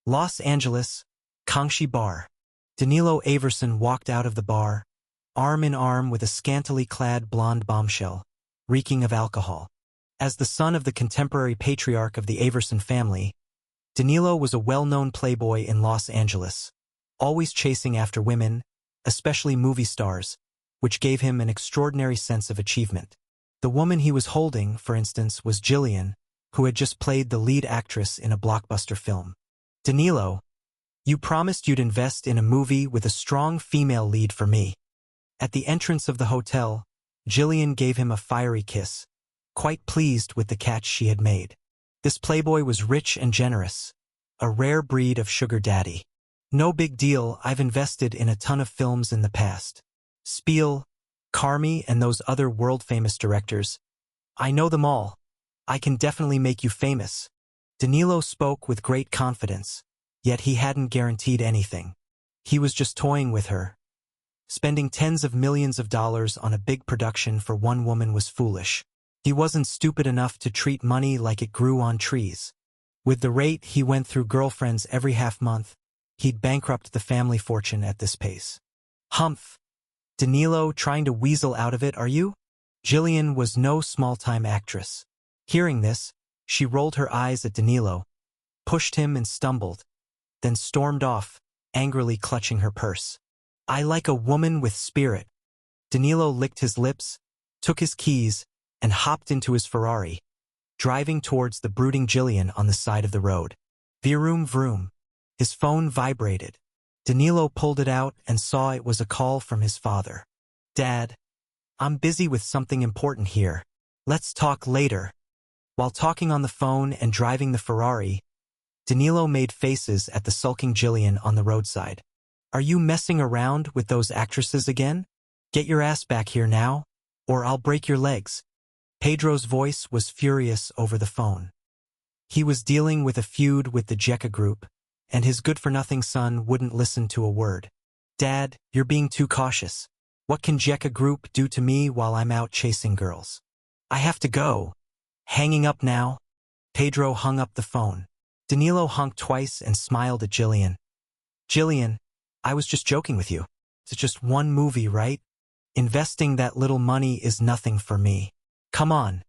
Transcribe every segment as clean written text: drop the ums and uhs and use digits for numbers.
Los Angeles, Kangxi Bar. Danilo Averson walked out of the bar, arm in arm with a scantily clad blonde bombshell, reeking of alcohol. As the son of the contemporary patriarch of the Averson family, Danilo was a well-known playboy in Los Angeles, always chasing after women, especially movie stars, which gave him an extraordinary sense of achievement. The woman he was holding, for instance, was Jillian, who had just played the lead actress in a blockbuster film. Danilo, you promised you'd invest in a movie with a strong female lead for me. At the entrance of the hotel, Jillian gave him a fiery kiss, quite pleased with the catch she had made. This playboy was rich and generous, a rare breed of sugar daddy. No big deal, I've invested in a ton of films in the past. Spiel, Carmy, and those other world-famous directors. I know them all. I can definitely make you famous. Danilo spoke with great confidence, yet he hadn't guaranteed anything. He was just toying with her. Spending tens of millions of dollars on a big production for one woman was foolish. He wasn't stupid enough to treat money like it grew on trees. With the rate he went through girlfriends every half-month, he'd bankrupt the family fortune at this pace. Humph! Danilo, trying to weasel out of it, are you? Jillian was no small-time actress. Hearing this, she rolled her eyes at Danilo, pushed him and stumbled, then stormed off, angrily clutching her purse. I like a woman with spirit. Danilo licked his lips, took his keys, and hopped into his Ferrari, driving towards the brooding Jillian on the side of the road. Vroom vroom. His phone vibrated. Danilo pulled it out and saw it was a call from his father. Dad, I'm busy with something important here. Let's talk later. While talking on the phone and driving the Ferrari, Danilo made faces at the sulking Jillian on the roadside. Are you messing around with those actresses again? Get your ass back here now, or I'll break your legs. Pedro's voice was furious over the phone. He was dealing with a feud with the Jekka Group, and his good-for-nothing son wouldn't listen to a word. Dad, you're being too cautious. What can Jekka Group do to me while I'm out chasing girls? I have to go. Hanging up now? Pedro hung up the phone. Danilo honked twice and smiled at Jillian. Jillian, I was just joking with you. It's just one movie, right? Investing that little money is nothing for me. Come on.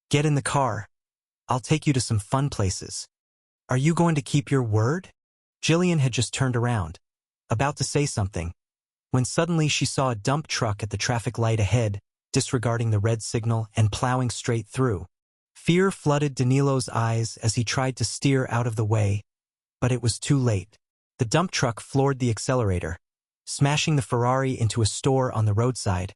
Get in the car. I'll take you to some fun places. Are you going to keep your word? Jillian had just turned around, about to say something, when suddenly she saw a dump truck at the traffic light ahead, disregarding the red signal and plowing straight through. Fear flooded Danilo's eyes as he tried to steer out of the way, but it was too late. The dump truck floored the accelerator, smashing the Ferrari into a store on the roadside,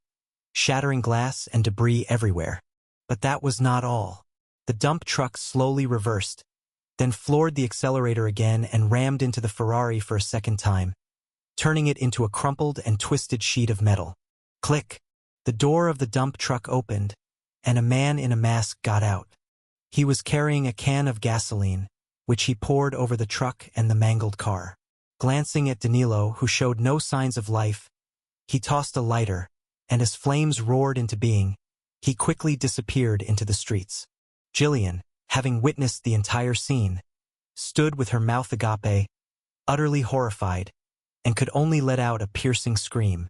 shattering glass and debris everywhere. But that was not all. The dump truck slowly reversed, then floored the accelerator again and rammed into the Ferrari for a second time, turning it into a crumpled and twisted sheet of metal. Click! The door of the dump truck opened, and a man in a mask got out. He was carrying a can of gasoline, which he poured over the truck and the mangled car. Glancing at Danilo, who showed no signs of life, he tossed a lighter, and as flames roared into being, he quickly disappeared into the streets. Jillian, having witnessed the entire scene, stood with her mouth agape, utterly horrified, and could only let out a piercing scream.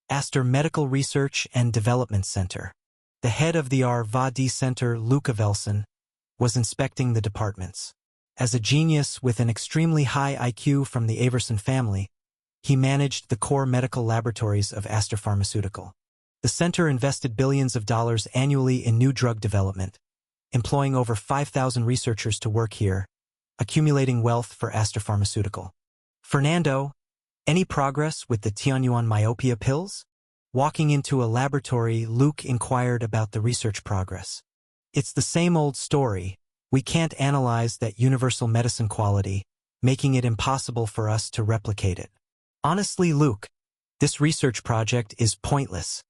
Astor Medical Research and Development Center. The head of the R&D Center, Luca Velson, was inspecting the departments. As a genius with an extremely high IQ from the Averson family, he managed the core medical laboratories of Astor Pharmaceutical. The center invested billions of dollars annually in new drug development, employing over 5,000 researchers to work here, accumulating wealth for Astor Pharmaceutical. Fernando, any progress with the Tianyuan myopia pills? Walking into a laboratory, Luke inquired about the research progress. It's the same old story. We can't analyze that universal medicine quality, making it impossible for us to replicate it. Honestly, Luke, this research project is pointless.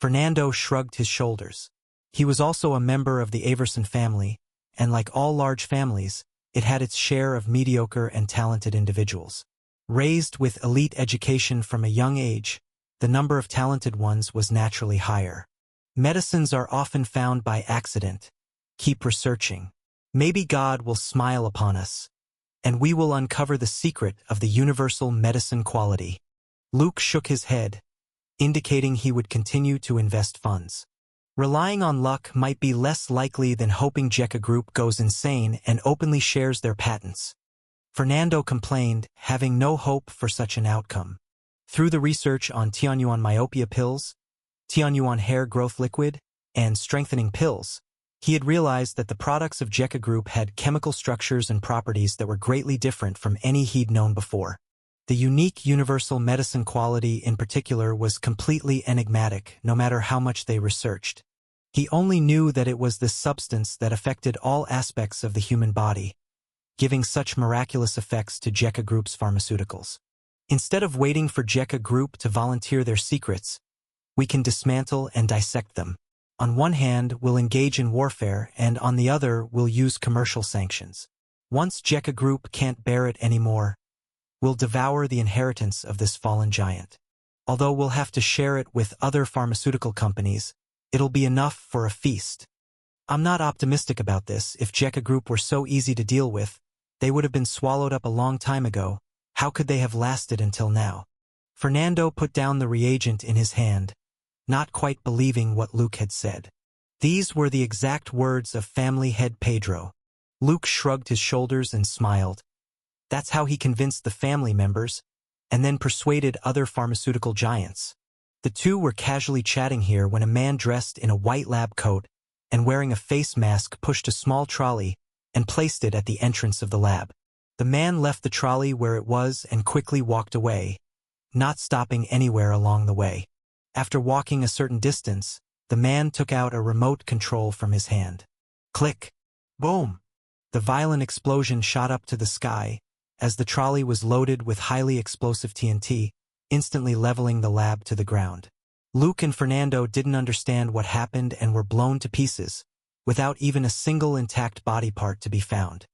Fernando shrugged his shoulders. He was also a member of the Averson family, and like all large families, it had its share of mediocre and talented individuals. Raised with elite education from a young age, the number of talented ones was naturally higher. Medicines are often found by accident. Keep researching. Maybe God will smile upon us. and we will uncover the secret of the universal medicine quality. Luke shook his head, indicating he would continue to invest funds. Relying on luck might be less likely than hoping JECA Group goes insane and openly shares their patents. Fernando complained, having no hope for such an outcome. Through the research on Tianyuan myopia pills, Tianyuan hair growth liquid, and strengthening pills, he had realized that the products of JECA Group had chemical structures and properties that were greatly different from any he'd known before. The unique universal medicine quality in particular was completely enigmatic, no matter how much they researched. He only knew that it was this substance that affected all aspects of the human body, giving such miraculous effects to JECA Group's pharmaceuticals. Instead of waiting for JECA Group to volunteer their secrets, we can dismantle and dissect them. On one hand, we'll engage in warfare, and on the other, we'll use commercial sanctions. Once JECA Group can't bear it anymore, we'll devour the inheritance of this fallen giant. Although we'll have to share it with other pharmaceutical companies, it'll be enough for a feast. I'm not optimistic about this. If JECA Group were so easy to deal with, they would have been swallowed up a long time ago. How could they have lasted until now? Fernando put down the reagent in his hand, not quite believing what Luke had said. These were the exact words of family head Pedro. Luke shrugged his shoulders and smiled. That's how he convinced the family members, and then persuaded other pharmaceutical giants. The two were casually chatting here when a man dressed in a white lab coat and wearing a face mask pushed a small trolley and placed it at the entrance of the lab. The man left the trolley where it was and quickly walked away, not stopping anywhere along the way. After walking a certain distance, the man took out a remote control from his hand. Click! Boom! The violent explosion shot up to the sky as the trolley was loaded with highly explosive TNT, instantly leveling the lab to the ground. Luke and Fernando didn't understand what happened and were blown to pieces, without even a single intact body part to be found.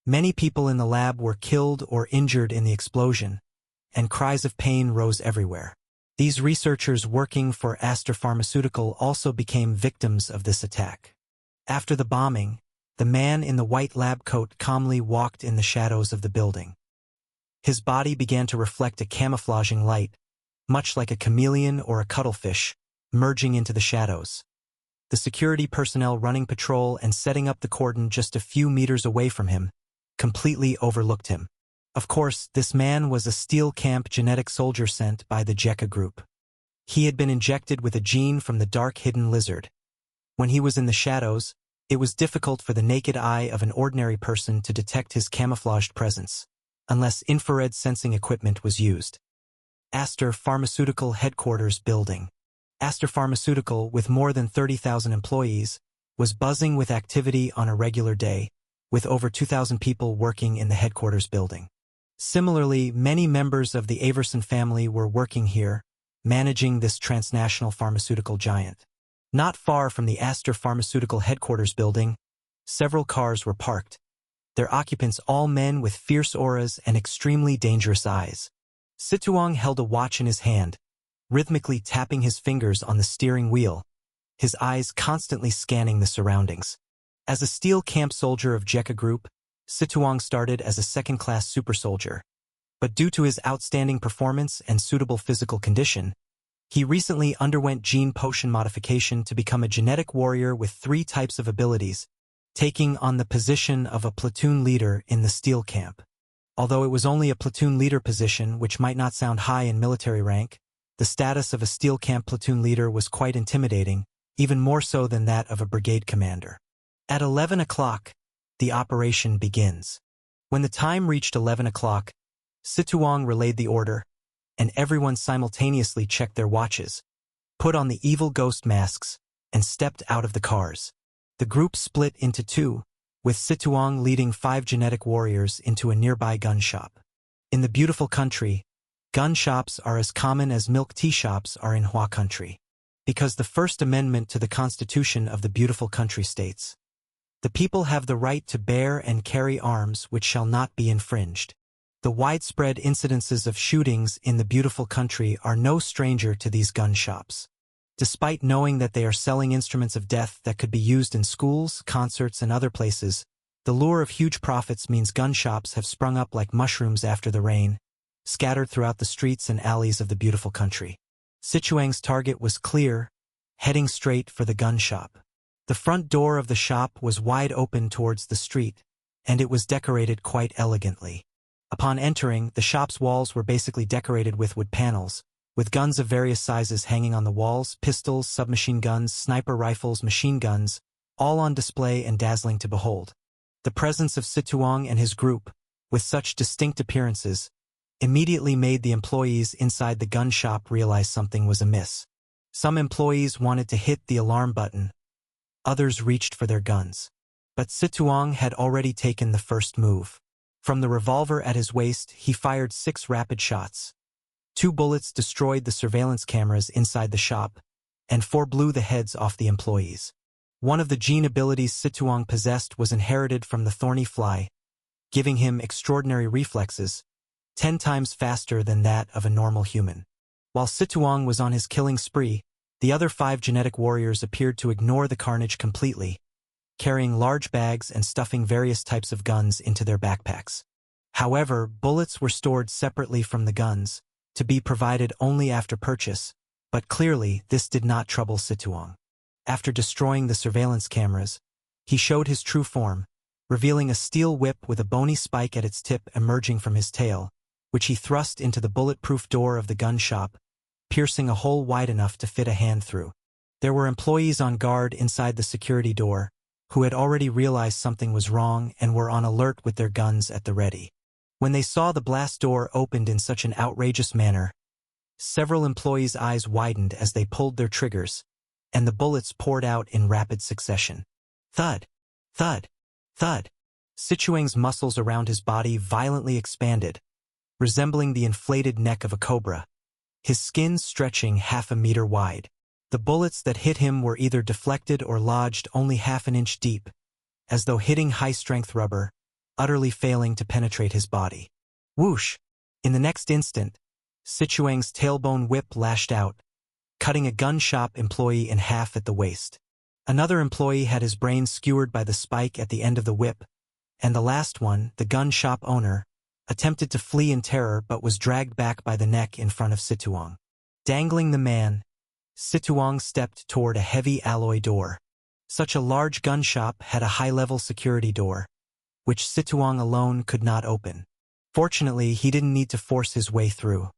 Many people in the lab were killed or injured in the explosion, and cries of pain rose everywhere. These researchers working for Aster Pharmaceutical also became victims of this attack. After the bombing, the man in the white lab coat calmly walked in the shadows of the building. His body began to reflect a camouflaging light, much like a chameleon or a cuttlefish, merging into the shadows. The security personnel running patrol and setting up the cordon just a few meters away from him completely overlooked him. Of course, this man was a Steel Camp genetic soldier sent by the JECA Group. He had been injected with a gene from the dark hidden lizard. When he was in the shadows, it was difficult for the naked eye of an ordinary person to detect his camouflaged presence, unless infrared sensing equipment was used. Aster Pharmaceutical Headquarters Building. Aster Pharmaceutical, with more than 30,000 employees, was buzzing with activity on a regular day, with over 2,000 people working in the headquarters building. Similarly, many members of the Averson family were working here, managing this transnational pharmaceutical giant. Not far from the Aster Pharmaceutical headquarters building, several cars were parked, their occupants all men with fierce auras and extremely dangerous eyes. Situang held a watch in his hand, rhythmically tapping his fingers on the steering wheel, his eyes constantly scanning the surroundings. As a Steel Camp soldier of JECA Group, Situang started as a second-class super soldier, but due to his outstanding performance and suitable physical condition, he recently underwent gene potion modification to become a genetic warrior with 3 types of abilities, taking on the position of a platoon leader in the Steel Camp. Although it was only a platoon leader position, which might not sound high in military rank, the status of a Steel Camp platoon leader was quite intimidating, even more so than that of a brigade commander. At 11 o'clock, the operation begins. When the time reached 11 o'clock, Situang relayed the order, and everyone simultaneously checked their watches, put on the evil ghost masks, and stepped out of the cars. The group split into 2, with Situang leading 5 genetic warriors into a nearby gun shop. In the beautiful country, gun shops are as common as milk tea shops are in Hua country, because the First Amendment to the Constitution of the beautiful country states, "The people have the right to bear and carry arms which shall not be infringed." The widespread incidences of shootings in the beautiful country are no stranger to these gun shops. Despite knowing that they are selling instruments of death that could be used in schools, concerts, and other places, The lure of huge profits means gun shops have sprung up like mushrooms after the rain, scattered throughout the streets and alleys of the beautiful country. Situang's target was clear, heading straight for the gun shop. The front door of the shop was wide open towards the street, and it was decorated quite elegantly. Upon entering, the shop's walls were basically decorated with wood panels, with guns of various sizes hanging on the walls, pistols, submachine guns, sniper rifles, machine guns, all on display and dazzling to behold. The presence of Situang and his group, with such distinct appearances, immediately made the employees inside the gun shop realize something was amiss. Some employees wanted to hit the alarm button, others reached for their guns. But Situang had already taken the first move. From the revolver at his waist, he fired 6 rapid shots. 2 bullets destroyed the surveillance cameras inside the shop, and 4 blew the heads off the employees. One of the gene abilities Situang possessed was inherited from the thorny fly, giving him extraordinary reflexes, 10 times faster than that of a normal human. While Situang was on his killing spree, the other 5 genetic warriors appeared to ignore the carnage completely, carrying large bags and stuffing various types of guns into their backpacks. However, bullets were stored separately from the guns, to be provided only after purchase, but clearly this did not trouble Situang. After destroying the surveillance cameras, he showed his true form, revealing a steel whip with a bony spike at its tip emerging from his tail, which he thrust into the bulletproof door of the gun shop, piercing a hole wide enough to fit a hand through. There were employees on guard inside the security door, who had already realized something was wrong and were on alert with their guns at the ready. When they saw the blast door opened in such an outrageous manner, several employees' eyes widened as they pulled their triggers, and the bullets poured out in rapid succession. Thud! Thud! Thud! Situang's muscles around his body violently expanded, resembling the inflated neck of a cobra, his skin stretching half a meter wide. The bullets that hit him were either deflected or lodged only half an inch deep, as though hitting high-strength rubber, utterly failing to penetrate his body. Whoosh! In the next instant, Situang's tailbone whip lashed out, cutting a gun shop employee in half at the waist. Another employee had his brain skewered by the spike at the end of the whip, and the last one, the gun shop owner, attempted to flee in terror but was dragged back by the neck in front of Situang. Dangling the man, Situang stepped toward a heavy alloy door. Such a large gun shop had a high-level security door, which Situang alone could not open. Fortunately, he didn't need to force his way through.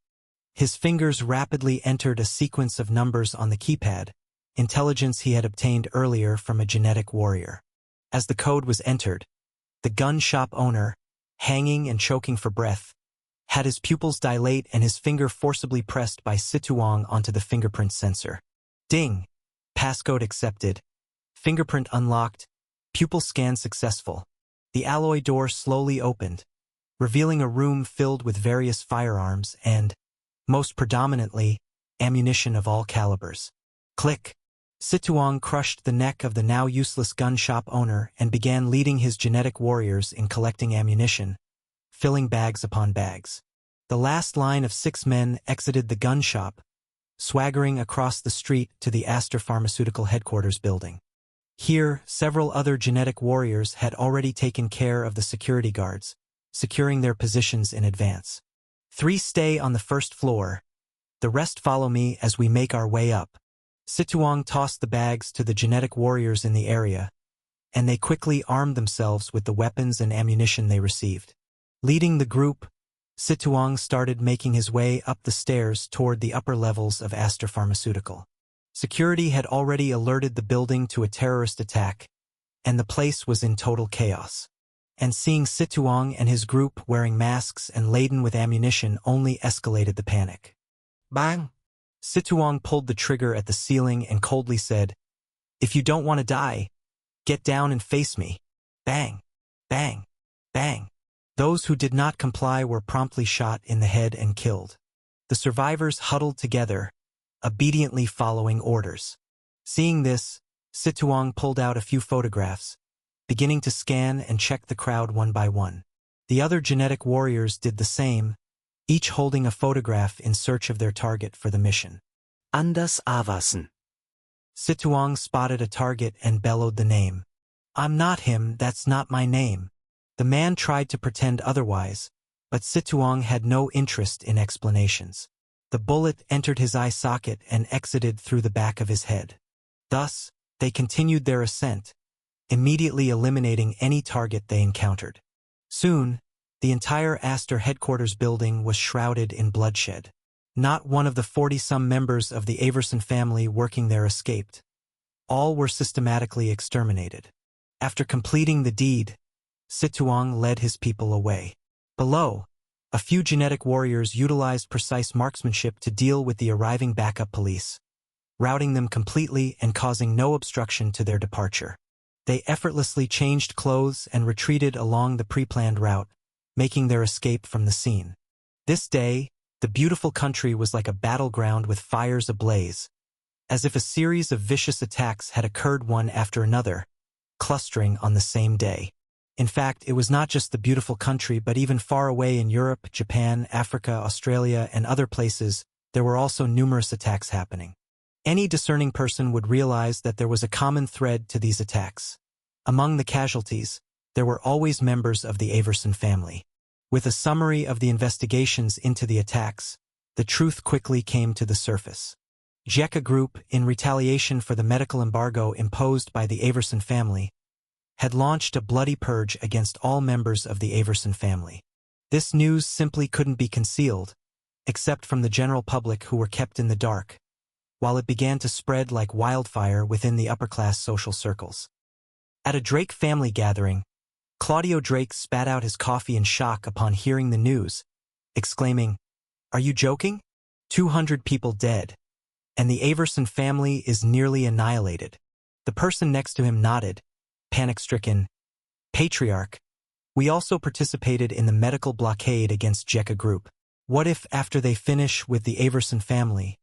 His fingers rapidly entered a sequence of numbers on the keypad, intelligence he had obtained earlier from a genetic warrior. As the code was entered, the gun shop owner, hanging and choking for breath, had his pupils dilate and his finger forcibly pressed by Situang onto the fingerprint sensor. Ding! Passcode accepted. Fingerprint unlocked. Pupil scan successful. The alloy door slowly opened, revealing a room filled with various firearms and, most predominantly, ammunition of all calibers. Click! Situang crushed the neck of the now useless gun shop owner and began leading his genetic warriors in collecting ammunition, filling bags upon bags. The last line of 6 men exited the gun shop, swaggering across the street to the Aster Pharmaceutical headquarters building. Here, several other genetic warriors had already taken care of the security guards, securing their positions in advance. 3 stay on the first floor. The rest follow me as we make our way up. Situang tossed the bags to the genetic warriors in the area, and they quickly armed themselves with the weapons and ammunition they received. Leading the group, Situang started making his way up the stairs toward the upper levels of Aster Pharmaceutical. Security had already alerted the building to a terrorist attack, and the place was in total chaos. And seeing Situang and his group wearing masks and laden with ammunition only escalated the panic. Bang! Situang pulled the trigger at the ceiling and coldly said, "If you don't want to die, get down and face me." Bang! Bang! Bang! Those who did not comply were promptly shot in the head and killed. The survivors huddled together, obediently following orders. Seeing this, Situang pulled out a few photographs, beginning to scan and check the crowd one by one. The other genetic warriors did the same, each holding a photograph in search of their target for the mission. Anders Avassen. Situang spotted a target and bellowed the name. "I'm not him, that's not my name." The man tried to pretend otherwise, but Situong had no interest in explanations. The bullet entered his eye socket and exited through the back of his head. Thus, they continued their ascent, immediately eliminating any target they encountered. Soon, the entire Astor headquarters building was shrouded in bloodshed. Not one of the 40-some members of the Averson family working there escaped. All were systematically exterminated. After completing the deed, Situong led his people away. Below, a few genetic warriors utilized precise marksmanship to deal with the arriving backup police, routing them completely and causing no obstruction to their departure. They effortlessly changed clothes and retreated along the pre-planned route, making their escape from the scene. This day, the beautiful country was like a battleground with fires ablaze, as if a series of vicious attacks had occurred one after another, clustering on the same day. In fact, it was not just the beautiful country, but even far away in Europe, Japan, Africa, Australia, and other places, there were also numerous attacks happening. Any discerning person would realize that there was a common thread to these attacks. Among the casualties, there were always members of the Averson family. With a summary of the investigations into the attacks, the truth quickly came to the surface. Jekka Group, in retaliation for the medical embargo imposed by the Averson family, had launched a bloody purge against all members of the Averson family. This news simply couldn't be concealed, except from the general public who were kept in the dark, while it began to spread like wildfire within the upper-class social circles. At a Drake family gathering, Claudio Drake spat out his coffee in shock upon hearing the news, exclaiming, "Are you joking? 200 people dead, and the Averson family is nearly annihilated." The person next to him nodded, panic-stricken. "Patriarch, we also participated in the medical blockade against Jekka Group. What if, after they finish with the Averson family,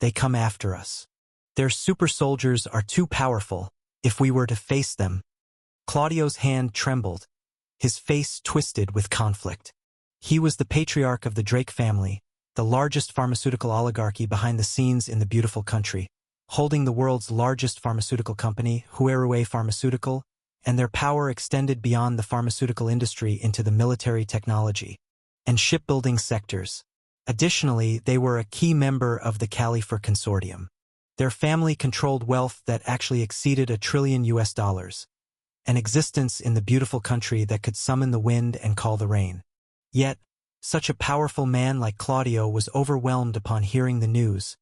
they come after us? Their super soldiers are too powerful. If we were to face them..." Claudio's hand trembled, his face twisted with conflict. He was the patriarch of the Drake family, the largest pharmaceutical oligarchy behind the scenes in the beautiful country, holding the world's largest pharmaceutical company, Huerue Pharmaceutical, and their power extended beyond the pharmaceutical industry into the military technology and shipbuilding sectors. Additionally, they were a key member of the Califer Consortium. Their family controlled wealth that actually exceeded $1 trillion, an existence in the beautiful country that could summon the wind and call the rain. Yet, such a powerful man like Claudio was overwhelmed upon hearing the news,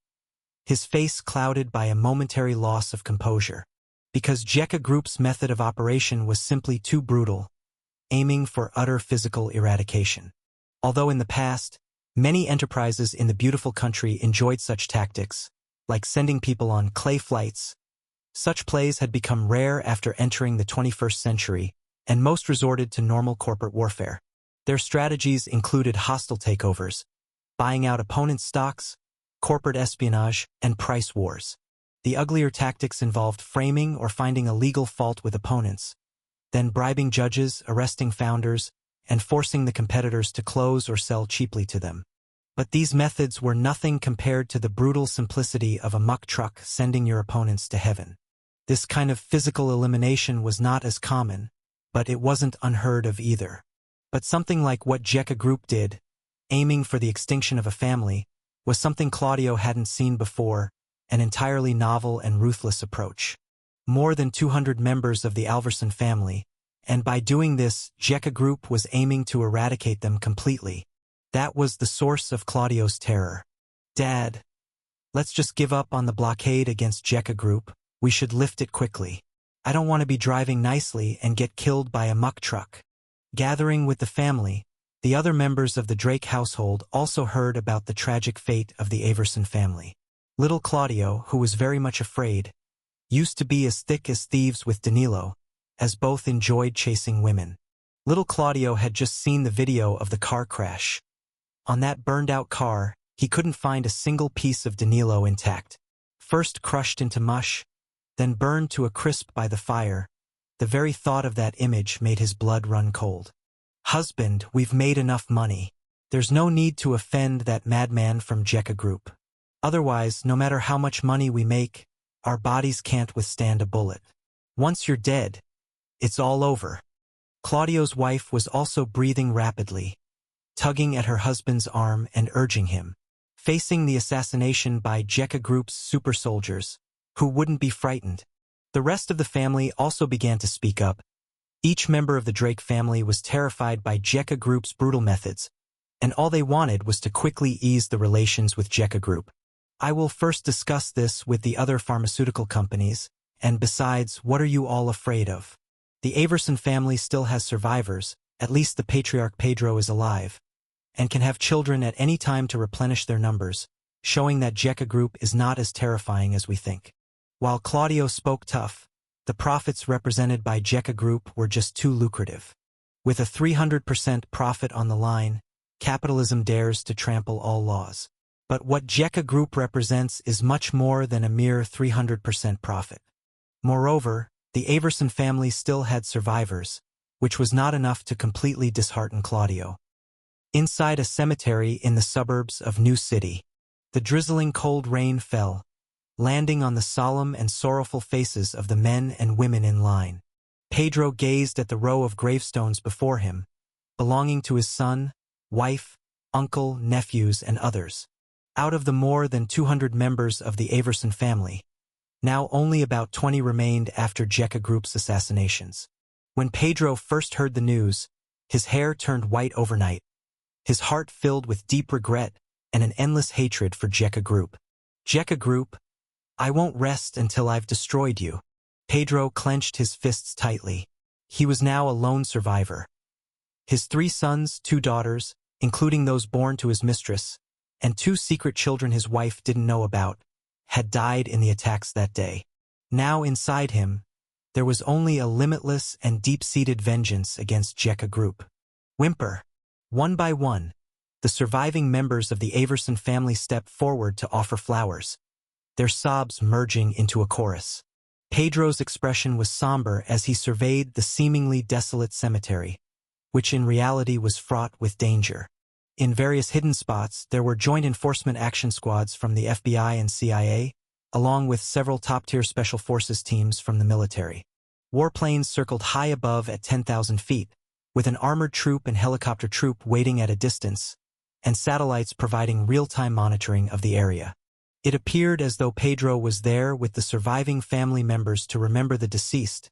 his face clouded by a momentary loss of composure. Because Jekka Group's method of operation was simply too brutal, aiming for utter physical eradication. Although in the past, many enterprises in the beautiful country enjoyed such tactics, like sending people on clay flights, such plays had become rare after entering the 21st century, and most resorted to normal corporate warfare. Their strategies included hostile takeovers, buying out opponents' stocks, corporate espionage, and price wars. The uglier tactics involved framing or finding a legal fault with opponents, then bribing judges, arresting founders, and forcing the competitors to close or sell cheaply to them. But these methods were nothing compared to the brutal simplicity of a muck truck sending your opponents to heaven. This kind of physical elimination was not as common, but it wasn't unheard of either. But something like what Jekka Group did, aiming for the extinction of a family, was something Claudio hadn't seen before, an entirely novel and ruthless approach. More than 200 members of the Alverson family, and by doing this, Jekka Group was aiming to eradicate them completely. That was the source of Claudio's terror. "Dad, let's just give up on the blockade against Jekka Group. We should lift it quickly. I don't want to be driving nicely and get killed by a muck truck." Gathering with the family, the other members of the Drake household also heard about the tragic fate of the Averson family. Little Claudio, who was very much afraid, used to be as thick as thieves with Danilo, as both enjoyed chasing women. Little Claudio had just seen the video of the car crash. On that burned-out car, he couldn't find a single piece of Danilo intact. First crushed into mush, then burned to a crisp by the fire, the very thought of that image made his blood run cold. "Husband, we've made enough money. There's no need to offend that madman from Jekka Group. Otherwise, no matter how much money we make, our bodies can't withstand a bullet. Once you're dead, It's all over. Claudio's wife was also breathing rapidly, tugging at her husband's arm and urging him, facing the assassination by Jekka Group's super soldiers, who wouldn't be frightened. The rest of the family also began to speak up. Each member of the Drake family was terrified by Jekka Group's brutal methods, and all they wanted was to quickly ease the relations with Jekka Group. I will first discuss this with the other pharmaceutical companies, and besides, what are you all afraid of? The Averson family still has survivors, at least the patriarch Pedro is alive, and can have children at any time to replenish their numbers, showing that Jekka Group is not as terrifying as we think. While Claudio spoke tough, the profits represented by Jekka Group were just too lucrative. With a 300% profit on the line, capitalism dares to trample all laws. But what Jekka Group represents is much more than a mere 300% profit. Moreover, the Averson family still had survivors, which was not enough to completely dishearten Claudio. Inside a cemetery in the suburbs of New City, the drizzling cold rain fell, landing on the solemn and sorrowful faces of the men and women in line. Pedro gazed at the row of gravestones before him, belonging to his son, wife, uncle, nephews, and others. Out of the more than 200 members of the Averson family, now only about 20 remained after Jekka Group's assassinations. When Pedro first heard the news, his hair turned white overnight. His heart filled with deep regret and an endless hatred for Jekka Group. Jekka Group, I won't rest until I've destroyed you. Pedro clenched his fists tightly. He was now a lone survivor. His 3 sons, 2 daughters, including those born to his mistress, and 2 secret children his wife didn't know about, had died in the attacks that day. Now inside him, there was only a limitless and deep-seated vengeance against Jekka Group. Whimper. One by one, the surviving members of the Averson family stepped forward to offer flowers, their sobs merging into a chorus. Pedro's expression was somber as he surveyed the seemingly desolate cemetery, which in reality was fraught with danger. In various hidden spots, there were joint enforcement action squads from the FBI and CIA, along with several top-tier special forces teams from the military. Warplanes circled high above at 10,000 feet, with an armored troop and helicopter troop waiting at a distance, and satellites providing real-time monitoring of the area. It appeared as though Pedro was there with the surviving family members to remember the deceased,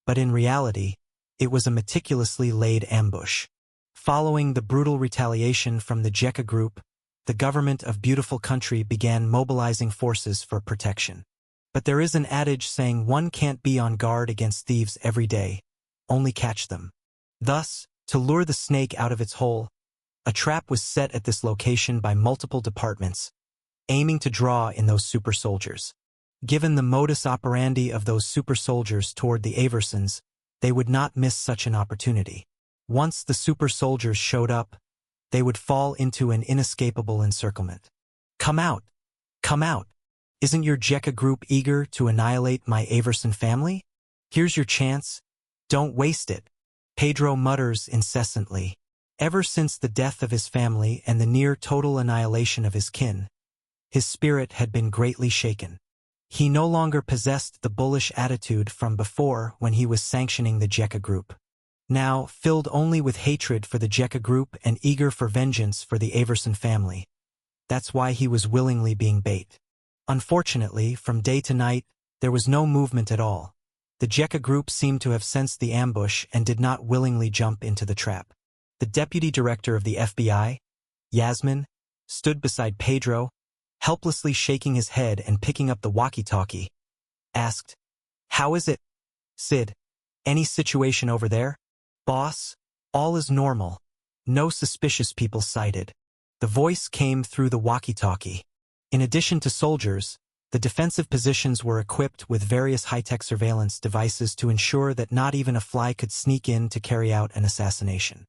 but in reality, it was a meticulously laid ambush. Following the brutal retaliation from the Jekka Group, the government of Beautiful Country began mobilizing forces for protection. But there is an adage saying one can't be on guard against thieves every day, only catch them. Thus, to lure the snake out of its hole, a trap was set at this location by multiple departments, aiming to draw in those super soldiers. Given the modus operandi of those super soldiers toward the Aversons, they would not miss such an opportunity. Once the super soldiers showed up, they would fall into an inescapable encirclement. Come out! Come out! Isn't your Jekka Group eager to annihilate my Averson family? Here's your chance. Don't waste it. Pedro mutters incessantly. Ever since the death of his family and the near-total annihilation of his kin, his spirit had been greatly shaken. He no longer possessed the bullish attitude from before when he was sanctioning the Jekka Group. Now, filled only with hatred for the Jekka Group and eager for vengeance for the Averson family. That's why he was willingly being bait. Unfortunately, from day to night, there was no movement at all. The Jekka Group seemed to have sensed the ambush and did not willingly jump into the trap. The deputy director of the FBI, Yasmin, stood beside Pedro, helplessly shaking his head and picking up the walkie-talkie. Asked, "How is it, Sid? Any situation over there?" "Boss, all is normal. No suspicious people sighted." The voice came through the walkie-talkie. In addition to soldiers, the defensive positions were equipped with various high-tech surveillance devices to ensure that not even a fly could sneak in to carry out an assassination.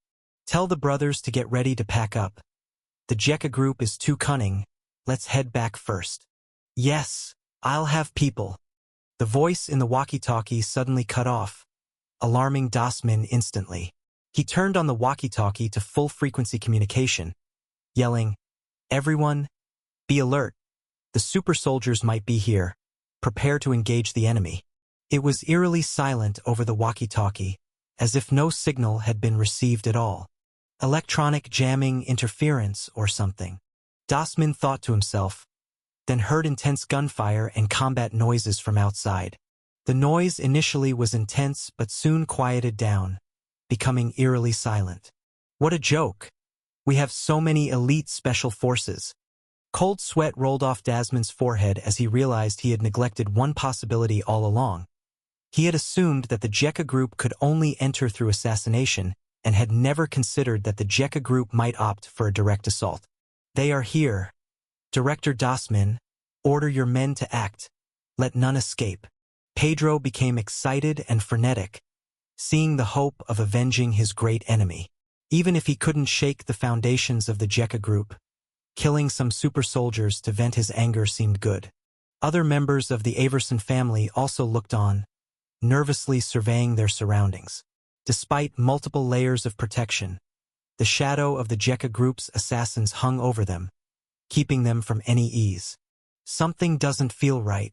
"Tell the brothers to get ready to pack up. The Jekka Group is too cunning. Let's head back first." "Yes, I'll have people." The voice in the walkie-talkie suddenly cut off, alarming Dasmin instantly. He turned on the walkie-talkie to full-frequency communication, yelling, "Everyone, be alert. The super soldiers might be here. Prepare to engage the enemy." It was eerily silent over the walkie-talkie, as if no signal had been received at all. Electronic jamming interference or something. Dasmin thought to himself, then heard intense gunfire and combat noises from outside. The noise initially was intense but soon quieted down, becoming eerily silent. What a joke! We have so many elite special forces. Cold sweat rolled off Dasmin's forehead as he realized he had neglected one possibility all along. He had assumed that the Jekka group could only enter through assassination and had never considered that the Jekka group might opt for a direct assault. They are here. Director Dasmin, order your men to act. Let none escape. Pedro became excited and frenetic, seeing the hope of avenging his great enemy. Even if he couldn't shake the foundations of the Jekka group, killing some super soldiers to vent his anger seemed good. Other members of the Averson family also looked on, nervously surveying their surroundings. Despite multiple layers of protection, the shadow of the Jekka group's assassins hung over them, keeping them from any ease. Something doesn't feel right.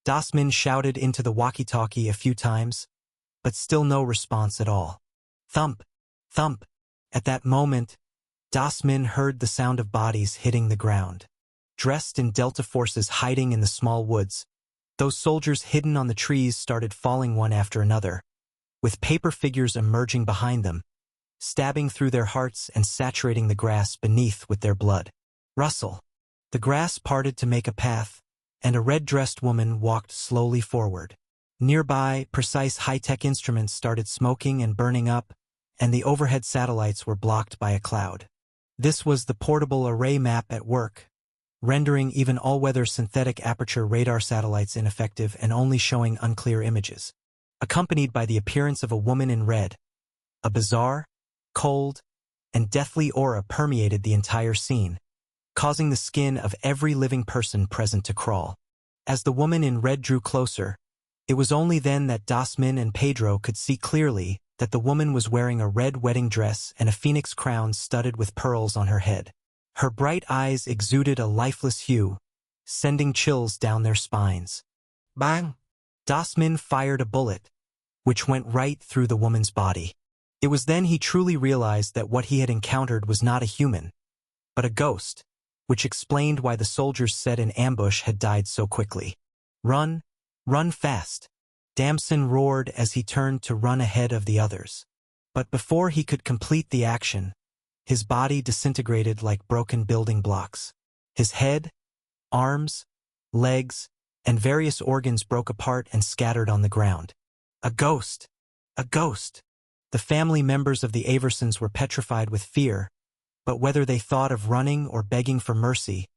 Dasmin shouted into the walkie-talkie a few times, but still no response at all. Thump! Thump! At that moment, Dasmin heard the sound of bodies hitting the ground. Dressed in Delta forces hiding in the small woods, those soldiers hidden on the trees started falling one after another, with paper figures emerging behind them, stabbing through their hearts and saturating the grass beneath with their blood. Rustle. The grass parted to make a path, and a red-dressed woman walked slowly forward. Nearby, precise high-tech instruments started smoking and burning up, and the overhead satellites were blocked by a cloud. This was the portable array map at work, rendering even all-weather synthetic aperture radar satellites ineffective and only showing unclear images. Accompanied by the appearance of a woman in red, a bizarre, cold, and deathly aura permeated the entire scene, causing the skin of every living person present to crawl. As the woman in red drew closer, it was only then that Dasmin and Pedro could see clearly that the woman was wearing a red wedding dress and a phoenix crown studded with pearls on her head. Her bright eyes exuded a lifeless hue, sending chills down their spines. Bang! Dasmin fired a bullet, which went right through the woman's body. It was then he truly realized that what he had encountered was not a human, but a ghost, which explained why the soldiers set in ambush had died so quickly. Run! Run fast! Damson roared as he turned to run ahead of the others. But before he could complete the action, his body disintegrated like broken building blocks. His head, arms, legs, and various organs broke apart and scattered on the ground. A ghost! A ghost! The family members of the Aversons were petrified with fear, but whether they thought of running or begging for mercy,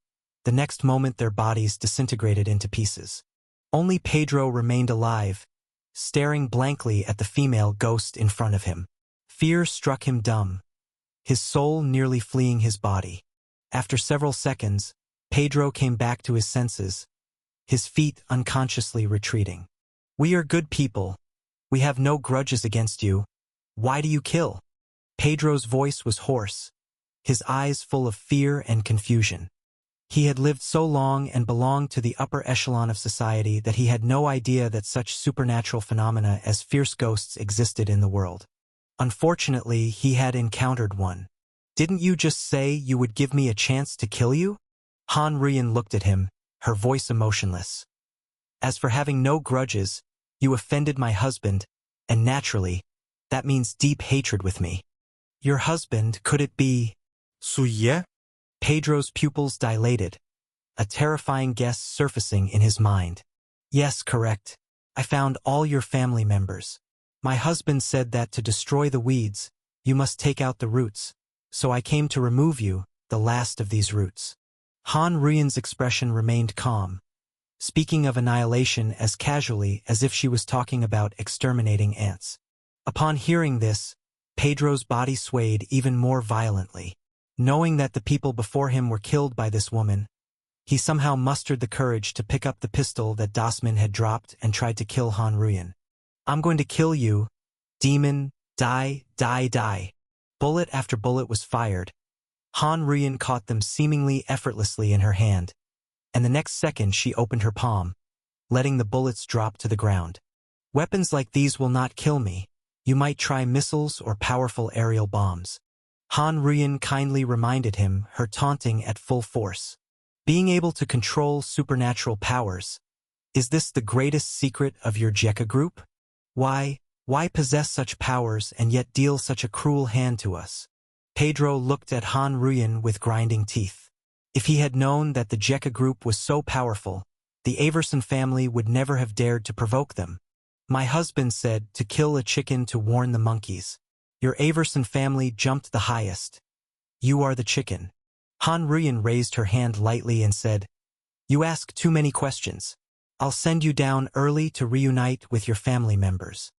the next moment their bodies disintegrated into pieces. Only Pedro remained alive, staring blankly at the female ghost in front of him. Fear struck him dumb, his soul nearly fleeing his body. After several seconds, Pedro came back to his senses, his feet unconsciously retreating. We are good people. We have no grudges against you. Why do you kill? Pedro's voice was hoarse, his eyes full of fear and confusion. He had lived so long and belonged to the upper echelon of society that he had no idea that such supernatural phenomena as fierce ghosts existed in the world. Unfortunately, he had encountered one. Didn't you just say you would give me a chance to kill you? Han Ruyan looked at him, her voice emotionless. As for having no grudges, you offended my husband, and naturally, that means deep hatred with me. Your husband, could it be Suye? Pedro's pupils dilated, a terrifying guess surfacing in his mind. Yes, correct. I found all your family members. My husband said that to destroy the weeds, you must take out the roots, so I came to remove you, the last of these roots. Han Ruyan's expression remained calm, speaking of annihilation as casually as if she was talking about exterminating ants. Upon hearing this, Pedro's body swayed even more violently. Knowing that the people before him were killed by this woman, he somehow mustered the courage to pick up the pistol that Dasmin had dropped and tried to kill Han Ruyan. I'm going to kill you, demon, die, die, die. Bullet after bullet was fired. Han Ruyan caught them seemingly effortlessly in her hand, and the next second she opened her palm, letting the bullets drop to the ground. Weapons like these will not kill me. You might try missiles or powerful aerial bombs. Han Ruyin kindly reminded him, her taunting at full force. Being able to control supernatural powers. Is this the greatest secret of your Jekka group? Why possess such powers and yet deal such a cruel hand to us? Pedro looked at Han Ruyin with grinding teeth. If he had known that the Jekka group was so powerful, the Averson family would never have dared to provoke them. My husband said to kill a chicken to warn the monkeys. Your Averson family jumped the highest. You are the chicken. Han Ruyin raised her hand lightly and said, You ask too many questions. I'll send you down early to reunite with your family members.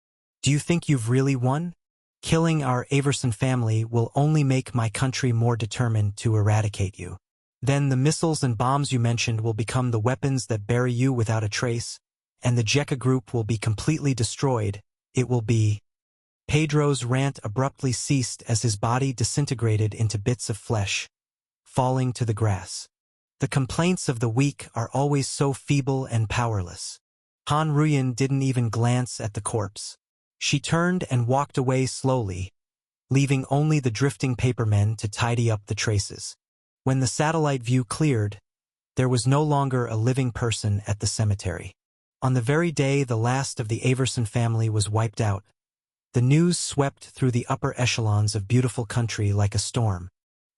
Do you think you've really won? Killing our Averson family will only make my country more determined to eradicate you. Then the missiles and bombs you mentioned will become the weapons that bury you without a trace, and the Jekka group will be completely destroyed. It will be... Pedro's rant abruptly ceased as his body disintegrated into bits of flesh, falling to the grass. The complaints of the weak are always so feeble and powerless. Han Ruyin didn't even glance at the corpse. She turned and walked away slowly, leaving only the drifting papermen to tidy up the traces. When the satellite view cleared, there was no longer a living person at the cemetery. On the very day the last of the Averson family was wiped out, the news swept through the upper echelons of beautiful country like a storm,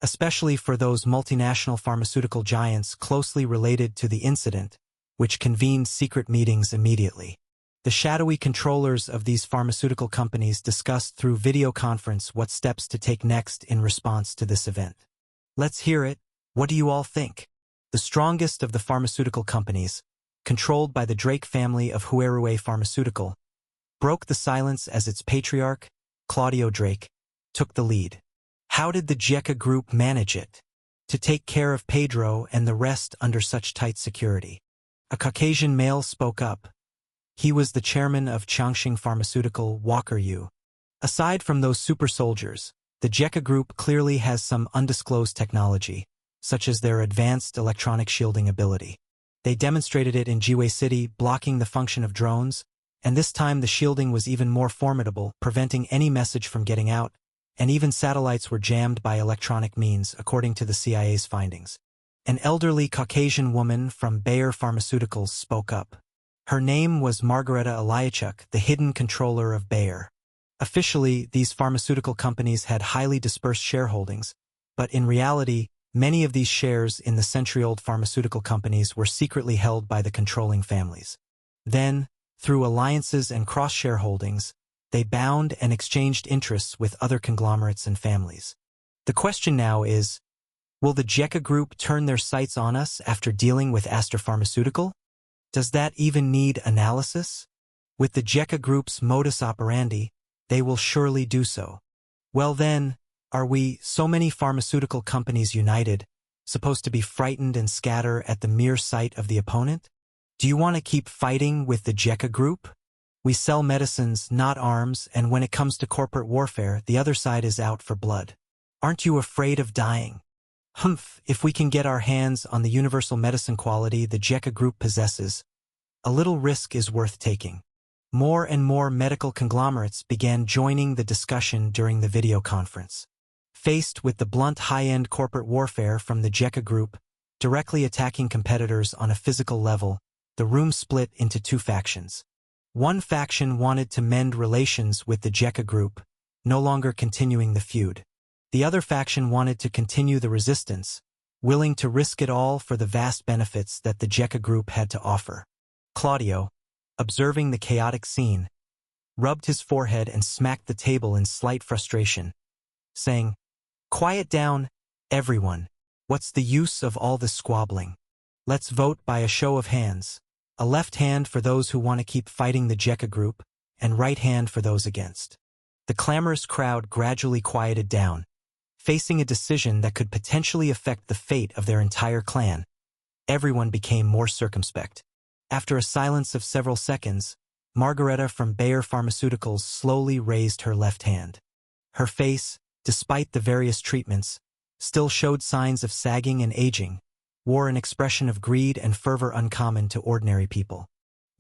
especially for those multinational pharmaceutical giants closely related to the incident, which convened secret meetings immediately. The shadowy controllers of these pharmaceutical companies discussed through video conference what steps to take next in response to this event. Let's hear it. What do you all think? The strongest of the pharmaceutical companies, controlled by the Drake family of Huerue Pharmaceutical, broke the silence as its patriarch, Claudio Drake, took the lead. How did the Jekka group manage it? To take care of Pedro and the rest under such tight security. A Caucasian male spoke up. He was the chairman of Changxing Pharmaceutical, Walker Yu. Aside from those super soldiers, the Jekka group clearly has some undisclosed technology, such as their advanced electronic shielding ability. They demonstrated it in Jiwei City, blocking the function of drones, and this time the shielding was even more formidable, preventing any message from getting out, and even satellites were jammed by electronic means, according to the CIA's findings. An elderly Caucasian woman from Bayer Pharmaceuticals spoke up. Her name was Margareta Eliachuk, the hidden controller of Bayer. Officially, these pharmaceutical companies had highly dispersed shareholdings, but in reality, many of these shares in the century-old pharmaceutical companies were secretly held by the controlling families. Then, through alliances and cross-shareholdings, they bound and exchanged interests with other conglomerates and families. The question now is, will the Jekka Group turn their sights on us after dealing with Aster Pharmaceutical? Does that even need analysis? With the Jekka Group's modus operandi, they will surely do so. Well then, are we, so many pharmaceutical companies united, supposed to be frightened and scatter at the mere sight of the opponent? Do you want to keep fighting with the Jekka Group? We sell medicines, not arms, and when it comes to corporate warfare, the other side is out for blood. Aren't you afraid of dying? Humph, if we can get our hands on the universal medicine quality the Jekka Group possesses, a little risk is worth taking. More and more medical conglomerates began joining the discussion during the video conference. Faced with the blunt high-end corporate warfare from the Jekka Group, directly attacking competitors on a physical level, the room split into two factions. One faction wanted to mend relations with the Jekka Group, no longer continuing the feud. The other faction wanted to continue the resistance, willing to risk it all for the vast benefits that the Jekka Group had to offer. Claudio, observing the chaotic scene, rubbed his forehead and smacked the table in slight frustration, saying, "Quiet down, everyone. What's the use of all this squabbling? Let's vote by a show of hands. A left hand for those who want to keep fighting the Jekka Group, and right hand for those against." The clamorous crowd gradually quieted down, facing a decision that could potentially affect the fate of their entire clan. Everyone became more circumspect. After a silence of several seconds, Margareta from Bayer Pharmaceuticals slowly raised her left hand. Her face, despite the various treatments, still showed signs of sagging and aging, wore an expression of greed and fervor uncommon to ordinary people.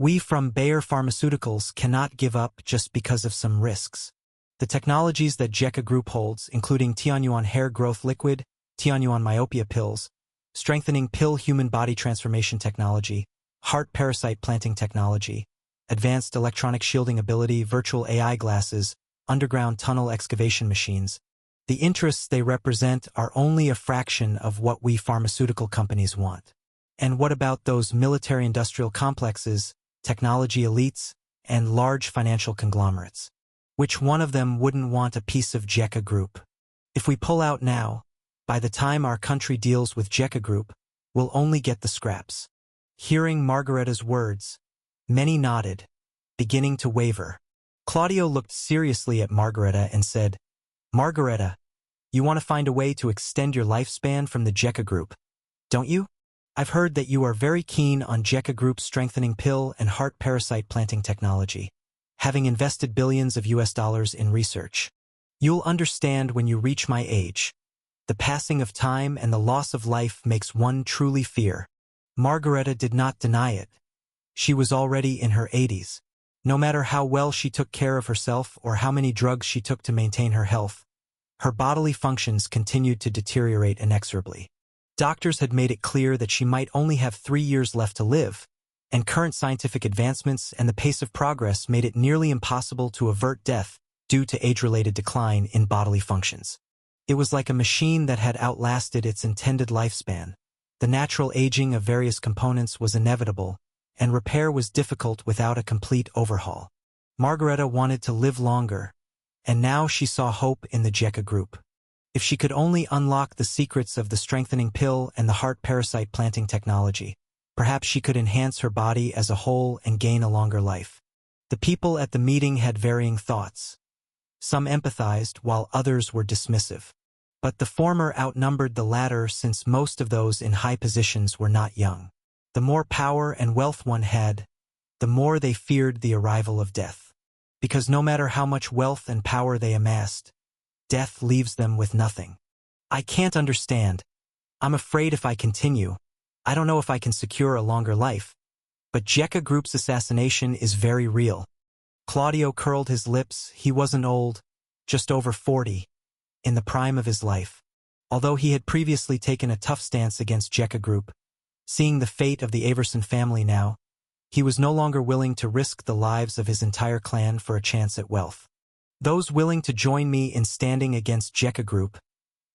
We from Bayer Pharmaceuticals cannot give up just because of some risks. The technologies that JECA Group holds, including Tianyuan hair growth liquid, Tianyuan myopia pills, strengthening pill human body transformation technology, heart parasite planting technology, advanced electronic shielding ability, virtual AI glasses, underground tunnel excavation machines. The interests they represent are only a fraction of what we pharmaceutical companies want. And what about those military-industrial complexes, technology elites, and large financial conglomerates? Which one of them wouldn't want a piece of JECA Group? If we pull out now, by the time our country deals with JECA Group, we'll only get the scraps. Hearing Margaretta's words, many nodded, beginning to waver. Claudio looked seriously at Margareta and said, "Margareta, you want to find a way to extend your lifespan from the JECA Group, don't you? I've heard that you are very keen on JECA Group's strengthening pill and heart parasite planting technology, having invested billions of US dollars in research. You'll understand when you reach my age. The passing of time and the loss of life makes one truly fear." Margareta did not deny it. She was already in her 80s. No matter how well she took care of herself or how many drugs she took to maintain her health, her bodily functions continued to deteriorate inexorably. Doctors had made it clear that she might only have 3 years left to live, and current scientific advancements and the pace of progress made it nearly impossible to avert death due to age-related decline in bodily functions. It was like a machine that had outlasted its intended lifespan. The natural aging of various components was inevitable, and repair was difficult without a complete overhaul. Margareta wanted to live longer, and now she saw hope in the JECA Group. If she could only unlock the secrets of the strengthening pill and the heart parasite planting technology, perhaps she could enhance her body as a whole and gain a longer life. The people at the meeting had varying thoughts. Some empathized while others were dismissive. But the former outnumbered the latter since most of those in high positions were not young. The more power and wealth one had, the more they feared the arrival of death. Because no matter how much wealth and power they amassed, death leaves them with nothing. "I can't understand. I'm afraid if I continue, I don't know if I can secure a longer life. But JECA Group's assassination is very real." Claudio curled his lips. He wasn't old, just over 40. In the prime of his life. Although he had previously taken a tough stance against JECA Group, seeing the fate of the Averson family now, he was no longer willing to risk the lives of his entire clan for a chance at wealth. "Those willing to join me in standing against JECA Group,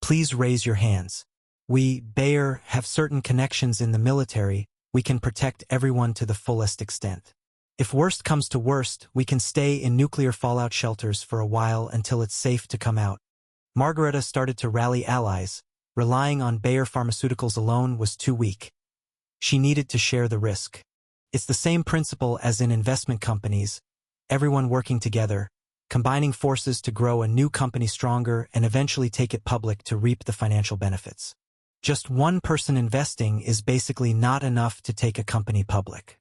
please raise your hands. We, Bayer, have certain connections in the military. We can protect everyone to the fullest extent. If worst comes to worst, we can stay in nuclear fallout shelters for a while until it's safe to come out." Margareta started to rally allies. Relying on Bayer Pharmaceuticals alone was too weak. She needed to share the risk. It's the same principle as in investment companies, everyone working together, combining forces to grow a new company stronger and eventually take it public to reap the financial benefits. Just one person investing is basically not enough to take a company public.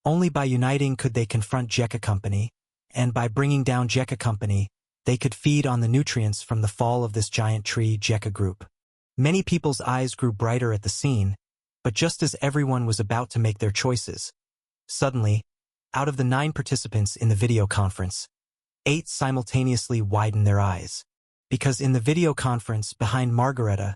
Only by uniting could they confront JECA Company, and by bringing down JECA Company, they could feed on the nutrients from the fall of this giant tree, JECA Group. Many people's eyes grew brighter at the scene, but just as everyone was about to make their choices, suddenly, out of the 9 participants in the video conference, 8 simultaneously widened their eyes. Because in the video conference behind Margareta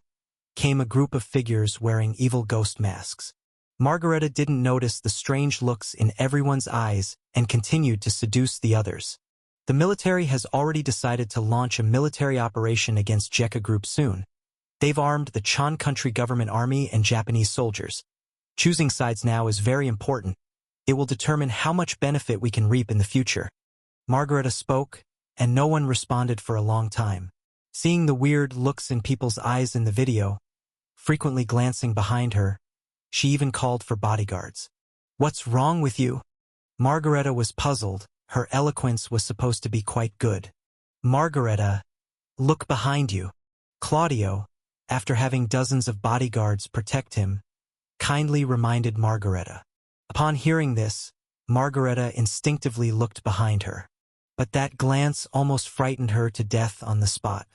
came a group of figures wearing evil ghost masks. Margareta didn't notice the strange looks in everyone's eyes and continued to seduce the others. The military has already decided to launch a military operation against JECA Group soon. They've armed the Chan Country Government Army and Japanese soldiers. Choosing sides now is very important. It will determine how much benefit we can reap in the future. Margareta spoke, and no one responded for a long time. Seeing the weird looks in people's eyes in the video, frequently glancing behind her, she even called for bodyguards. "What's wrong with you?" Margareta was puzzled. Her eloquence was supposed to be quite good. "Margareta, look behind you." Claudio, after having dozens of bodyguards protect him, kindly reminded Margareta. Upon hearing this, Margareta instinctively looked behind her. But that glance almost frightened her to death on the spot.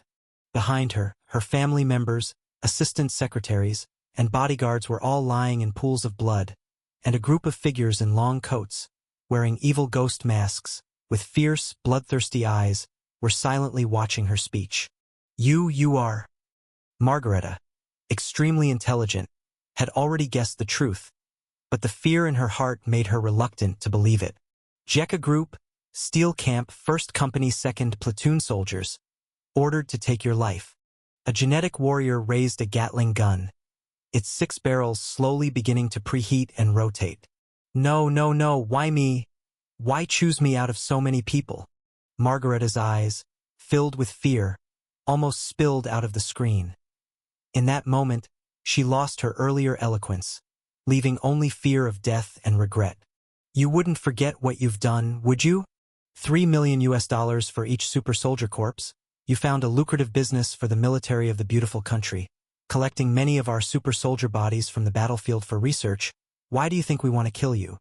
Behind her, her family members, assistant secretaries, and bodyguards were all lying in pools of blood, and a group of figures in long coats, wearing evil ghost masks, with fierce, bloodthirsty eyes, were silently watching her speech. You are. Margareta, extremely intelligent, had already guessed the truth, but the fear in her heart made her reluctant to believe it. Jekka Group, Steel Camp 1st Company 2nd Platoon soldiers, ordered to take your life. A genetic warrior raised a Gatling gun, its 6 barrels slowly beginning to preheat and rotate. No, why me? Why choose me out of so many people? Margareta's eyes, filled with fear, almost spilled out of the screen. In that moment, she lost her earlier eloquence, leaving only fear of death and regret. You wouldn't forget what you've done, would you? $3 million for each super soldier corps. You found a lucrative business for the military of the beautiful country, collecting many of our super soldier bodies from the battlefield for research. Why do you think we want to kill you?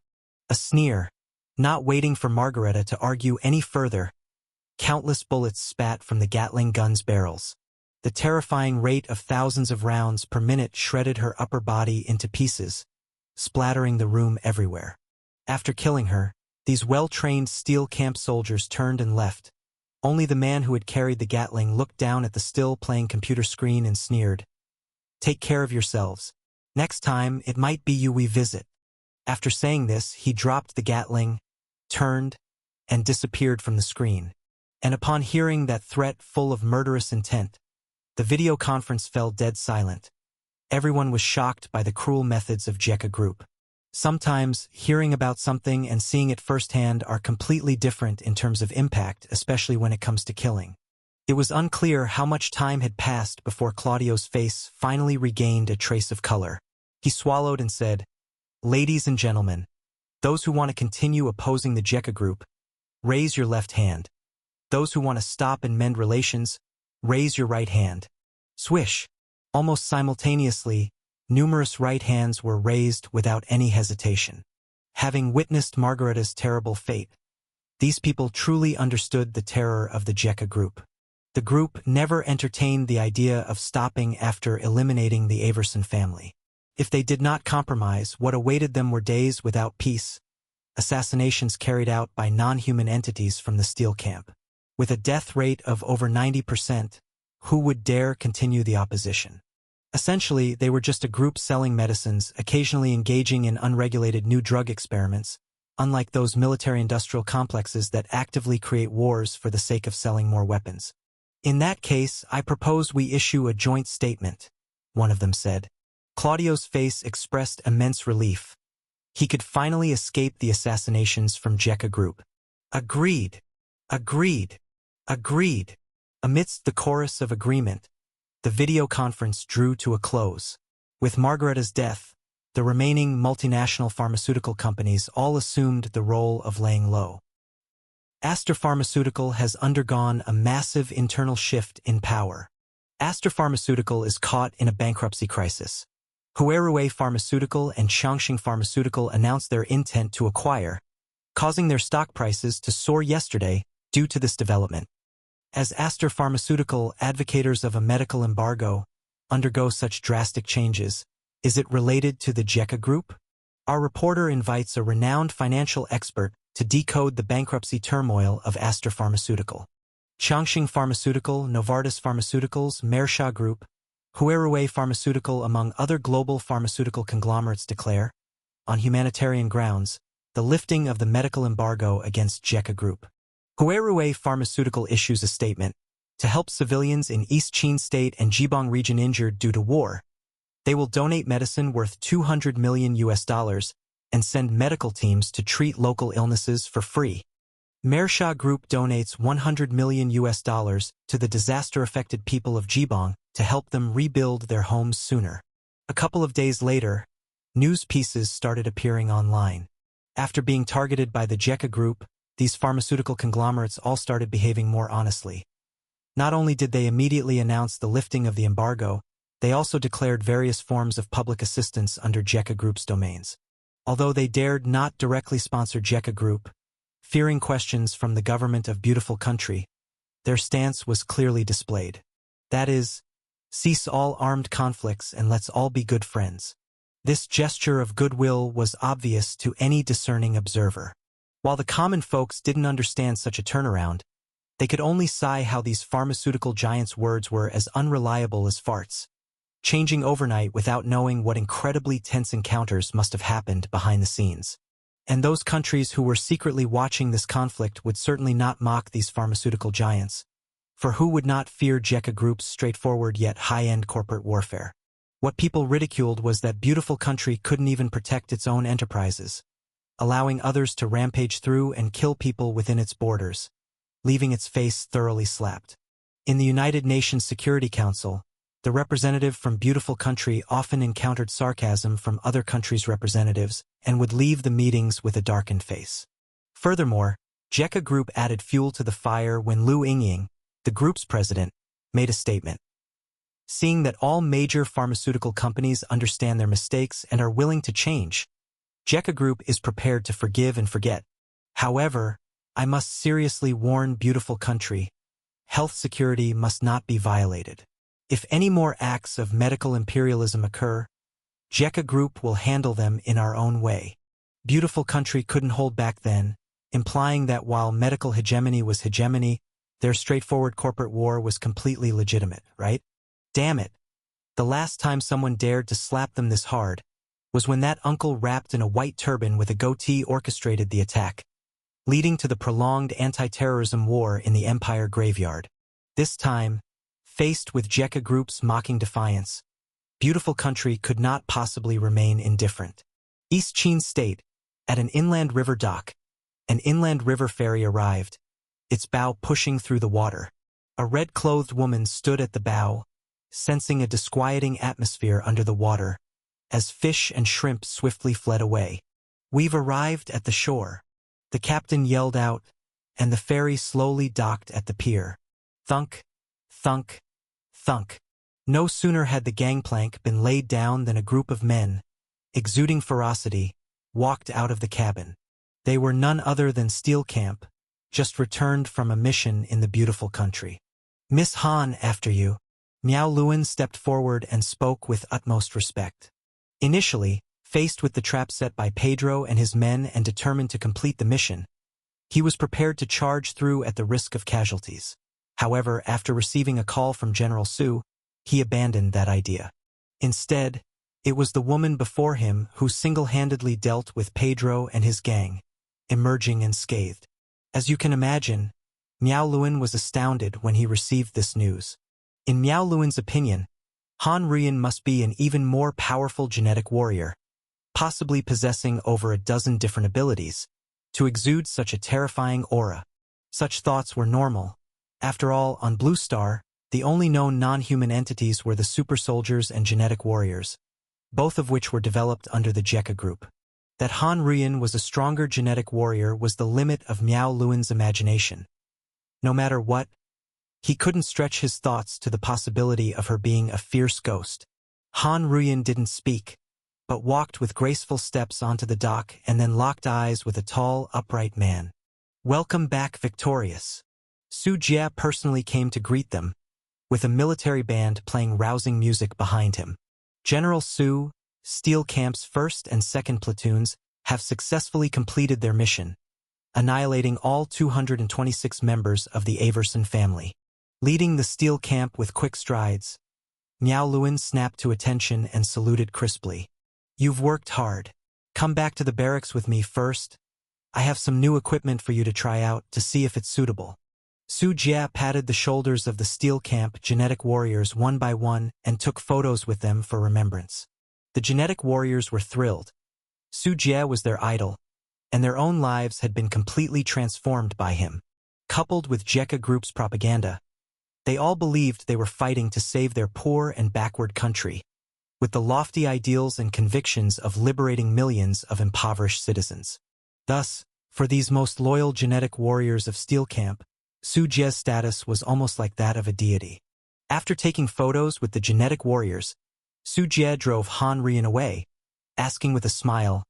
A sneer. Not waiting for Margareta to argue any further, countless bullets spat from the Gatling gun's barrels. The terrifying rate of thousands of rounds per minute shredded her upper body into pieces, splattering the room everywhere. After killing her, these well-trained Steel Camp soldiers turned and left. Only the man who had carried the Gatling looked down at the still-playing computer screen and sneered. Take care of yourselves. Next time, it might be you we visit. After saying this, he dropped the Gatling, turned, and disappeared from the screen. And upon hearing that threat full of murderous intent, the video conference fell dead silent. Everyone was shocked by the cruel methods of Jekka Group. Sometimes, hearing about something and seeing it firsthand are completely different in terms of impact, especially when it comes to killing. It was unclear how much time had passed before Claudio's face finally regained a trace of color. He swallowed and said, "Ladies and gentlemen, those who want to continue opposing the Jekka Group, raise your left hand. Those who want to stop and mend relations, raise your right hand." Swish! Almost simultaneously, numerous right hands were raised without any hesitation. Having witnessed Margareta's terrible fate, these people truly understood the terror of the Jekka Group. The group never entertained the idea of stopping after eliminating the Averson family. If they did not compromise, what awaited them were days without peace, assassinations carried out by non-human entities from the Steel Camp. With a death rate of over 90%, who would dare continue the opposition? Essentially, they were just a group selling medicines, occasionally engaging in unregulated new drug experiments, unlike those military-industrial complexes that actively create wars for the sake of selling more weapons. In that case, I propose we issue a joint statement, one of them said. Claudio's face expressed immense relief. He could finally escape the assassinations from Jekka Group. Agreed. Agreed. Agreed. Amidst the chorus of agreement, the video conference drew to a close. With Margareta's death, the remaining multinational pharmaceutical companies all assumed the role of laying low. Aster Pharmaceutical has undergone a massive internal shift in power. Aster Pharmaceutical is caught in a bankruptcy crisis. Huarui Pharmaceutical and Changxing Pharmaceutical announced their intent to acquire, causing their stock prices to soar yesterday due to this development. As Aster Pharmaceutical, advocates of a medical embargo, undergo such drastic changes, is it related to the Jekka Group? Our reporter invites a renowned financial expert to decode the bankruptcy turmoil of Aster Pharmaceutical. Changxing Pharmaceutical, Novartis Pharmaceuticals, Mersha Group, Huarui Pharmaceutical among other global pharmaceutical conglomerates declare, on humanitarian grounds, the lifting of the medical embargo against Jekka Group. Huarui Pharmaceutical issues a statement to help civilians in East Chin State and Jibang region injured due to war. They will donate medicine worth $200 million and send medical teams to treat local illnesses for free. Mersha Group donates $100 million to the disaster-affected people of Jibang to help them rebuild their homes sooner. A couple of days later, news pieces started appearing online. After being targeted by the Jekka Group, these pharmaceutical conglomerates all started behaving more honestly. Not only did they immediately announce the lifting of the embargo, they also declared various forms of public assistance under Jekka Group's domains. Although they dared not directly sponsor Jekka Group, fearing questions from the government of beautiful country, their stance was clearly displayed. That is, cease all armed conflicts and let's all be good friends. This gesture of goodwill was obvious to any discerning observer. While the common folks didn't understand such a turnaround, they could only sigh how these pharmaceutical giants' words were as unreliable as farts, changing overnight without knowing what incredibly tense encounters must have happened behind the scenes. And those countries who were secretly watching this conflict would certainly not mock these pharmaceutical giants, for who would not fear JECA Group's straightforward yet high-end corporate warfare? What people ridiculed was that beautiful country couldn't even protect its own enterprises, allowing others to rampage through and kill people within its borders, leaving its face thoroughly slapped. In the United Nations Security Council, the representative from beautiful country often encountered sarcasm from other countries' representatives and would leave the meetings with a darkened face. Furthermore, JECA Group added fuel to the fire when Liu Yingying, the group's president, made a statement. Seeing that all major pharmaceutical companies understand their mistakes and are willing to change, JECA Group is prepared to forgive and forget. However, I must seriously warn beautiful country, health security must not be violated. If any more acts of medical imperialism occur, JECA Group will handle them in our own way. Beautiful country couldn't hold back then, implying that while medical hegemony was hegemony, their straightforward corporate war was completely legitimate, right? Damn it. The last time someone dared to slap them this hard was when that uncle wrapped in a white turban with a goatee orchestrated the attack, leading to the prolonged anti-terrorism war in the Empire Graveyard. This time, faced with JECA Group's mocking defiance, beautiful country could not possibly remain indifferent. East Chin State, at an inland river dock, an inland river ferry arrived, its bow pushing through the water. A red-clothed woman stood at the bow, sensing a disquieting atmosphere under the water, as fish and shrimp swiftly fled away. "We've arrived at the shore," the captain yelled out, and the ferry slowly docked at the pier. Thunk, thunk, thunk. No sooner had the gangplank been laid down than a group of men, exuding ferocity, walked out of the cabin. They were none other than Steel Camp, just returned from a mission in the beautiful country. "Miss Han, after you." Miao Luan stepped forward and spoke with utmost respect. Initially, faced with the trap set by Pedro and his men and determined to complete the mission, he was prepared to charge through at the risk of casualties. However, after receiving a call from General Su, he abandoned that idea. Instead, it was the woman before him who single-handedly dealt with Pedro and his gang, emerging unscathed. As you can imagine, Miao Luan was astounded when he received this news. In Miao Luan's opinion, Han Rian must be an even more powerful genetic warrior, possibly possessing over a dozen different abilities, to exude such a terrifying aura. Such thoughts were normal. After all, on Blue Star, the only known non-human entities were the super soldiers and genetic warriors, both of which were developed under the JECA Group. That Han Rian was a stronger genetic warrior was the limit of Miao Luan's imagination. No matter what, he couldn't stretch his thoughts to the possibility of her being a fierce ghost. Han Rian didn't speak, but walked with graceful steps onto the dock and then locked eyes with a tall, upright man. "Welcome back victorious." Su Jie personally came to greet them, with a military band playing rousing music behind him. General Su, Steel Camp's 1st and 2nd platoons, have successfully completed their mission, annihilating all 226 members of the Averson family. Leading the Steel Camp with quick strides, Miao Luan snapped to attention and saluted crisply. "You've worked hard. Come back to the barracks with me first. I have some new equipment for you to try out to see if it's suitable." Su Jie patted the shoulders of the Steel Camp genetic warriors one by one and took photos with them for remembrance. The genetic warriors were thrilled. Su Jie was their idol, and their own lives had been completely transformed by him. Coupled with JECA Group's propaganda, they all believed they were fighting to save their poor and backward country, with the lofty ideals and convictions of liberating millions of impoverished citizens. Thus, for these most loyal genetic warriors of Steel Camp, Su Jie's status was almost like that of a deity. After taking photos with the genetic warriors, Su Jie drove Han Rian away, asking with a smile,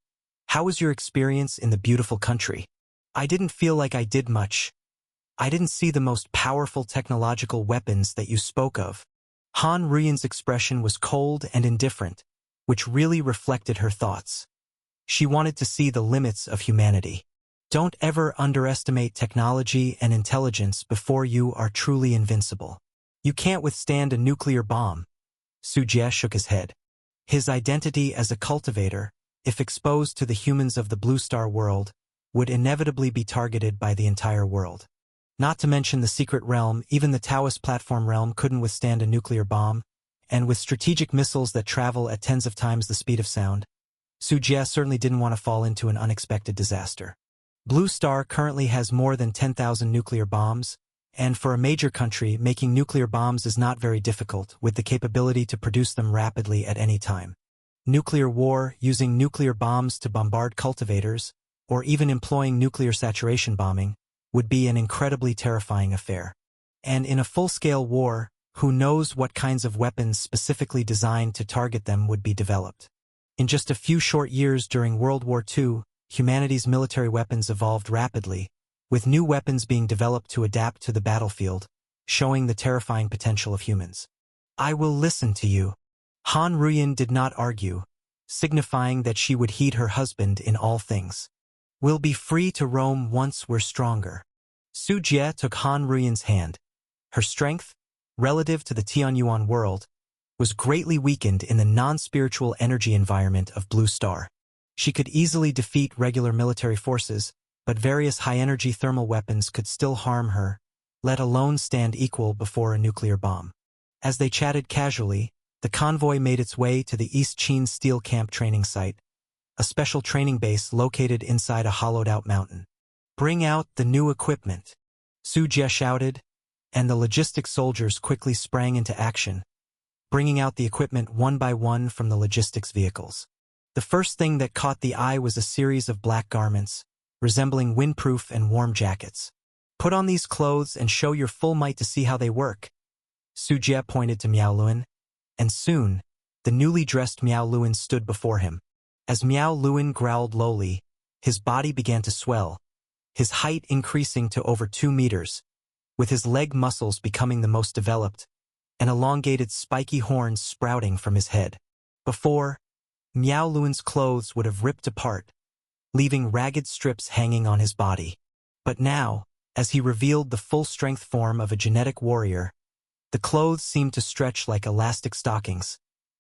"How was your experience in the beautiful country?" "I didn't feel like I did much. I didn't see the most powerful technological weapons that you spoke of." Han Rian's expression was cold and indifferent, which really reflected her thoughts. She wanted to see the limits of humanity. Don't ever underestimate technology and intelligence before you are truly invincible. You can't withstand a nuclear bomb. Su Jie shook his head. His identity as a cultivator, if exposed to the humans of the Blue Star world, would inevitably be targeted by the entire world. Not to mention the secret realm, even the Taoist platform realm couldn't withstand a nuclear bomb, and with strategic missiles that travel at tens of times the speed of sound, Su Jie certainly didn't want to fall into an unexpected disaster. Blue Star currently has more than 10,000 nuclear bombs, and for a major country, making nuclear bombs is not very difficult, with the capability to produce them rapidly at any time. Nuclear war, using nuclear bombs to bombard cultivators, or even employing nuclear saturation bombing, would be an incredibly terrifying affair. And in a full-scale war, who knows what kinds of weapons specifically designed to target them would be developed. In just a few short years during World War II, humanity's military weapons evolved rapidly, with new weapons being developed to adapt to the battlefield, showing the terrifying potential of humans. I will listen to you. Han Ruyin did not argue, signifying that she would heed her husband in all things. We'll be free to roam once we're stronger. Su Jie took Han Ruyin's hand. Her strength, relative to the Tianyuan world, was greatly weakened in the non-spiritual energy environment of Blue Star. She could easily defeat regular military forces, but various high-energy thermal weapons could still harm her, let alone stand equal before a nuclear bomb. As they chatted casually, the convoy made its way to the East Chin Steel Camp training site, a special training base located inside a hollowed-out mountain. Bring out the new equipment, Su Jie shouted, and the logistics soldiers quickly sprang into action, bringing out the equipment one by one from the logistics vehicles. The first thing that caught the eye was a series of black garments, resembling windproof and warm jackets. Put on these clothes and show your full might to see how they work. Su Jie pointed to Miao Luan, and soon, the newly dressed Miao Luan stood before him. As Miao Luan growled lowly, his body began to swell, his height increasing to over 2 meters, with his leg muscles becoming the most developed, and elongated spiky horns sprouting from his head. Before, Miao Luan's clothes would have ripped apart, leaving ragged strips hanging on his body. But now, as he revealed the full-strength form of a genetic warrior, the clothes seemed to stretch like elastic stockings,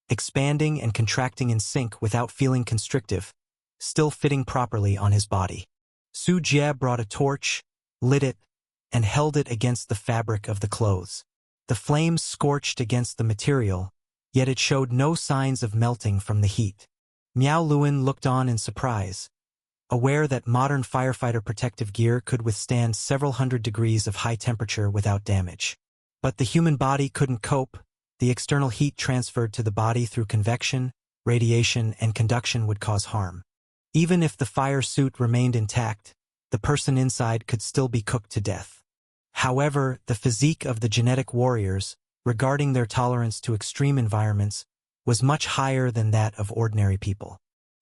expanding and contracting in sync without feeling constrictive, still fitting properly on his body. Su Jie brought a torch, lit it, and held it against the fabric of the clothes. The flames scorched against the material, yet it showed no signs of melting from the heat. Miao Luan looked on in surprise, aware that modern firefighter protective gear could withstand several hundred degrees of high temperature without damage. But the human body couldn't cope. The external heat transferred to the body through convection, radiation, and conduction would cause harm. Even if the fire suit remained intact, the person inside could still be cooked to death. However, the physique of the genetic warriors, regarding their tolerance to extreme environments, was much higher than that of ordinary people.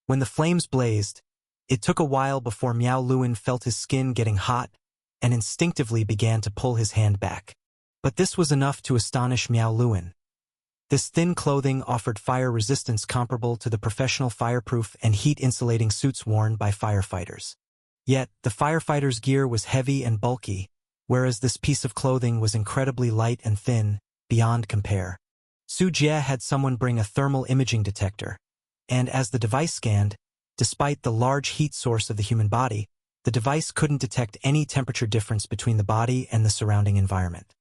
When the flames blazed, it took a while before Miao Luan felt his skin getting hot and instinctively began to pull his hand back. But this was enough to astonish Miao Luan. This thin clothing offered fire resistance comparable to the professional fireproof and heat-insulating suits worn by firefighters. Yet, the firefighters' gear was heavy and bulky, whereas this piece of clothing was incredibly light and thin, beyond compare. Su Jie had someone bring a thermal imaging detector, and as the device scanned, despite the large heat source of the human body, the device couldn't detect any temperature difference between the body and the surrounding environment.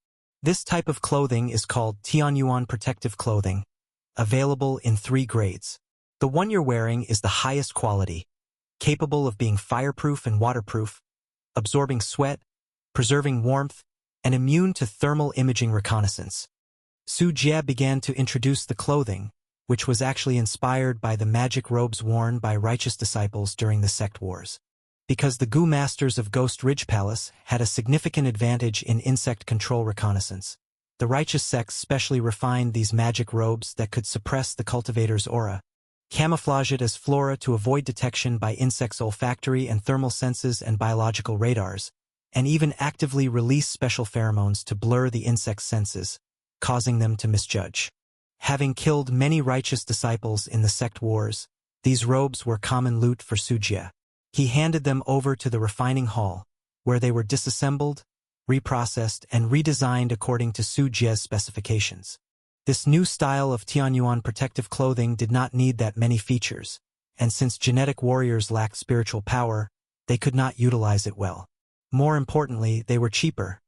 This type of clothing is called Tianyuan protective clothing, available in 3 grades. The one you're wearing is the highest quality, capable of being fireproof and waterproof, absorbing sweat, preserving warmth, and immune to thermal imaging reconnaissance. Su Jie began to introduce the clothing, which was actually inspired by the magic robes worn by righteous disciples during the sect wars. Because the Gu Masters of Ghost Ridge Palace had a significant advantage in insect control reconnaissance, the righteous sects specially refined these magic robes that could suppress the cultivator's aura, camouflage it as flora to avoid detection by insects' olfactory and thermal senses and biological radars, and even actively release special pheromones to blur the insect's senses, causing them to misjudge. Having killed many righteous disciples in the sect wars, these robes were common loot for Su Jie. He handed them over to the refining hall, where they were disassembled, reprocessed, and redesigned according to Su Jie's specifications. This new style of Tianyuan protective clothing did not need that many features, and since genetic warriors lacked spiritual power, they could not utilize it well. More importantly, they were cheaper.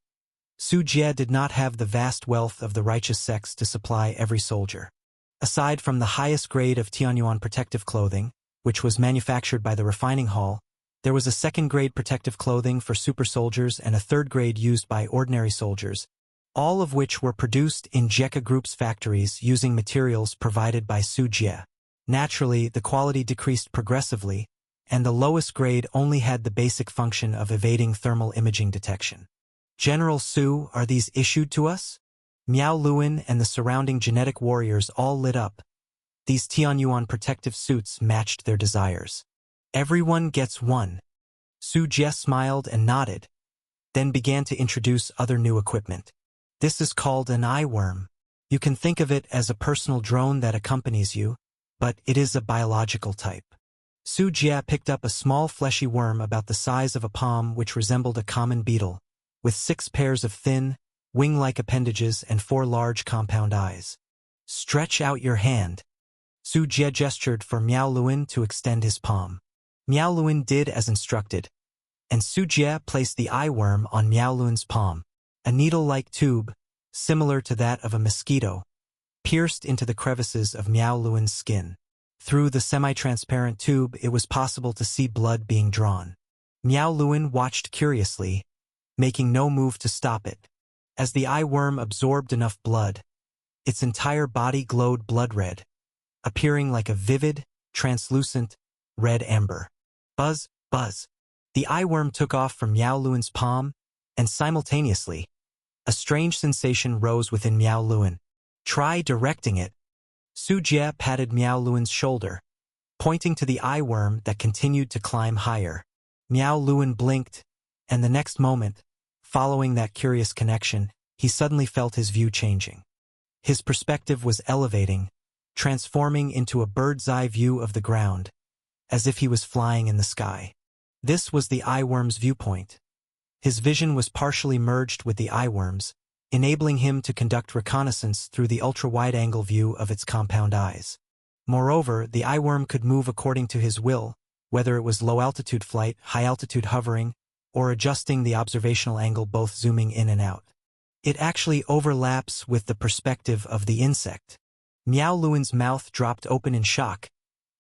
Su Jie did not have the vast wealth of the righteous sects to supply every soldier. Aside from the highest grade of Tianyuan protective clothing, which was manufactured by the refining hall, there was a second-grade protective clothing for super soldiers and a third grade used by ordinary soldiers, all of which were produced in Jekka Group's factories using materials provided by Su Jie. Naturally, the quality decreased progressively, and the lowest grade only had the basic function of evading thermal imaging detection. General Su, are these issued to us? Miao Luan and the surrounding genetic warriors all lit up. These Tianyuan protective suits matched their desires. Everyone gets one. Su Jie smiled and nodded, then began to introduce other new equipment. This is called an eye worm. You can think of it as a personal drone that accompanies you, but it is a biological type. Su Jie picked up a small fleshy worm about the size of a palm which resembled a common beetle, with 6 pairs of thin, wing-like appendages and 4 large compound eyes. Stretch out your hand. Su Jie gestured for Miao Luan to extend his palm. Miao Luan did as instructed, and Su Jie placed the eye worm on Miao Luan's palm. A needle-like tube, similar to that of a mosquito, pierced into the crevices of Miao Luan's skin. Through the semi-transparent tube, it was possible to see blood being drawn. Miao Luan watched curiously, making no move to stop it. As the eye worm absorbed enough blood, its entire body glowed blood red, appearing like a vivid, translucent, red amber. Buzz, buzz. The eye worm took off from Miao Luan's palm, and simultaneously, a strange sensation rose within Miao Luan. Try directing it. Su Jie patted Miao Luan's shoulder, pointing to the eye worm that continued to climb higher. Miao Luan blinked, and the next moment, following that curious connection, he suddenly felt his view changing. His perspective was elevating, transforming into a bird's-eye view of the ground, as if he was flying in the sky. This was the eye worm's viewpoint. His vision was partially merged with the eye worm's, enabling him to conduct reconnaissance through the ultra-wide-angle view of its compound eyes. Moreover, the eye worm could move according to his will, whether it was low-altitude flight, high-altitude hovering, or adjusting the observational angle, both zooming in and out. It actually overlaps with the perspective of the insect. Miao Luan's mouth dropped open in shock.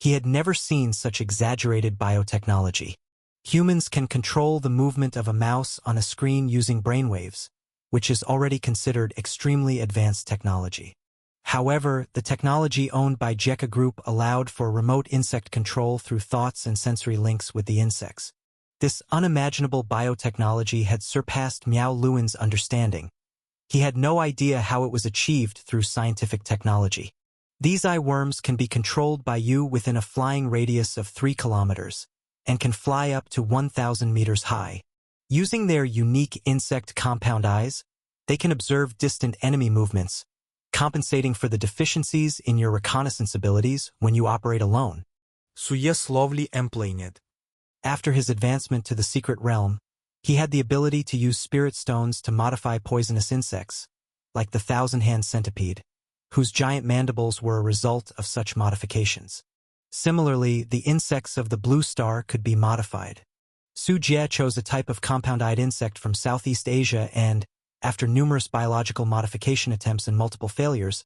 He had never seen such exaggerated biotechnology. Humans can control the movement of a mouse on a screen using brainwaves, which is already considered extremely advanced technology. However, the technology owned by Jekka Group allowed for remote insect control through thoughts and sensory links with the insects. This unimaginable biotechnology had surpassed Miao Luan's understanding. He had no idea how it was achieved through scientific technology. These eye worms can be controlled by you within a flying radius of 3 kilometers, and can fly up to 1,000 meters high. Using their unique insect compound eyes, they can observe distant enemy movements, compensating for the deficiencies in your reconnaissance abilities when you operate alone. Su Jie slowly employed. After his advancement to the secret realm, he had the ability to use spirit stones to modify poisonous insects, like the thousand-hand centipede, whose giant mandibles were a result of such modifications. Similarly, the insects of the blue star could be modified. Su Jie chose a type of compound-eyed insect from Southeast Asia and, after numerous biological modification attempts and multiple failures,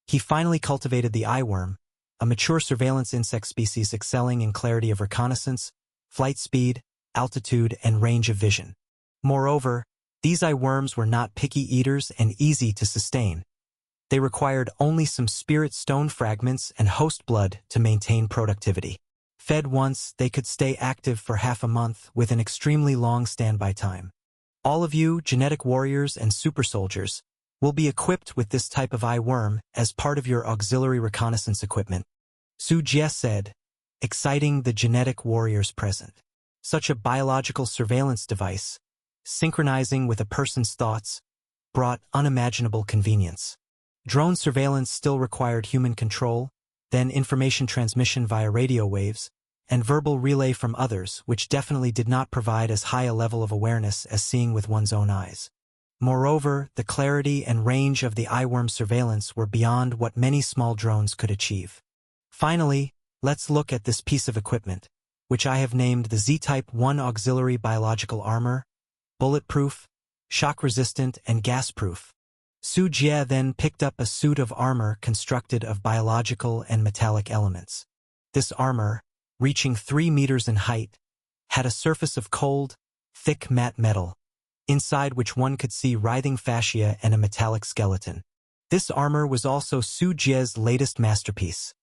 he finally cultivated the eye worm, a mature surveillance insect species excelling in clarity of reconnaissance, flight speed, altitude, and range of vision. Moreover, these eye worms were not picky eaters and easy to sustain. They required only some spirit stone fragments and host blood to maintain productivity. Fed once, they could stay active for half a month with an extremely long standby time. All of you, genetic warriors and super soldiers, will be equipped with this type of eye worm as part of your auxiliary reconnaissance equipment. Su Jie said, exciting the genetic warriors present. Such a biological surveillance device, synchronizing with a person's thoughts, brought unimaginable convenience. Drone surveillance still required human control, then information transmission via radio waves, and verbal relay from others, which definitely did not provide as high a level of awareness as seeing with one's own eyes. Moreover, the clarity and range of the eyeworm surveillance were beyond what many small drones could achieve. Finally, let's look at this piece of equipment, which I have named the Z-Type 1 Auxiliary Biological Armor, bulletproof, shock-resistant, and gas-proof. Su Jie then picked up a suit of armor constructed of biological and metallic elements. This armor, reaching 3 meters in height, had a surface of cold, thick matte metal, inside which one could see writhing fascia and a metallic skeleton. This armor was also Su Jie's latest masterpiece,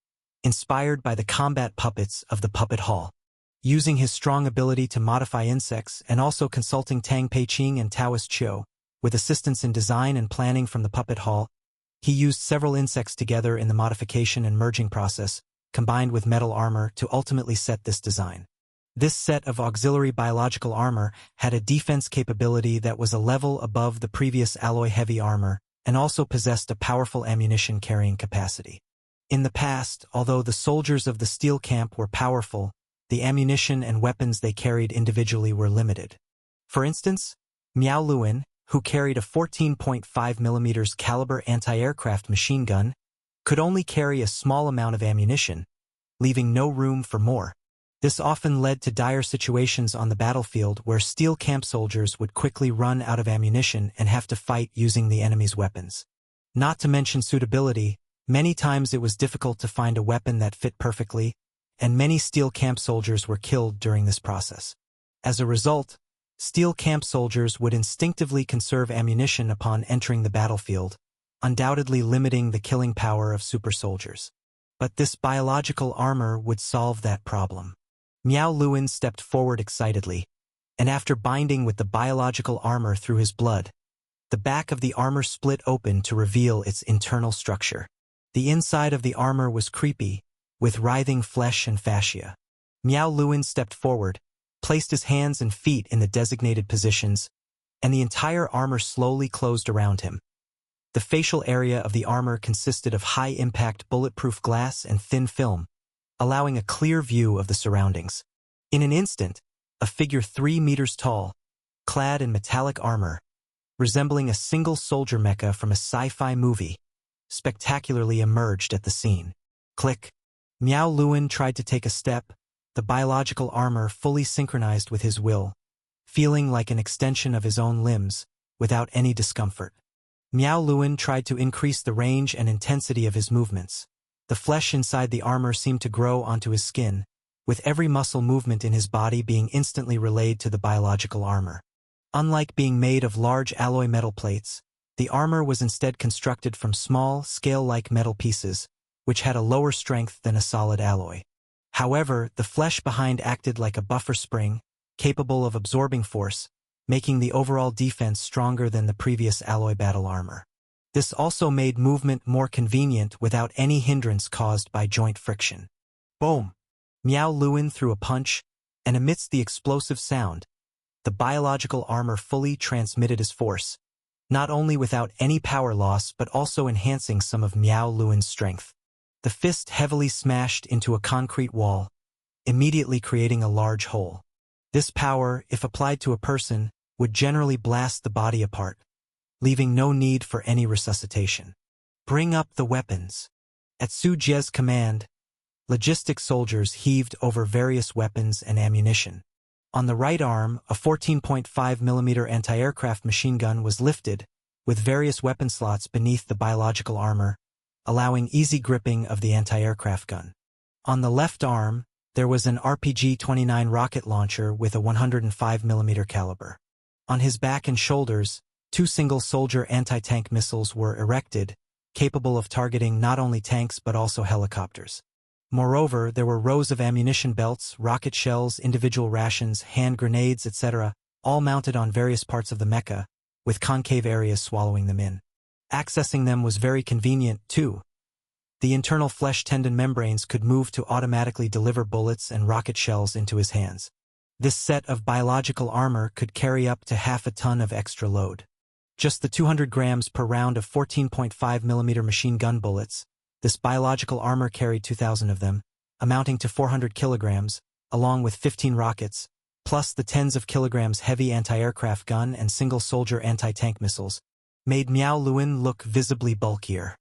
inspired by the combat puppets of the Puppet Hall. Using his strong ability to modify insects and also consulting Tang Peiqing and Taoist Chiu, with assistance in design and planning from the Puppet Hall, he used several insects together in the modification and merging process, combined with metal armor to ultimately set this design. This set of auxiliary biological armor had a defense capability that was a level above the previous alloy heavy armor and also possessed a powerful ammunition carrying capacity. In the past, although the soldiers of the steel camp were powerful, the ammunition and weapons they carried individually were limited. For instance, Miao Luan, who carried a 14.5 mm caliber anti-aircraft machine gun, could only carry a small amount of ammunition, leaving no room for more. This often led to dire situations on the battlefield where steel camp soldiers would quickly run out of ammunition and have to fight using the enemy's weapons. Not to mention suitability, many times it was difficult to find a weapon that fit perfectly, and many steel camp soldiers were killed during this process. As a result, steel camp soldiers would instinctively conserve ammunition upon entering the battlefield, undoubtedly limiting the killing power of super soldiers. But this biological armor would solve that problem. Miao Luan stepped forward excitedly, and after binding with the biological armor through his blood, the back of the armor split open to reveal its internal structure. The inside of the armor was creepy, with writhing flesh and fascia. Miao Luan stepped forward, placed his hands and feet in the designated positions, and the entire armor slowly closed around him. The facial area of the armor consisted of high-impact bulletproof glass and thin film, allowing a clear view of the surroundings. In an instant, a figure 3 meters tall, clad in metallic armor, resembling a single soldier mecha from a sci-fi movie, spectacularly emerged at the scene. Click. Miao Luan tried to take a step, the biological armor fully synchronized with his will, feeling like an extension of his own limbs, without any discomfort. Miao Luan tried to increase the range and intensity of his movements. The flesh inside the armor seemed to grow onto his skin, with every muscle movement in his body being instantly relayed to the biological armor. Unlike being made of large alloy metal plates, the armor was instead constructed from small, scale-like metal pieces, which had a lower strength than a solid alloy. However, the flesh behind acted like a buffer spring, capable of absorbing force, making the overall defense stronger than the previous alloy battle armor. This also made movement more convenient without any hindrance caused by joint friction. Boom! Miao Luan threw a punch, and amidst the explosive sound, the biological armor fully transmitted his force, not only without any power loss but also enhancing some of Miao Luan's strength. The fist heavily smashed into a concrete wall, immediately creating a large hole. This power, if applied to a person, would generally blast the body apart, leaving no need for any resuscitation. Bring up the weapons. At Su Jie's command, logistic soldiers heaved over various weapons and ammunition. On the right arm, a 14.5 mm anti-aircraft machine gun was lifted, with various weapon slots beneath the biological armor, allowing easy gripping of the anti-aircraft gun. On the left arm, there was an RPG-29 rocket launcher with a 105 mm caliber. On his back and shoulders, 2 single-soldier anti-tank missiles were erected, capable of targeting not only tanks but also helicopters. Moreover, there were rows of ammunition belts, rocket shells, individual rations, hand grenades, etc., all mounted on various parts of the mecha, with concave areas swallowing them in. Accessing them was very convenient, too. The internal flesh tendon membranes could move to automatically deliver bullets and rocket shells into his hands. This set of biological armor could carry up to half a ton of extra load. Just the 200 grams per round of 14.5 mm machine gun bullets, this biological armor carried 2,000 of them, amounting to 400 kilograms, along with 15 rockets, plus the tens of kilograms heavy anti-aircraft gun and single-soldier anti-tank missiles, made Miao Luan look visibly bulkier.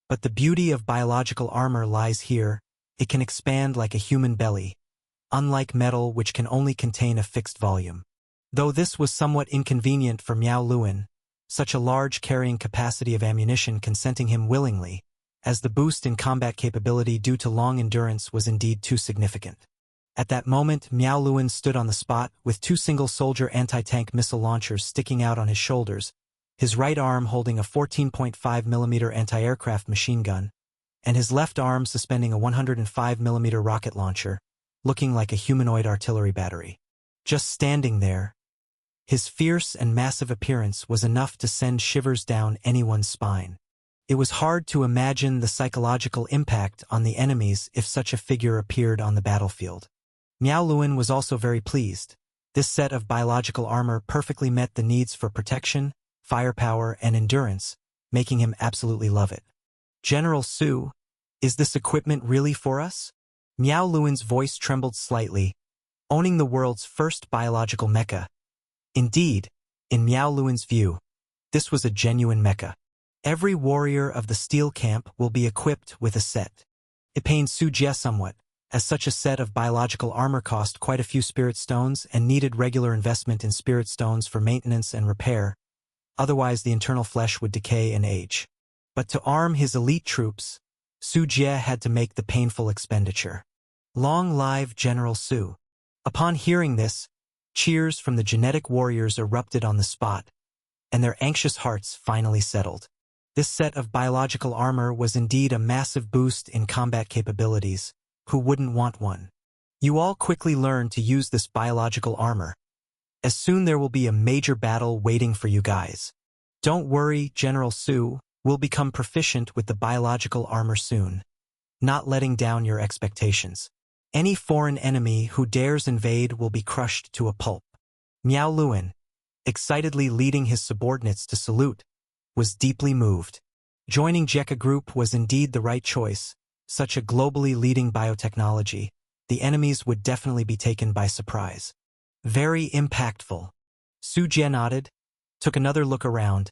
But the beauty of biological armor lies here. It can expand like a human belly, unlike metal which can only contain a fixed volume. Though this was somewhat inconvenient for Miao Luan, such a large carrying capacity of ammunition consenting him willingly, as the boost in combat capability due to long endurance was indeed too significant. At that moment, Miao Luan stood on the spot with two single-soldier anti-tank missile launchers sticking out on his shoulders, his right arm holding a 14.5mm anti-aircraft machine gun, and his left arm suspending a 105mm rocket launcher, looking like a humanoid artillery battery. Just standing there, his fierce and massive appearance was enough to send shivers down anyone's spine. It was hard to imagine the psychological impact on the enemies if such a figure appeared on the battlefield. Miao Luan was also very pleased. This set of biological armor perfectly met the needs for protection, firepower, and endurance, making him absolutely love it. General Su, is this equipment really for us? Miao Luan's voice trembled slightly, owning the world's first biological mecha. Indeed, in Miao Luan's view, this was a genuine mecha. Every warrior of the Steel Camp will be equipped with a set. It pained Su Jie somewhat, as such a set of biological armor cost quite a few spirit stones and needed regular investment in spirit stones for maintenance and repair, otherwise the internal flesh would decay and age. But to arm his elite troops, Su Jie had to make the painful expenditure. Long live General Su. Upon hearing this, cheers from the genetic warriors erupted on the spot, and their anxious hearts finally settled. This set of biological armor was indeed a massive boost in combat capabilities. Who wouldn't want one? You all quickly learn to use this biological armor. As soon there will be a major battle waiting for you guys. Don't worry, General Su, we'll become proficient with the biological armor soon. Not letting down your expectations. Any foreign enemy who dares invade will be crushed to a pulp. Miao Luan, excitedly leading his subordinates to salute, was deeply moved. Joining Jekka Group was indeed the right choice. Such a globally leading biotechnology, the enemies would definitely be taken by surprise. Very impactful. Su Jie nodded, took another look around,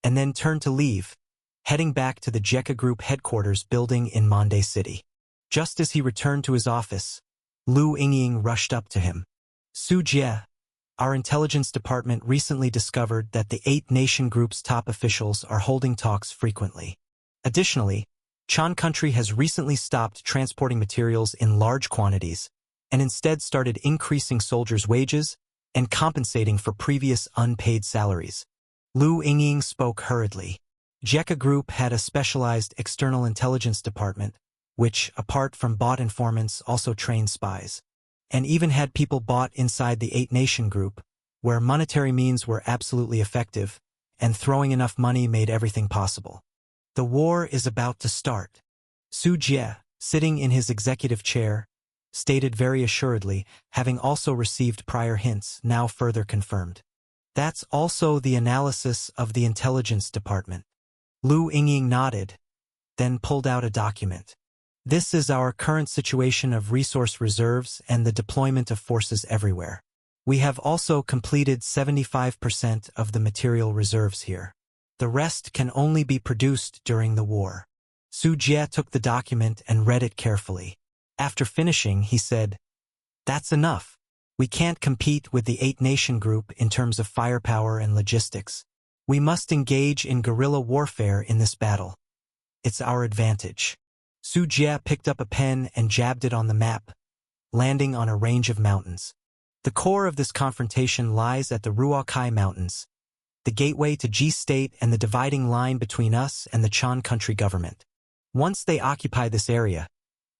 and then turned to leave, heading back to the Jekka Group headquarters building in Monde City. Just as he returned to his office, Lu Yingying rushed up to him. Su Jie, our intelligence department recently discovered that the 8 Nation Group's top officials are holding talks frequently. Additionally, Chan Country has recently stopped transporting materials in large quantities and instead started increasing soldiers' wages and compensating for previous unpaid salaries. Lu Yingying spoke hurriedly. Jekka Group had a specialized external intelligence department, which, apart from bot informants, also trained spies, and even had people bought inside the 8 Nation Group, where monetary means were absolutely effective, and throwing enough money made everything possible. The war is about to start. Su Jie, sitting in his executive chair, stated very assuredly, having also received prior hints now further confirmed. That's also the analysis of the intelligence department. Lu Yingying nodded, then pulled out a document. This is our current situation of resource reserves and the deployment of forces everywhere. We have also completed 75% of the material reserves here. The rest can only be produced during the war. Su Jie took the document and read it carefully. After finishing, he said, "That's enough. We can't compete with the 8 Nation Group in terms of firepower and logistics. We must engage in guerrilla warfare in this battle. It's our advantage." Su Jie picked up a pen and jabbed it on the map, landing on a range of mountains. The core of this confrontation lies at the Ruakai Mountains, the gateway to G State and the dividing line between us and the Chan Country government. Once they occupy this area,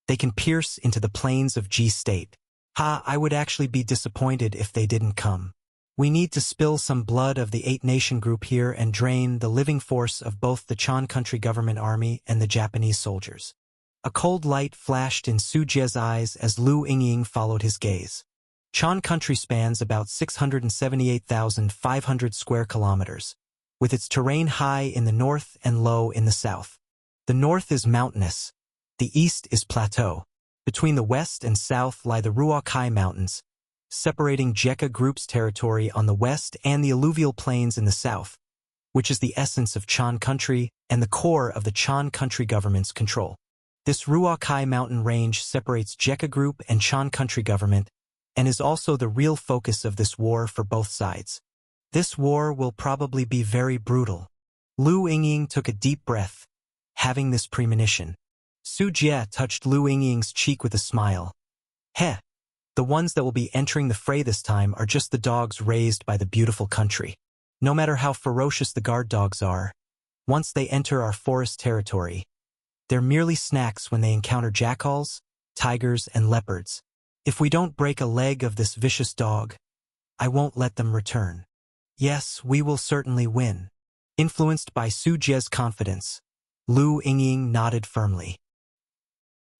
they can pierce into the plains of G State. I would actually be disappointed if they didn't come. We need to spill some blood of the 8 Nation Group here and drain the living force of both the Chan Country government army and the Japanese soldiers. A cold light flashed in Su Jie's eyes as Lu Yingying followed his gaze. Chan Country spans about 678,500 square kilometers, with its terrain high in the north and low in the south. The north is mountainous, the east is plateau, Between the west and south lie the Ruakai Mountains, separating Jekka Group's territory on the west and the alluvial plains in the south, which is the essence of Chan country and the core of the Chan country government's control. This Ruakai mountain range separates Jekka Group and Chan country government and is also the real focus of this war for both sides. This war will probably be very brutal. Lu Yingying took a deep breath, having this premonition. Su Jie touched Lu Yingying's cheek with a smile. Heh, the ones that will be entering the fray this time are just the dogs raised by the beautiful country. No matter how ferocious the guard dogs are, once they enter our forest territory, they're merely snacks when they encounter jackals, tigers, and leopards. If we don't break a leg of this vicious dog, I won't let them return. Yes, we will certainly win. Influenced by Su Jie's confidence, Lu Yingying nodded firmly.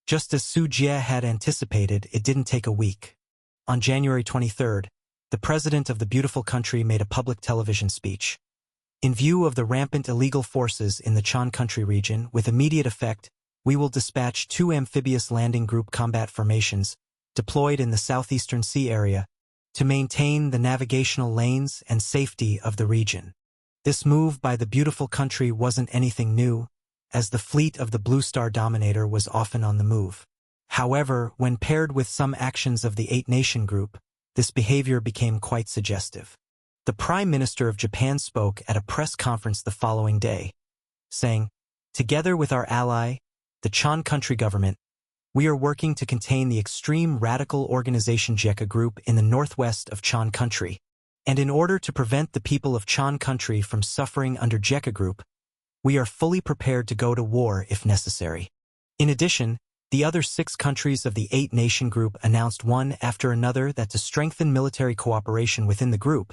Just as Su Jie had anticipated, it didn't take a week. On January 23rd, the president of the beautiful country made a public television speech. In view of the rampant illegal forces in the Chan country region, with immediate effect, we will dispatch 2 amphibious landing group combat formations deployed in the southeastern sea area to maintain the navigational lanes and safety of the region. This move by the beautiful country wasn't anything new, as the fleet of the Blue Star Dominator was often on the move. However, when paired with some actions of the 8-nation group, this behavior became quite suggestive. The Prime Minister of Japan spoke at a press conference the following day, saying, "Together with our ally, the Chan country government, we are working to contain the extreme radical organization Jekka Group in the northwest of Chan country, and in order to prevent the people of Chan country from suffering under Jekka Group, we are fully prepared to go to war if necessary." In addition, the other 6 countries of the 8-nation group announced one after another that to strengthen military cooperation within the group,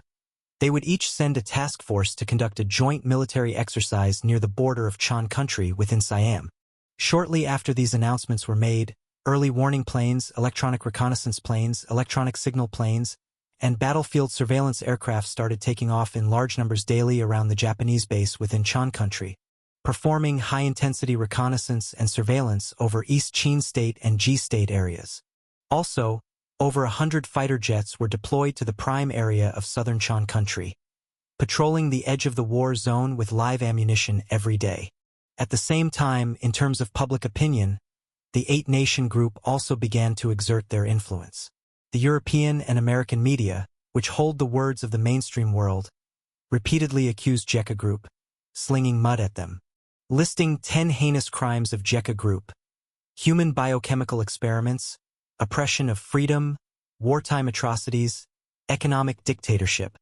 they would each send a task force to conduct a joint military exercise near the border of Chan country within Siam. Shortly after these announcements were made, early warning planes, electronic reconnaissance planes, electronic signal planes, and battlefield surveillance aircraft started taking off in large numbers daily around the Japanese base within Chan country, performing high-intensity reconnaissance and surveillance over East Chin State and Ji State areas. Also, over 100 fighter jets were deployed to the prime area of southern Chan country, patrolling the edge of the war zone with live ammunition every day. At the same time, in terms of public opinion, the 8-nation group also began to exert their influence. The European and American media, which hold the words of the mainstream world, repeatedly accused Jekka Group, slinging mud at them, listing 10 heinous crimes of Jekka Group: human biochemical experiments, oppression of freedom, wartime atrocities, economic dictatorship.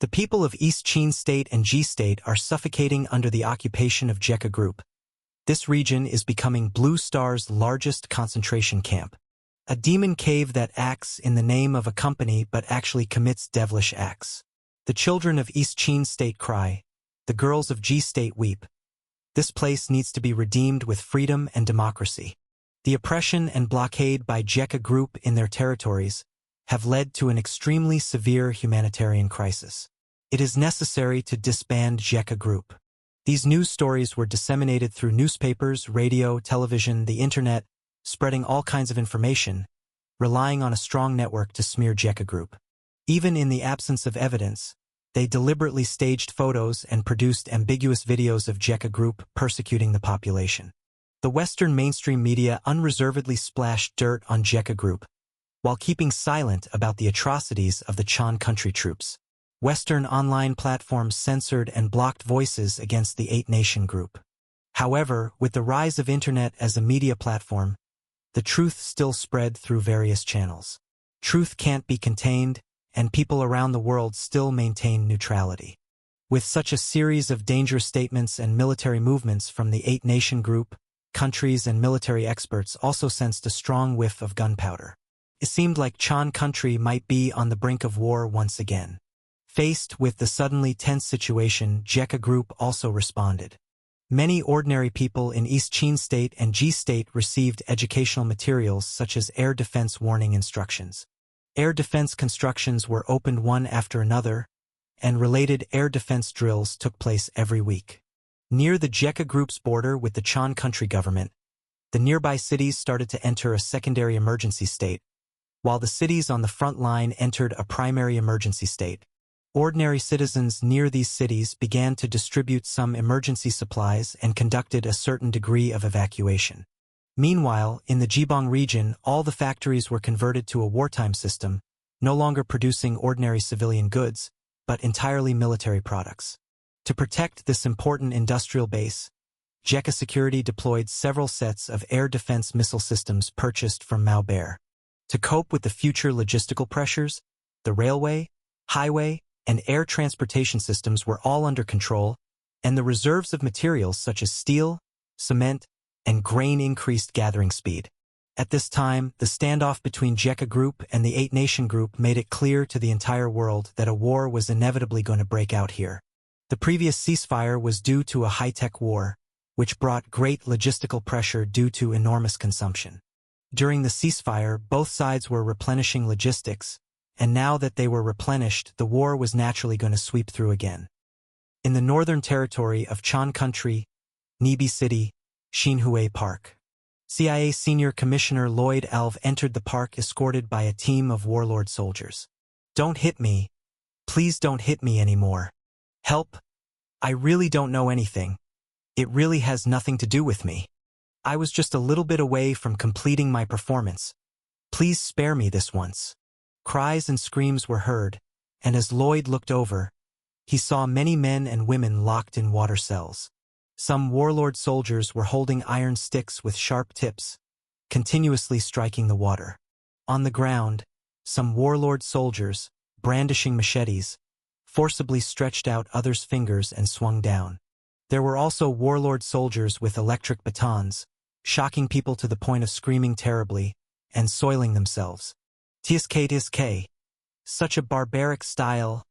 The people of East Chin State and Ji State are suffocating under the occupation of Jekka Group. This region is becoming Blue Star's largest concentration camp, a demon cave that acts in the name of a company but actually commits devilish acts. The children of East Chin State cry, the girls of Ji State weep. This place needs to be redeemed with freedom and democracy. The oppression and blockade by Jekka Group in their territories have led to an extremely severe humanitarian crisis. It is necessary to disband Jekka Group. These news stories were disseminated through newspapers, radio, television, the internet, spreading all kinds of information, relying on a strong network to smear Jekka Group. Even in the absence of evidence, they deliberately staged photos and produced ambiguous videos of Jekka Group persecuting the population. The Western mainstream media unreservedly splashed dirt on Jekka Group, while keeping silent about the atrocities of the Chan country troops. Western online platforms censored and blocked voices against the 8-nation group. However, with the rise of internet as a media platform, the truth still spread through various channels. Truth can't be contained, and people around the world still maintain neutrality. With such a series of dangerous statements and military movements from the 8-nation group, countries and military experts also sensed a strong whiff of gunpowder. It seemed like Chan country might be on the brink of war once again. Faced with the suddenly tense situation, Jekka Group also responded. Many ordinary people in East Chin State and Ji State received educational materials such as air defense warning instructions. Air defense constructions were opened one after another, and related air defense drills took place every week. Near the Jekka Group's border with the Chan country government, The nearby cities started to enter a secondary emergency state, while the cities on the front line entered a primary emergency state. Ordinary citizens near these cities began to distribute some emergency supplies and conducted a certain degree of evacuation. Meanwhile, in the Jibang region, all the factories were converted to a wartime system, no longer producing ordinary civilian goods, but entirely military products. To protect this important industrial base, JECA Security deployed several sets of air defense missile systems purchased from Maubert. To cope with the future logistical pressures, the railway, highway, and air transportation systems were all under control, and the reserves of materials such as steel, cement, and grain increased gathering speed. At this time, the standoff between JECA Group and the Eight Nation Group made it clear to the entire world that a war was inevitably going to break out here. The previous ceasefire was due to a high-tech war, which brought great logistical pressure due to enormous consumption. During the ceasefire, both sides were replenishing logistics, and now that they were replenished, the war was naturally going to sweep through again. In the northern territory of Chan Country, Nibi City, Xinhui Park. CIA Senior Commissioner Lloyd Alve entered the park escorted by a team of warlord soldiers. "Don't hit me. Please don't hit me anymore. Help. I really don't know anything. It really has nothing to do with me. I was just a little bit away from completing my performance. Please spare me this once." Cries and screams were heard, and as Lloyd looked over, he saw many men and women locked in water cells. Some warlord soldiers were holding iron sticks with sharp tips, continuously striking the water. On the ground, some warlord soldiers, brandishing machetes, forcibly stretched out others' fingers and swung down. There were also warlord soldiers with electric batons, shocking people to the point of screaming terribly and soiling themselves. "Tsk. Such a barbaric style,"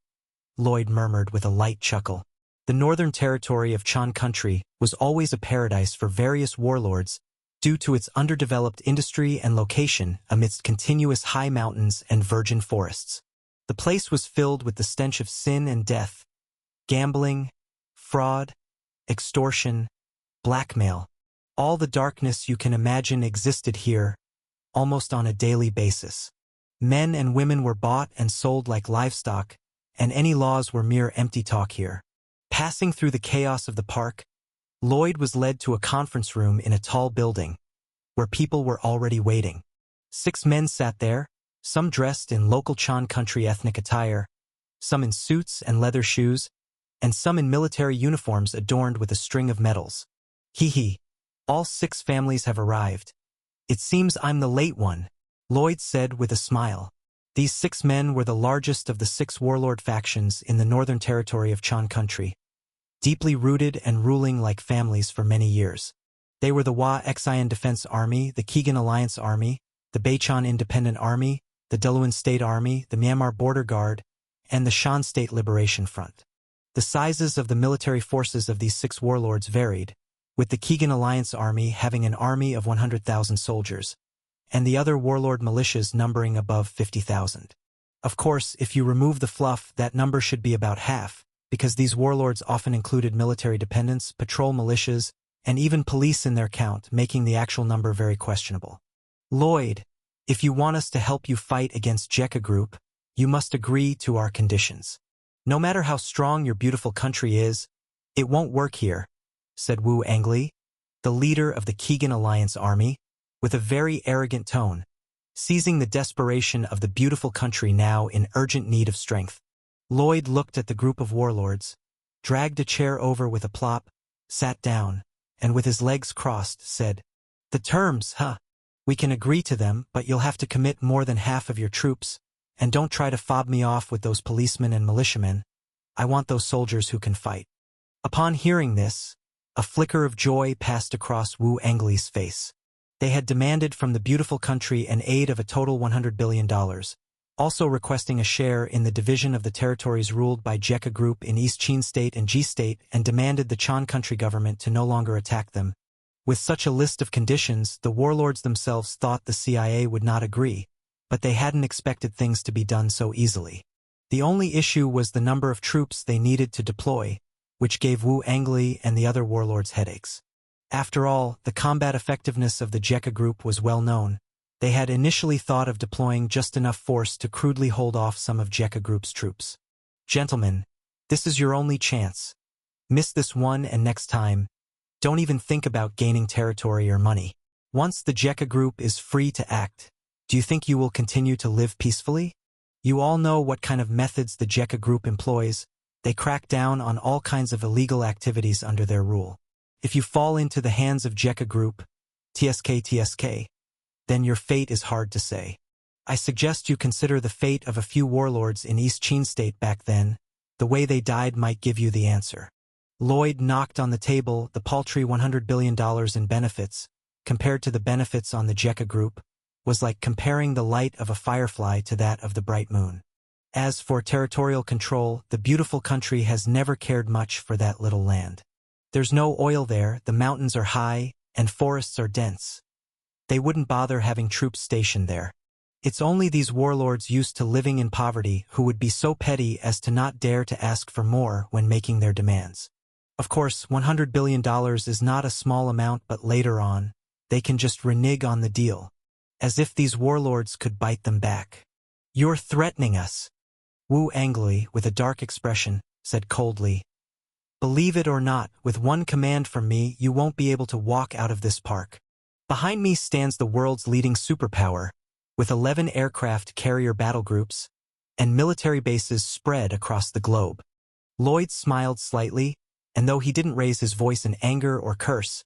Lloyd murmured with a light chuckle. The northern territory of Chan Country was always a paradise for various warlords due to its underdeveloped industry and location amidst continuous high mountains and virgin forests. The place was filled with the stench of sin and death, gambling, fraud, extortion, blackmail. All the darkness you can imagine existed here, almost on a daily basis. Men and women were bought and sold like livestock, and any laws were mere empty talk here. Passing through the chaos of the park, Lloyd was led to a conference room in a tall building, where people were already waiting. 6 men sat there, some dressed in local Chan Country ethnic attire, some in suits and leather shoes, and some in military uniforms adorned with a string of medals. "Hee. All 6 families have arrived. It seems I'm the late one," Lloyd said with a smile. These 6 men were the largest of the 6 warlord factions in the northern territory of Chan Country, deeply rooted and ruling like families for many years. They were the Wa Xian Defense Army, the Keegan Alliance Army, the Bachan Independent Army, the Delawan State Army, the Myanmar Border Guard, and the Shan State Liberation Front. The sizes of the military forces of these 6 warlords varied, with the Keegan Alliance Army having an army of 100,000 soldiers, and the other warlord militias numbering above 50,000. Of course, if you remove the fluff, that number should be about half, because these warlords often included military dependents, patrol militias, and even police in their count, making the actual number very questionable. "Lloyd, if you want us to help you fight against JECA Group, you must agree to our conditions. No matter how strong your beautiful country is, it won't work here," said Wu Angli, the leader of the Keegan Alliance Army, with a very arrogant tone, seizing the desperation of the beautiful country now in urgent need of strength. Lloyd looked at the group of warlords, dragged a chair over with a plop, sat down, and with his legs crossed, said, "The terms, we can agree to them, but you'll have to commit more than half of your troops, and don't try to fob me off with those policemen and militiamen. I want those soldiers who can fight." Upon hearing this, a flicker of joy passed across Wu Angli's face. They had demanded from the beautiful country an aid of a total $100 billion, also requesting a share in the division of the territories ruled by JECA Group in East Chin State and G State, and demanded the Chan Country government to no longer attack them. With such a list of conditions, the warlords themselves thought the CIA would not agree, but they hadn't expected things to be done so easily. The only issue was the number of troops they needed to deploy, which gave Wu Angli and the other warlords headaches. After all, the combat effectiveness of the Jekka group was well known. They had initially thought of deploying just enough force to crudely hold off some of Jekka group's troops. Gentlemen, this is your only chance. Miss this one and next time, don't even think about gaining territory or money. Once the Jekka group is free to act, do you think you will continue to live peacefully? You all know what kind of methods the Jekka group employs. They crack down on all kinds of illegal activities under their rule. If you fall into the hands of Jekka group, TSK, then your fate is hard to say. I suggest you consider the fate of a few warlords in East Chin State back then. The way they died might give you the answer. Lloyd knocked on the table. The paltry $100 billion in benefits, compared to the benefits on the Jekka group, was like comparing the light of a firefly to that of the bright moon. As for territorial control, the beautiful country has never cared much for that little land. There's no oil there, the mountains are high, and forests are dense. They wouldn't bother having troops stationed there. It's only these warlords used to living in poverty who would be so petty as to not dare to ask for more when making their demands. Of course, $100 billion is not a small amount, but later on, they can just renege on the deal, as if these warlords could bite them back. You're threatening us, Wu Angli, with a dark expression, said coldly. Believe it or not, with one command from me, you won't be able to walk out of this park. Behind me stands the world's leading superpower, with 11 aircraft carrier battle groups and military bases spread across the globe. Lloyd smiled slightly, and though he didn't raise his voice in anger or curse,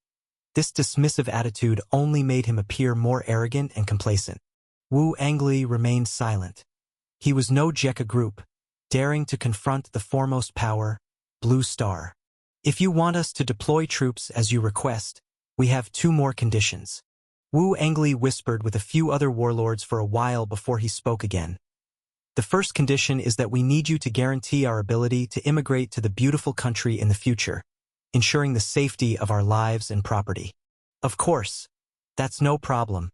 this dismissive attitude only made him appear more arrogant and complacent. Wu Angli remained silent. He was no Jekka group, daring to confront the foremost power, Blue Star. If you want us to deploy troops as you request, we have 2 more conditions. Wu Angli whispered with a few other warlords for a while before he spoke again. The first condition is that we need you to guarantee our ability to immigrate to the beautiful country in the future, ensuring the safety of our lives and property. Of course, that's no problem.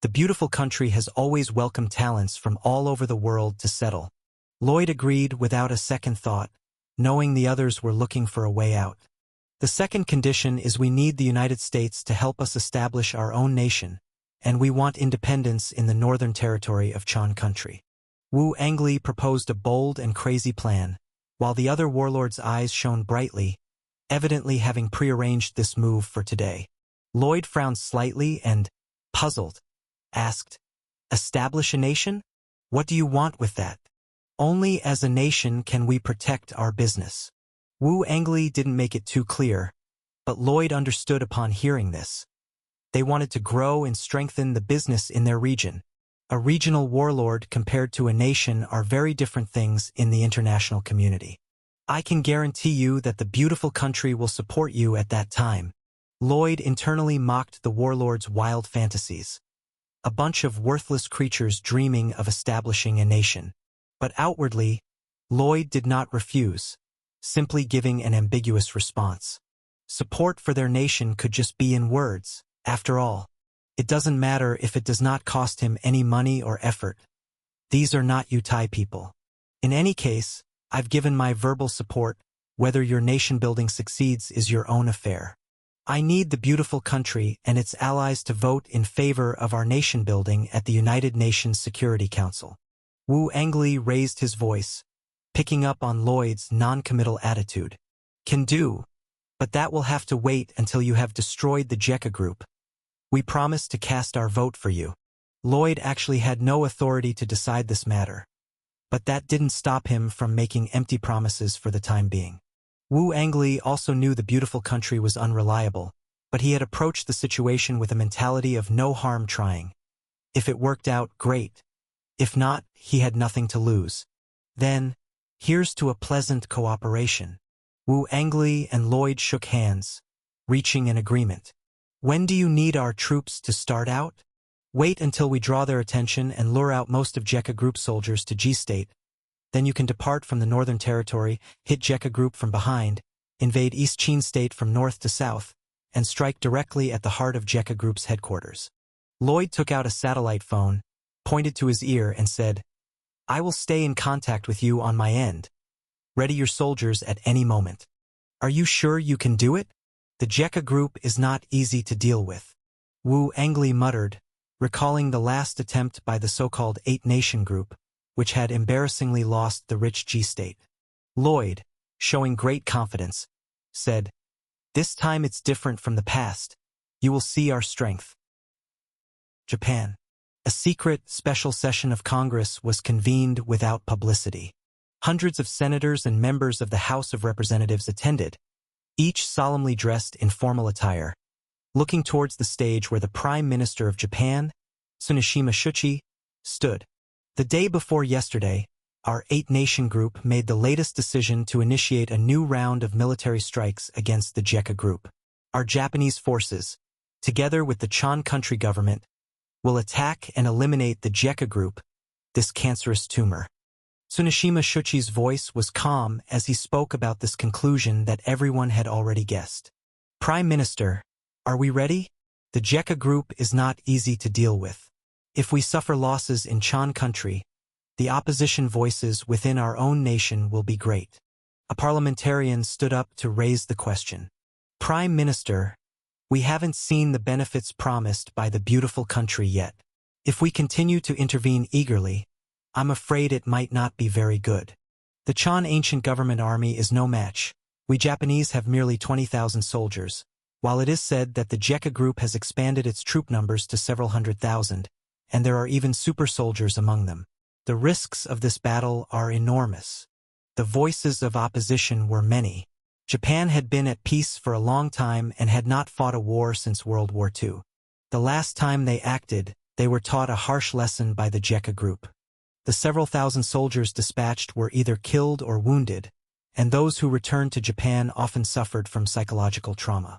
The beautiful country has always welcomed talents from all over the world to settle. Lloyd agreed without a second thought, knowing the others were looking for a way out. The second condition is we need the United States to help us establish our own nation, and we want independence in the northern territory of Chan country. Wu Angli proposed a bold and crazy plan, while the other warlords' eyes shone brightly, evidently having prearranged this move for today. Lloyd frowned slightly and, puzzled, asked, "Establish a nation? What do you want with that?" "Only as a nation can we protect our business." Wu Angli didn't make it too clear, but Lloyd understood upon hearing this. They wanted to grow and strengthen the business in their region. A regional warlord compared to a nation are very different things in the international community. I can guarantee you that the beautiful country will support you at that time. Lloyd internally mocked the warlord's wild fantasies. A bunch of worthless creatures dreaming of establishing a nation. But outwardly, Lloyd did not refuse, simply giving an ambiguous response. Support for their nation could just be in words, after all. It doesn't matter if it does not cost him any money or effort. These are not Utai people. In any case, I've given my verbal support. Whether your nation-building succeeds is your own affair. I need the beautiful country and its allies to vote in favor of our nation-building at the United Nations Security Council. Wu Angli raised his voice, picking up on Lloyd's non-committal attitude. Can do, but that will have to wait until you have destroyed the Jekka group. We promise to cast our vote for you. Lloyd actually had no authority to decide this matter, but that didn't stop him from making empty promises for the time being. Wu Angli also knew the beautiful country was unreliable, but he had approached the situation with a mentality of no harm trying. If it worked out, great. If not, he had nothing to lose. Then, here's to a pleasant cooperation. Wu Angli and Lloyd shook hands, reaching an agreement. When do you need our troops to start out? Wait until we draw their attention and lure out most of Jekka Group soldiers to G-State. Then you can depart from the Northern Territory, hit Jekka Group from behind, invade East Chin State from north to south, and strike directly at the heart of Jekka Group's headquarters. Lloyd took out a satellite phone, pointed to his ear and said, "I will stay in contact with you on my end. Ready your soldiers at any moment." "Are you sure you can do it?" The Jekka group is not easy to deal with. Wu Angli muttered, recalling the last attempt by the so-called Eight-Nation Group, which had embarrassingly lost the rich G-State. Lloyd, showing great confidence, said, "This time it's different from the past. You will see our strength." Japan. A secret, special session of Congress was convened without publicity. Hundreds of senators and members of the House of Representatives attended, each solemnly dressed in formal attire, looking towards the stage where the Prime Minister of Japan, Tsuneshima Shuchi, stood. The day before yesterday, our Eight-Nation Group made the latest decision to initiate a new round of military strikes against the Jekka Group. Our Japanese forces, together with the Chan country government, will attack and eliminate the Jekka Group, this cancerous tumor. Tsuneshima Shuchi's voice was calm as he spoke about this conclusion that everyone had already guessed. "Prime Minister, are we ready? The Jekka Group is not easy to deal with. If we suffer losses in Chan country, the opposition voices within our own nation will be great." A parliamentarian stood up to raise the question. "Prime Minister, we haven't seen the benefits promised by the beautiful country yet. If we continue to intervene eagerly, I'm afraid it might not be very good. The Chan ancient government army is no match. We Japanese have merely 20,000 soldiers, while it is said that the Jekka Group has expanded its troop numbers to several 100,000, and there are even super soldiers among them. The risks of this battle are enormous." The voices of opposition were many. Japan had been at peace for a long time and had not fought a war since World War II. The last time they acted, they were taught a harsh lesson by the Jekka Group. The several thousand soldiers dispatched were either killed or wounded, and those who returned to Japan often suffered from psychological trauma.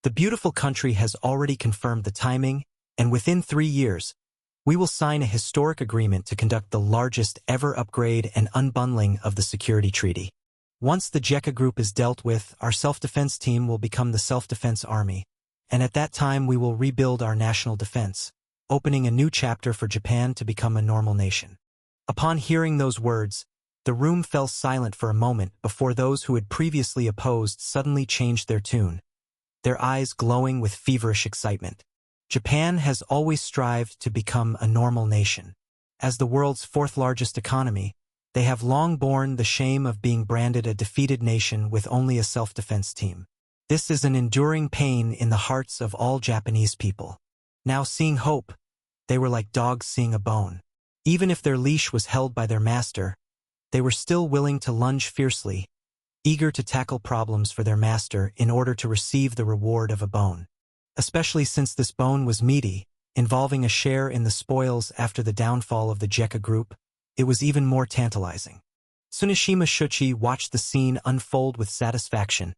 The beautiful country has already confirmed the timing, and within 3 years, we will sign a historic agreement to conduct the largest ever upgrade and unbundling of the security treaty. Once the Jekka Group is dealt with, our self-defense team will become the self-defense army, and at that time we will rebuild our national defense, opening a new chapter for Japan to become a normal nation. Upon hearing those words, the room fell silent for a moment before those who had previously opposed suddenly changed their tune, their eyes glowing with feverish excitement. Japan has always strived to become a normal nation. As the world's fourth-largest economy, they have long borne the shame of being branded a defeated nation with only a self-defense team. This is an enduring pain in the hearts of all Japanese people. Now seeing hope, they were like dogs seeing a bone. Even if their leash was held by their master, they were still willing to lunge fiercely, eager to tackle problems for their master in order to receive the reward of a bone. Especially since this bone was meaty, involving a share in the spoils after the downfall of the Jekka Group, it was even more tantalizing. Tsuneshima Shuchi watched the scene unfold with satisfaction,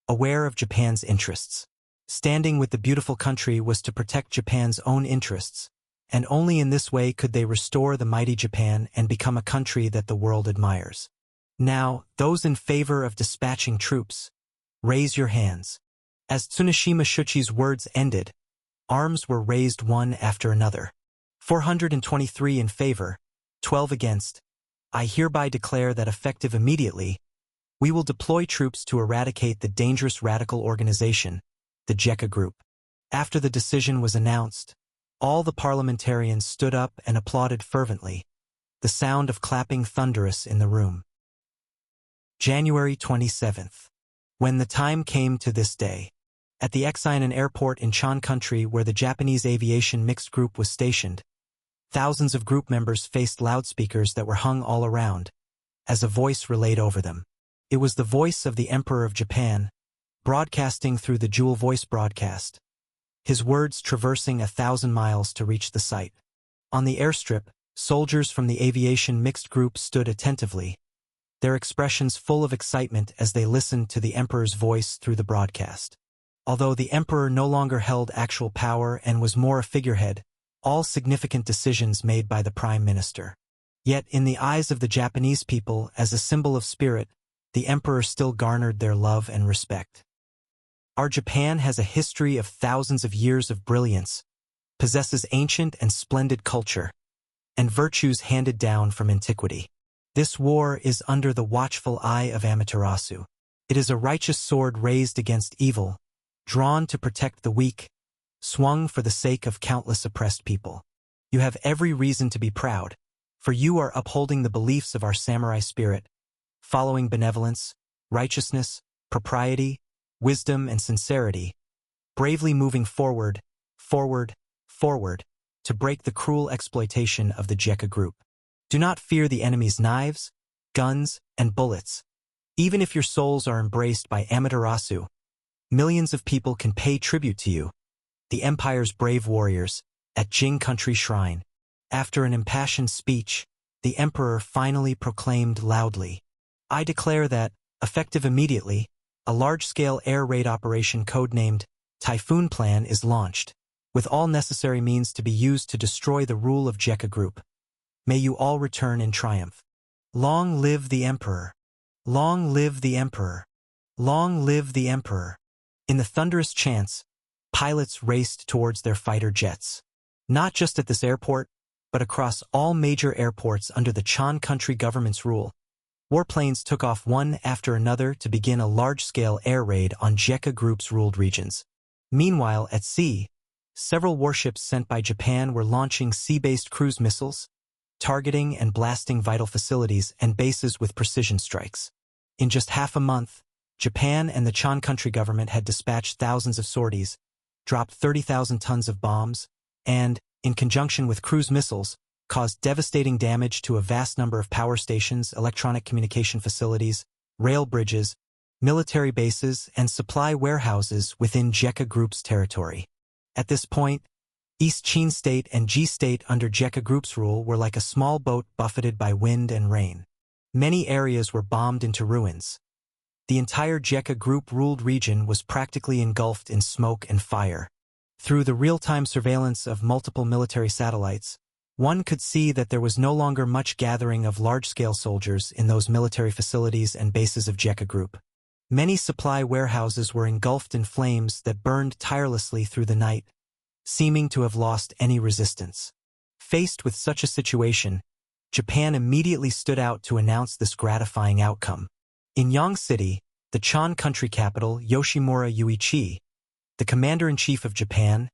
aware of Japan's interests. Standing with the beautiful country was to protect Japan's own interests, and only in this way could they restore the mighty Japan and become a country that the world admires. Now, those in favor of dispatching troops, raise your hands. As Tsuneshima Shuchi's words ended, arms were raised one after another. 423 in favor, 12 against. I hereby declare that effective immediately, we will deploy troops to eradicate the dangerous radical organization, the Jekka Group. After the decision was announced, all the parliamentarians stood up and applauded fervently, the sound of clapping thunderous in the room. January 27th. When the time came to this day, at the Exinen airport in Chan country where the Japanese aviation mixed group was stationed, thousands of group members faced loudspeakers that were hung all around, as a voice relayed over them. It was the voice of the Emperor of Japan, broadcasting through the dual voice broadcast, his words traversing 1,000 miles to reach the site. On the airstrip, soldiers from the aviation mixed group stood attentively, their expressions full of excitement as they listened to the Emperor's voice through the broadcast. Although the Emperor no longer held actual power and was more a figurehead, all significant decisions made by the Prime Minister. Yet in the eyes of the Japanese people, as a symbol of spirit, the Emperor still garnered their love and respect. Our Japan has a history of thousands of years of brilliance, possesses ancient and splendid culture, and virtues handed down from antiquity. This war is under the watchful eye of Amaterasu. It is a righteous sword raised against evil, drawn to protect the weak, swung for the sake of countless oppressed people. You have every reason to be proud, for you are upholding the beliefs of our samurai spirit, following benevolence, righteousness, propriety, wisdom, and sincerity, bravely moving forward, forward, forward, to break the cruel exploitation of the Jekka group. Do not fear the enemy's knives, guns, and bullets. Even if your souls are embraced by Amaterasu, millions of people can pay tribute to you, the Empire's brave warriors, at Jing Country Shrine. After an impassioned speech, the Emperor finally proclaimed loudly, "I declare that, effective immediately, a large-scale air raid operation codenamed Typhoon Plan is launched, with all necessary means to be used to destroy the rule of Jekka Group. May you all return in triumph. Long live the Emperor! Long live the Emperor! Long live the Emperor!" In the thunderous chants, pilots raced towards their fighter jets. Not just at this airport, but across all major airports under the Chan Country government's rule. Warplanes took off one after another to begin a large-scale air raid on Jekka Group's ruled regions. Meanwhile, at sea, several warships sent by Japan were launching sea-based cruise missiles, targeting and blasting vital facilities and bases with precision strikes. In just half a month, Japan and the Chan Country government had dispatched thousands of sorties, dropped 30,000 tons of bombs, and, in conjunction with cruise missiles, caused devastating damage to a vast number of power stations, electronic communication facilities, rail bridges, military bases, and supply warehouses within Jekka Group's territory. At this point, East Chin State and G State under Jekka Group's rule were like a small boat buffeted by wind and rain. Many areas were bombed into ruins. The entire Jekka Group-ruled region was practically engulfed in smoke and fire. Through the real-time surveillance of multiple military satellites, one could see that there was no longer much gathering of large-scale soldiers in those military facilities and bases of Jekka Group. Many supply warehouses were engulfed in flames that burned tirelessly through the night, seeming to have lost any resistance. Faced with such a situation, Japan immediately stood out to announce this gratifying outcome. In Yang City, the Chan Country capital, Yoshimura Yuichi, the commander-in-chief of Japan,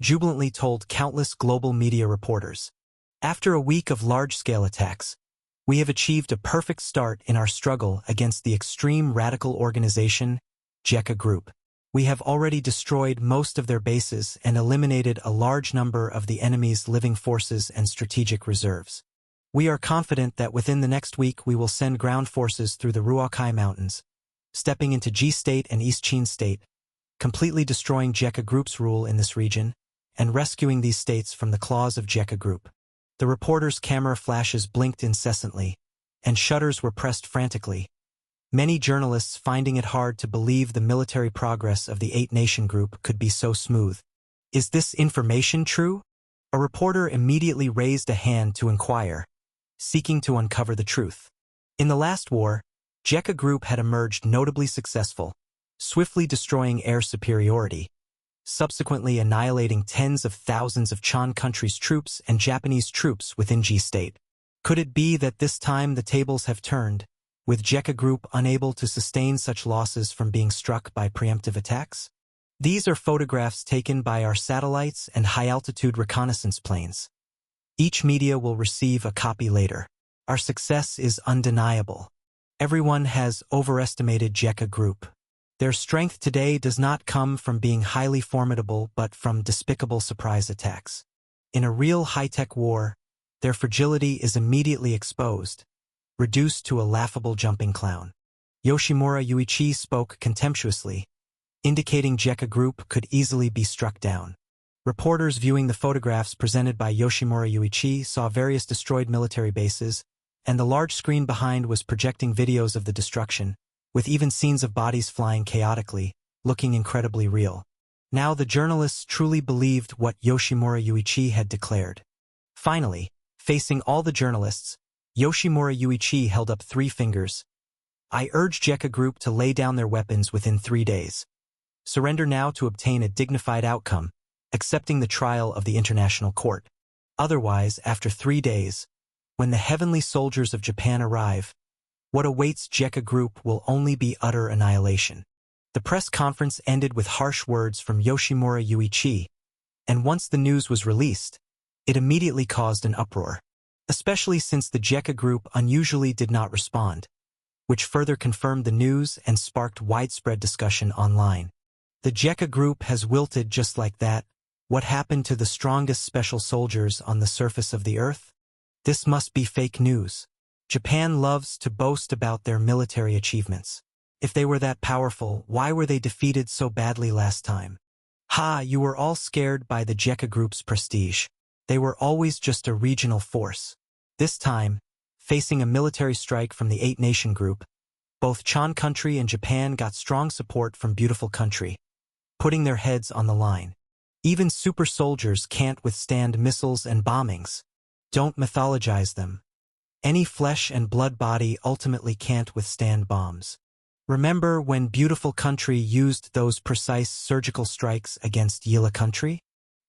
jubilantly told countless global media reporters, "After a week of large-scale attacks, we have achieved a perfect start in our struggle against the extreme radical organization, Jekka Group. We have already destroyed most of their bases and eliminated a large number of the enemy's living forces and strategic reserves. We are confident that within the next week we will send ground forces through the Ruakai Mountains, stepping into G State and East Chin State, completely destroying Jekka Group's rule in this region, and rescuing these states from the claws of Jekka Group." The reporter's camera flashes blinked incessantly, and shutters were pressed frantically, many journalists finding it hard to believe the military progress of the eight-nation group could be so smooth. "Is this information true?" A reporter immediately raised a hand to inquire, seeking to uncover the truth. In the last war, Jekka Group had emerged notably successful, swiftly destroying air superiority, subsequently annihilating tens of thousands of Chan Country's troops and Japanese troops within G State. Could it be that this time the tables have turned, with Jekka Group unable to sustain such losses from being struck by preemptive attacks? These are photographs taken by our satellites and high-altitude reconnaissance planes. Each media will receive a copy later. Our success is undeniable. Everyone has overestimated Jekka Group. Their strength today does not come from being highly formidable but from despicable surprise attacks. In a real high-tech war, their fragility is immediately exposed, reduced to a laughable jumping clown. Yoshimura Yuichi spoke contemptuously, indicating Jekka Group could easily be struck down. Reporters viewing the photographs presented by Yoshimura Yuichi saw various destroyed military bases, and the large screen behind was projecting videos of the destruction, with even scenes of bodies flying chaotically, looking incredibly real. Now the journalists truly believed what Yoshimura Yuichi had declared. Finally, facing all the journalists, Yoshimura Yuichi held up 3 fingers. "I urge Jekka Group to lay down their weapons within 3 days. Surrender now to obtain a dignified outcome, accepting the trial of the International Court. Otherwise, after 3 days, when the heavenly soldiers of Japan arrive, what awaits Jekka Group will only be utter annihilation." The press conference ended with harsh words from Yoshimura Yuichi, and once the news was released, it immediately caused an uproar, especially since the JECA group unusually did not respond, which further confirmed the news and sparked widespread discussion online. The JECA group has wilted just like that. What happened to the strongest special soldiers on the surface of the earth? This must be fake news. Japan loves to boast about their military achievements. If they were that powerful, why were they defeated so badly last time? Ha, you were all scared by the JECA group's prestige. They were always just a regional force. This time, facing a military strike from the Eight-Nation Group, both Chan Country and Japan got strong support from Beautiful Country, putting their heads on the line. Even super soldiers can't withstand missiles and bombings. Don't mythologize them. Any flesh and blood body ultimately can't withstand bombs. Remember when Beautiful Country used those precise surgical strikes against Yila Country?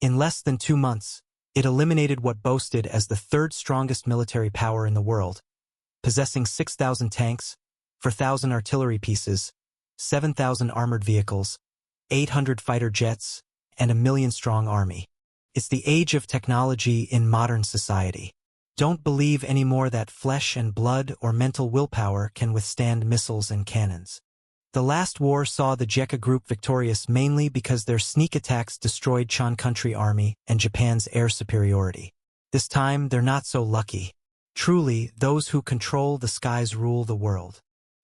In less than 2 months, it eliminated what boasted as the third strongest military power in the world, possessing 6,000 tanks, 4,000 artillery pieces, 7,000 armored vehicles, 800 fighter jets, and a million-strong army. It's the age of technology in modern society. Don't believe anymore that flesh and blood or mental willpower can withstand missiles and cannons. The last war saw the JECA group victorious mainly because their sneak attacks destroyed Chan Country army and Japan's air superiority. This time, they're not so lucky. Truly, those who control the skies rule the world.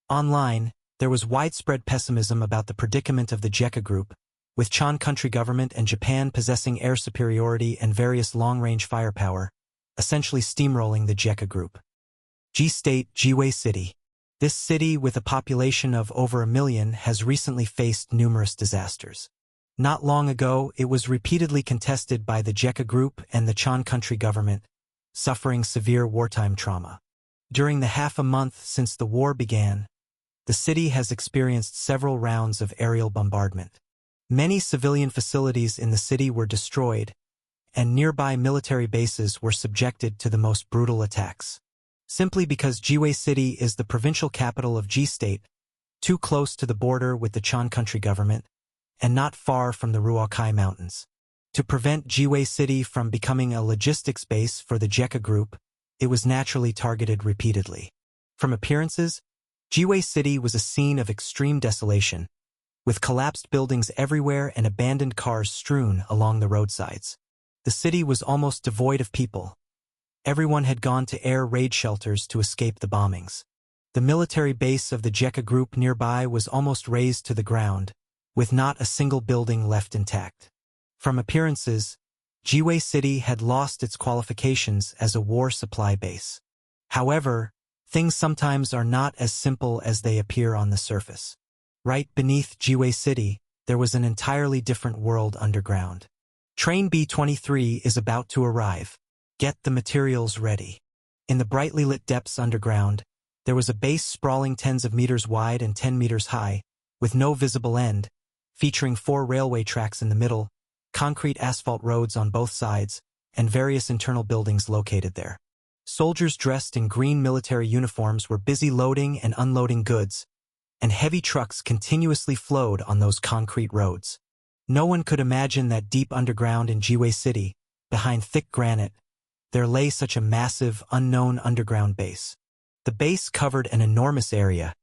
Online, there was widespread pessimism about the predicament of the JECA group, with Chan Country government and Japan possessing air superiority and various long-range firepower, essentially steamrolling the JECA group. G-State, Jiwei City. This city, with a population of over 1 million, has recently faced numerous disasters. Not long ago, it was repeatedly contested by the JECA group and the Chan Country government, suffering severe wartime trauma. During the half a month since the war began, the city has experienced several rounds of aerial bombardment. Many civilian facilities in the city were destroyed, and nearby military bases were subjected to the most brutal attacks. Simply because Jiwei City is the provincial capital of G-State, too close to the border with the Chan Country government, and not far from the Ruakai Mountains. To prevent Jiwei City from becoming a logistics base for the JECA group, it was naturally targeted repeatedly. From appearances, Jiwei City was a scene of extreme desolation, with collapsed buildings everywhere and abandoned cars strewn along the roadsides. The city was almost devoid of people. Everyone had gone to air raid shelters to escape the bombings. The military base of the JECA group nearby was almost razed to the ground, with not a single building left intact. From appearances, Jiwei City had lost its qualifications as a war supply base. However, things sometimes are not as simple as they appear on the surface. Right beneath Jiwei City, there was an entirely different world underground. Train B-23 is about to arrive. Get the materials ready. In the brightly lit depths underground, there was a base sprawling tens of meters wide and 10 meters high, with no visible end, featuring 4 railway tracks in the middle, concrete asphalt roads on both sides, and various internal buildings located there. Soldiers dressed in green military uniforms were busy loading and unloading goods, and heavy trucks continuously flowed on those concrete roads. No one could imagine that deep underground in Jiwei City, behind thick granite, there lay such a massive, unknown underground base. The base covered an enormous area,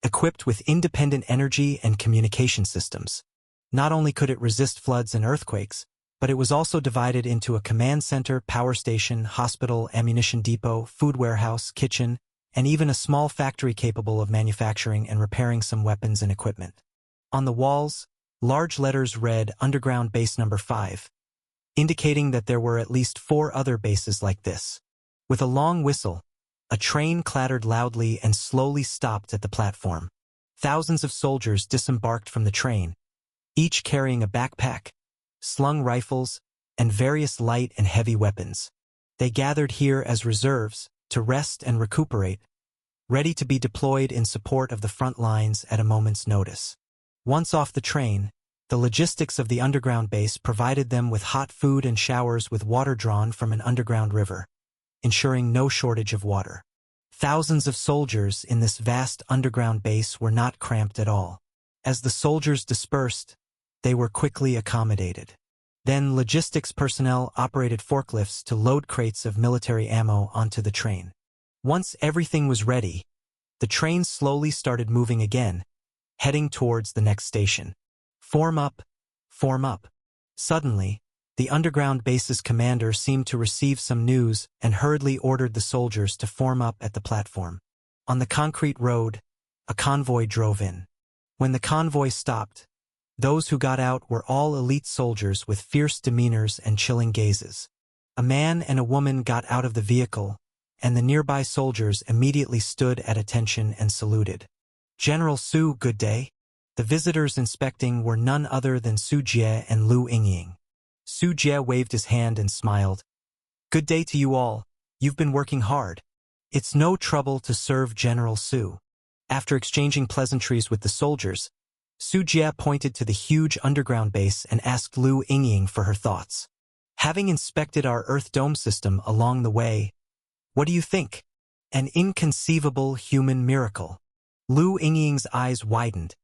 equipped with independent energy and communication systems. Not only could it resist floods and earthquakes, but it was also divided into a command center, power station, hospital, ammunition depot, food warehouse, kitchen, and even a small factory capable of manufacturing and repairing some weapons and equipment. On the walls, large letters read Underground Base Number 5, indicating that there were at least 4 other bases like this. With a long whistle, a train clattered loudly and slowly stopped at the platform. Thousands of soldiers disembarked from the train, each carrying a backpack, slung rifles, and various light and heavy weapons. They gathered here as reserves, to rest and recuperate, ready to be deployed in support of the front lines at a moment's notice. Once off the train, the logistics of the underground base provided them with hot food and showers with water drawn from an underground river, ensuring no shortage of water. Thousands of soldiers in this vast underground base were not cramped at all. As the soldiers dispersed, they were quickly accommodated. Then logistics personnel operated forklifts to load crates of military ammo onto the train. Once everything was ready, the train slowly started moving again, heading towards the next station. Form up, form up. Suddenly, the underground base's commander seemed to receive some news and hurriedly ordered the soldiers to form up at the platform. On the concrete road, a convoy drove in. When the convoy stopped, those who got out were all elite soldiers with fierce demeanors and chilling gazes. A man and a woman got out of the vehicle, and the nearby soldiers immediately stood at attention and saluted. "General Su, good day." The visitors inspecting were none other than Su Jie and Lu Yingying. Su Jie waved his hand and smiled. "Good day to you all. You've been working hard. It's no trouble to serve General Su." After exchanging pleasantries with the soldiers, Su Jie pointed to the huge underground base and asked Lu Yingying for her thoughts. "Having inspected our Earth dome system along the way, what do you think? An inconceivable human miracle." Lu Yingying's eyes widened,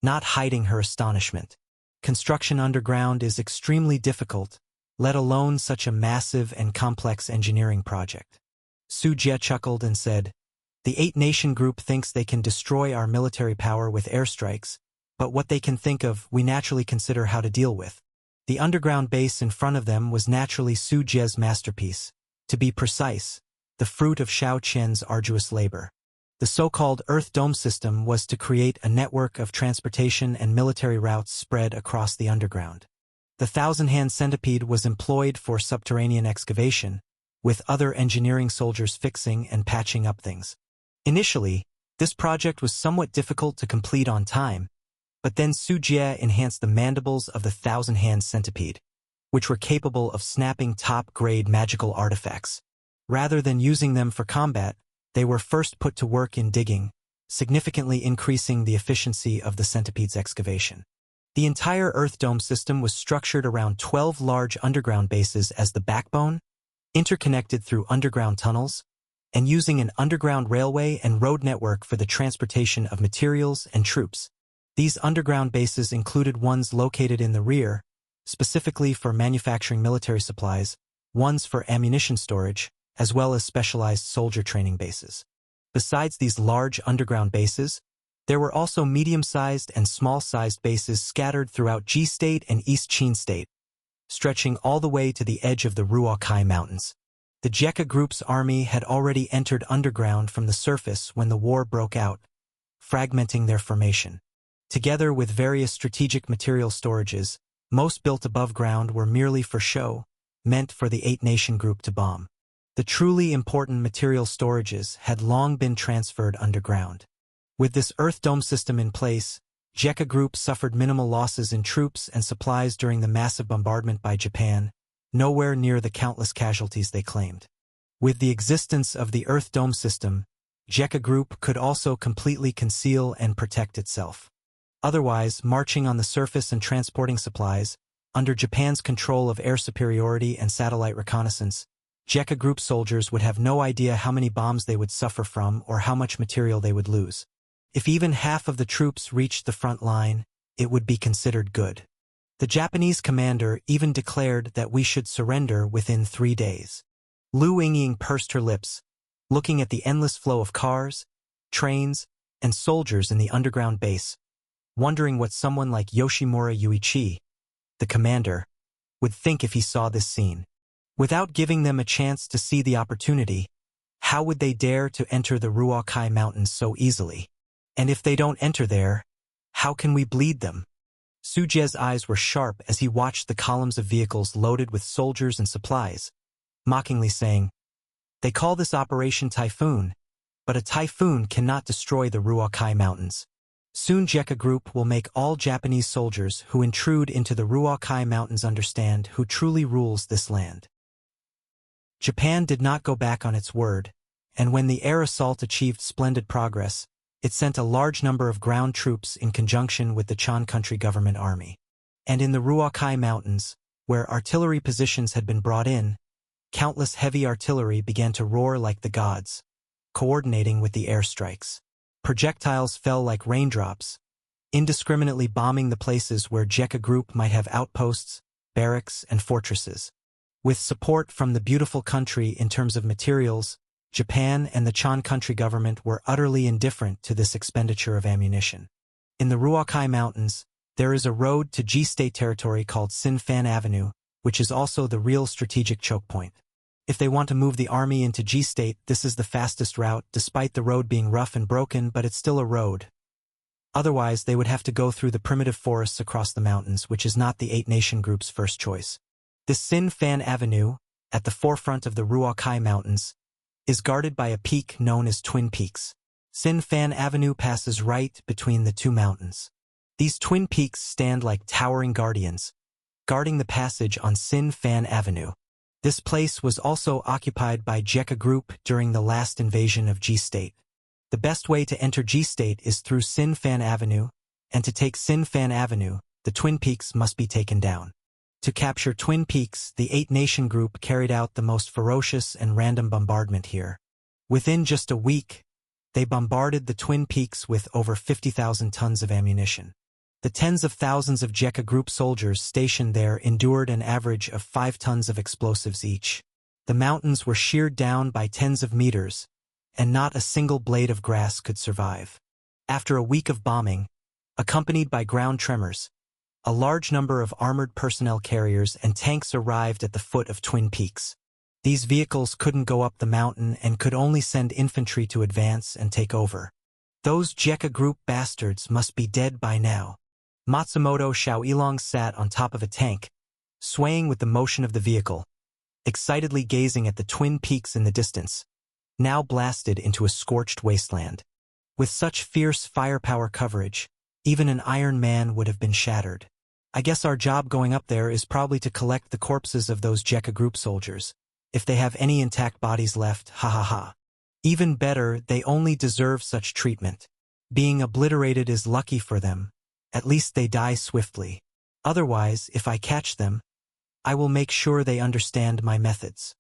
not hiding her astonishment. Construction underground is extremely difficult, let alone such a massive and complex engineering project. Su Jie chuckled and said, "The Eight-Nation Group thinks they can destroy our military power with airstrikes, but what they can think of, we naturally consider how to deal with." The underground base in front of them was naturally Su Jie's masterpiece. To be precise, the fruit of Xiao Qian's arduous labor. The so-called Earth Dome system was to create a network of transportation and military routes spread across the underground. The thousand-hand centipede was employed for subterranean excavation, with other engineering soldiers fixing and patching up things. Initially, this project was somewhat difficult to complete on time, but then Su Jie enhanced the mandibles of the thousand-hand centipede, which were capable of snapping top-grade magical artifacts. Rather than using them for combat, they were first put to work in digging, significantly increasing the efficiency of the centipede's excavation. The entire Earth Dome system was structured around 12 large underground bases as the backbone, interconnected through underground tunnels, and using an underground railway and road network for the transportation of materials and troops. These underground bases included ones located in the rear, specifically for manufacturing military supplies, ones for ammunition storage, as well as specialized soldier training bases. Besides these large underground bases, there were also medium-sized and small-sized bases scattered throughout Ji State and East Qin State, stretching all the way to the edge of the Ruokai Mountains. The Jekka Group's army had already entered underground from the surface when the war broke out, fragmenting their formation. Together with various strategic material storages, most built above ground were merely for show, meant for the Eight-Nation Group to bomb. The truly important material storages had long been transferred underground. With this Earth Dome system in place, Jekka Group suffered minimal losses in troops and supplies during the massive bombardment by Japan, nowhere near the countless casualties they claimed. With the existence of the Earth Dome system, Jekka Group could also completely conceal and protect itself. Otherwise, marching on the surface and transporting supplies, under Japan's control of air superiority and satellite reconnaissance, Jekka Group soldiers would have no idea how many bombs they would suffer from or how much material they would lose. If even half of the troops reached the front line, it would be considered good. The Japanese commander even declared that we should surrender within 3 days. Lu Yingying pursed her lips, looking at the endless flow of cars, trains, and soldiers in the underground base, wondering what someone like Yoshimura Yuichi, the commander, would think if he saw this scene. Without giving them a chance to see the opportunity, how would they dare to enter the Ruokai Mountains so easily? And if they don't enter there, how can we bleed them? Su Jie's eyes were sharp as he watched the columns of vehicles loaded with soldiers and supplies, mockingly saying, "They call this Operation Typhoon, but a typhoon cannot destroy the Ruokai Mountains. Soon Jekka Group will make all Japanese soldiers who intrude into the Ruokai Mountains understand who truly rules this land." Japan did not go back on its word, and when the air assault achieved splendid progress, it sent a large number of ground troops in conjunction with the Chan Country Government Army. And in the Ruokai Mountains, where artillery positions had been brought in, countless heavy artillery began to roar like the gods, coordinating with the airstrikes. Projectiles fell like raindrops, indiscriminately bombing the places where Jekka Group might have outposts, barracks, and fortresses. With support from the beautiful country in terms of materials, Japan and the Chan country government were utterly indifferent to this expenditure of ammunition. In the Ruakai Mountains, there is a road to G-State territory called Sin Fan Avenue, which is also the real strategic choke point. If they want to move the army into G-State, this is the fastest route, despite the road being rough and broken, but it's still a road. Otherwise, they would have to go through the primitive forests across the mountains, which is not the Eight-Nation Group's first choice. This Sin Fan Avenue, at the forefront of the Ruakai Mountains, is guarded by a peak known as Twin Peaks. Sin Fan Avenue passes right between the two mountains. These twin peaks stand like towering guardians, guarding the passage on Sin Fan Avenue. This place was also occupied by Jekka Group during the last invasion of G-State. The best way to enter G-State is through Sin Fan Avenue, and to take Sin Fan Avenue, the Twin Peaks must be taken down. To capture Twin Peaks, the Eight-Nation Group carried out the most ferocious and random bombardment here. Within just a week, they bombarded the Twin Peaks with over 50,000 tons of ammunition. The tens of thousands of Jekka Group soldiers stationed there endured an average of 5 tons of explosives each. The mountains were sheared down by tens of meters, and not a single blade of grass could survive. After a week of bombing, accompanied by ground tremors, a large number of armored personnel carriers and tanks arrived at the foot of Twin Peaks. These vehicles couldn't go up the mountain and could only send infantry to advance and take over. Those Jekka Group bastards must be dead by now. Matsumoto Xiaoilong sat on top of a tank, swaying with the motion of the vehicle, excitedly gazing at the Twin Peaks in the distance, now blasted into a scorched wasteland. With such fierce firepower coverage, even an Iron Man would have been shattered. I guess our job going up there is probably to collect the corpses of those Jekka Group soldiers. If they have any intact bodies left, ha ha ha. Even better, they only deserve such treatment. Being obliterated is lucky for them. At least they die swiftly. Otherwise, if I catch them, I will make sure they understand my methods.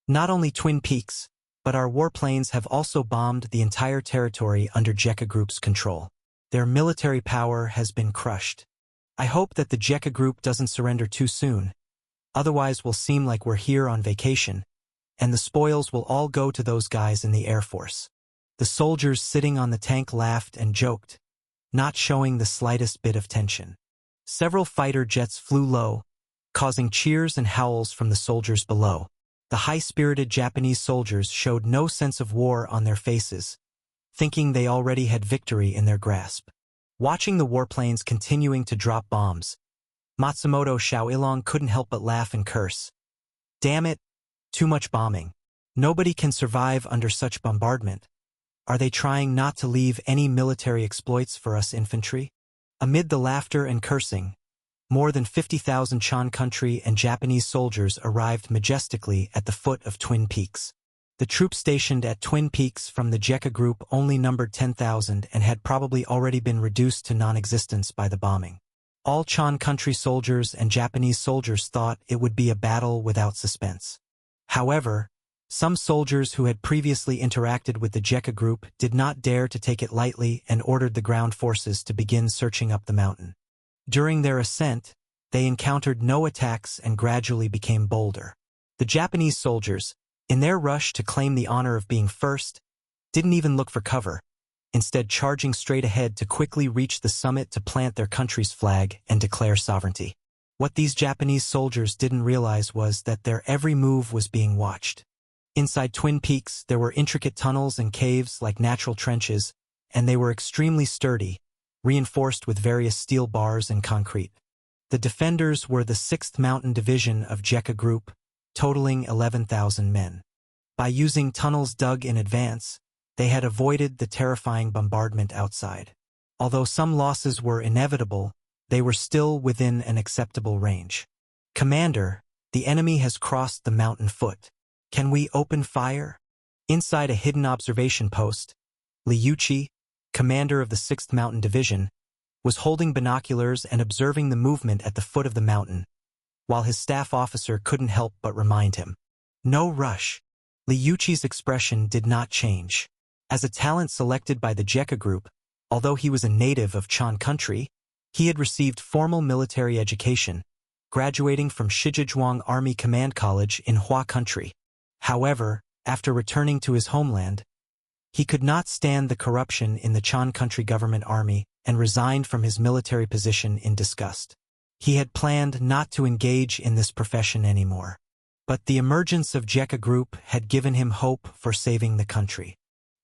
Not only Twin Peaks, but our warplanes have also bombed the entire territory under Jekka Group's control. Their military power has been crushed. I hope that the Jekka Group doesn't surrender too soon. Otherwise we'll seem like we're here on vacation, and the spoils will all go to those guys in the Air Force. The soldiers sitting on the tank laughed and joked, not showing the slightest bit of tension. Several fighter jets flew low, causing cheers and howls from the soldiers below. The high-spirited Japanese soldiers showed no sense of war on their faces, thinking they already had victory in their grasp. Watching the warplanes continuing to drop bombs, Matsumoto Xiaoilong couldn't help but laugh and curse. Damn it, too much bombing. Nobody can survive under such bombardment. Are they trying not to leave any military exploits for us infantry? Amid the laughter and cursing, more than 50,000 Chan country and Japanese soldiers arrived majestically at the foot of Twin Peaks. The troops stationed at Twin Peaks from the Jekka Group only numbered 10,000 and had probably already been reduced to non-existence by the bombing. All Chan country soldiers and Japanese soldiers thought it would be a battle without suspense. However, some soldiers who had previously interacted with the Jekka Group did not dare to take it lightly and ordered the ground forces to begin searching up the mountain. During their ascent, they encountered no attacks and gradually became bolder. The Japanese soldiers, in their rush to claim the honor of being first, didn't even look for cover, instead charging straight ahead to quickly reach the summit to plant their country's flag and declare sovereignty. What these Japanese soldiers didn't realize was that their every move was being watched. Inside Twin Peaks, there were intricate tunnels and caves like natural trenches, and they were extremely sturdy, reinforced with various steel bars and concrete. The defenders were the 6th Mountain Division of Jekka Group, totaling 11,000 men. By using tunnels dug in advance, they had avoided the terrifying bombardment outside. Although some losses were inevitable, they were still within an acceptable range. Commander, the enemy has crossed the mountain foot. Can we open fire? Inside a hidden observation post, Liuchi, commander of the 6th Mountain Division, was holding binoculars and observing the movement at the foot of the mountain, while his staff officer couldn't help but remind him. No rush. Liuchi's expression did not change. As a talent selected by the Jekka Group, Although he was a native of Chan country, he had received formal military education, graduating from Shijiazhuang Army Command College in Hua country. However, after returning to his homeland, he could not stand the corruption in the Chan country government army and resigned from his military position in disgust. He had planned not to engage in this profession anymore. But the emergence of Jekka Group had given him hope for saving the country.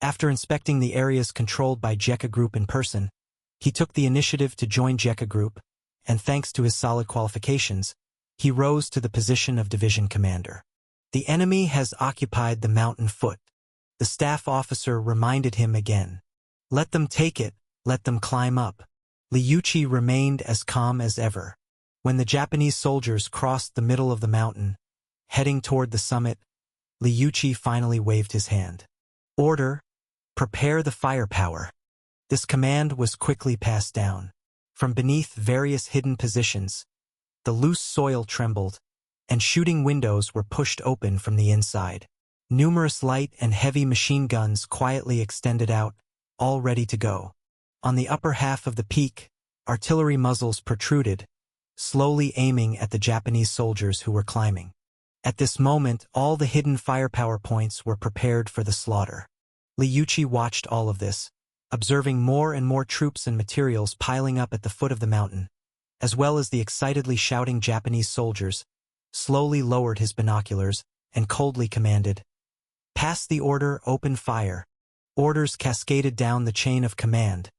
After inspecting the areas controlled by Jekka Group in person, he took the initiative to join Jekka Group, and thanks to his solid qualifications, he rose to the position of division commander. The enemy has occupied the mountain foot. The staff officer reminded him again. Let them take it, let them climb up. Liu Qi remained as calm as ever. When the Japanese soldiers crossed the middle of the mountain, heading toward the summit, Liu Qi finally waved his hand. Order, prepare the firepower. This command was quickly passed down. From beneath various hidden positions, the loose soil trembled, and shooting windows were pushed open from the inside. Numerous light and heavy machine guns quietly extended out, all ready to go. On the upper half of the peak, artillery muzzles protruded, slowly aiming at the Japanese soldiers who were climbing. At this moment, all the hidden firepower points were prepared for the slaughter. Liu Qi watched all of this, observing more and more troops and materials piling up at the foot of the mountain, as well as the excitedly shouting Japanese soldiers, slowly lowered his binoculars and coldly commanded, "Pass the order, open fire." Orders cascaded down the chain of command.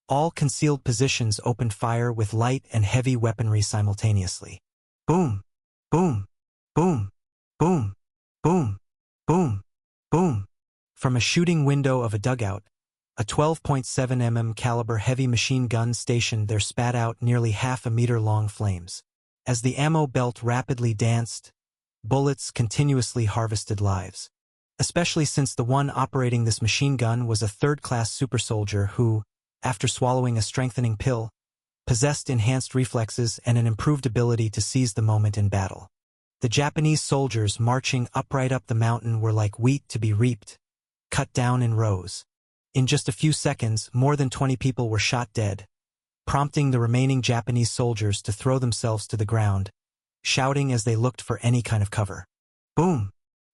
All concealed positions opened fire with light and heavy weaponry simultaneously. Boom! Boom! Boom! Boom! Boom! Boom! Boom! From a shooting window of a dugout, a 12.7 mm caliber heavy machine gun stationed there spat out nearly half-a-meter-long flames. As the ammo belt rapidly danced, bullets continuously harvested lives. Especially since the one operating this machine gun was a third-class super soldier who, after swallowing a strengthening pill, possessed enhanced reflexes and an improved ability to seize the moment in battle. The Japanese soldiers marching upright up the mountain were like wheat to be reaped, cut down in rows. In just a few seconds, more than 20 people were shot dead, prompting the remaining Japanese soldiers to throw themselves to the ground, shouting as they looked for any kind of cover. Boom!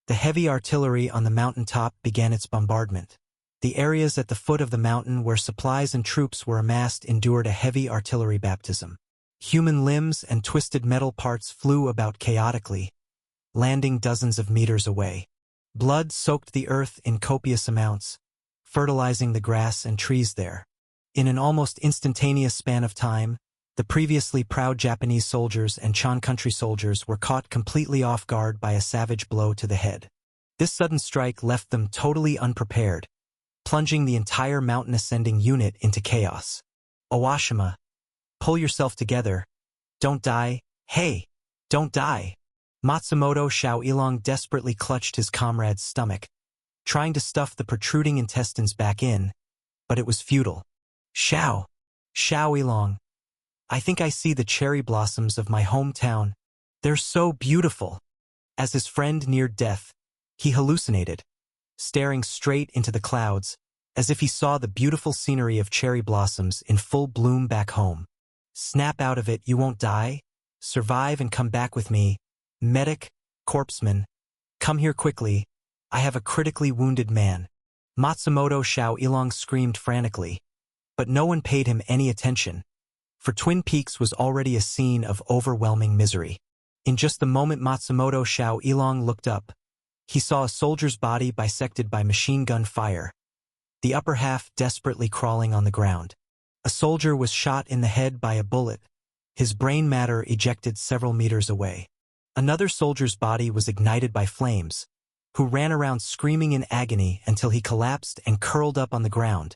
The heavy artillery on the mountain top began its bombardment. The areas at the foot of the mountain where supplies and troops were amassed endured a heavy artillery baptism. Human limbs and twisted metal parts flew about chaotically, landing dozens of meters away. Blood soaked the earth in copious amounts, fertilizing the grass and trees there. In an almost instantaneous span of time, the previously proud Japanese soldiers and Chan country soldiers were caught completely off guard by a savage blow to the head. This sudden strike left them totally unprepared, plunging the entire mountain ascending unit into chaos. Owashima, pull yourself together. Don't die. Hey, don't die. Matsumoto Xiaoilong desperately clutched his comrade's stomach, trying to stuff the protruding intestines back in, but it was futile. Xiaoilong, I think I see the cherry blossoms of my hometown. They're so beautiful. As his friend neared death, he hallucinated, staring straight into the clouds, as if he saw the beautiful scenery of cherry blossoms in full bloom back home. Snap out of it, you won't die. Survive and come back with me. Medic, corpseman, come here quickly. I have a critically wounded man. Matsumoto Xiaoilong screamed frantically, but no one paid him any attention, for Twin Peaks was already a scene of overwhelming misery. In just the moment Matsumoto Xiaoilong looked up, he saw a soldier's body bisected by machine gun fire, the upper half desperately crawling on the ground. A soldier was shot in the head by a bullet, his brain matter ejected several meters away. Another soldier's body was ignited by flames, who ran around screaming in agony until he collapsed and curled up on the ground,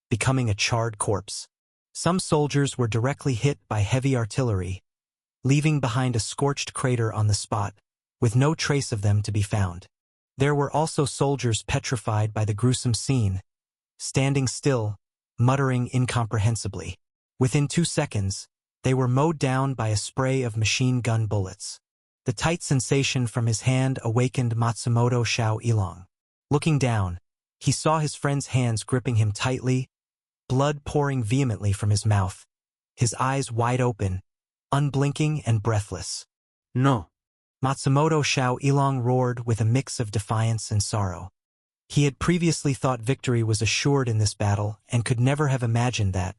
becoming a charred corpse. Some soldiers were directly hit by heavy artillery, leaving behind a scorched crater on the spot, with no trace of them to be found. There were also soldiers petrified by the gruesome scene, standing still, muttering incomprehensibly. Within 2 seconds, they were mowed down by a spray of machine gun bullets. The tight sensation from his hand awakened Matsumoto Xiaoilong. Looking down, he saw his friend's hands gripping him tightly, blood pouring vehemently from his mouth, his eyes wide open, unblinking and breathless. No. Matsumoto Shao Ilong roared with a mix of defiance and sorrow. He had previously thought victory was assured in this battle and could never have imagined that,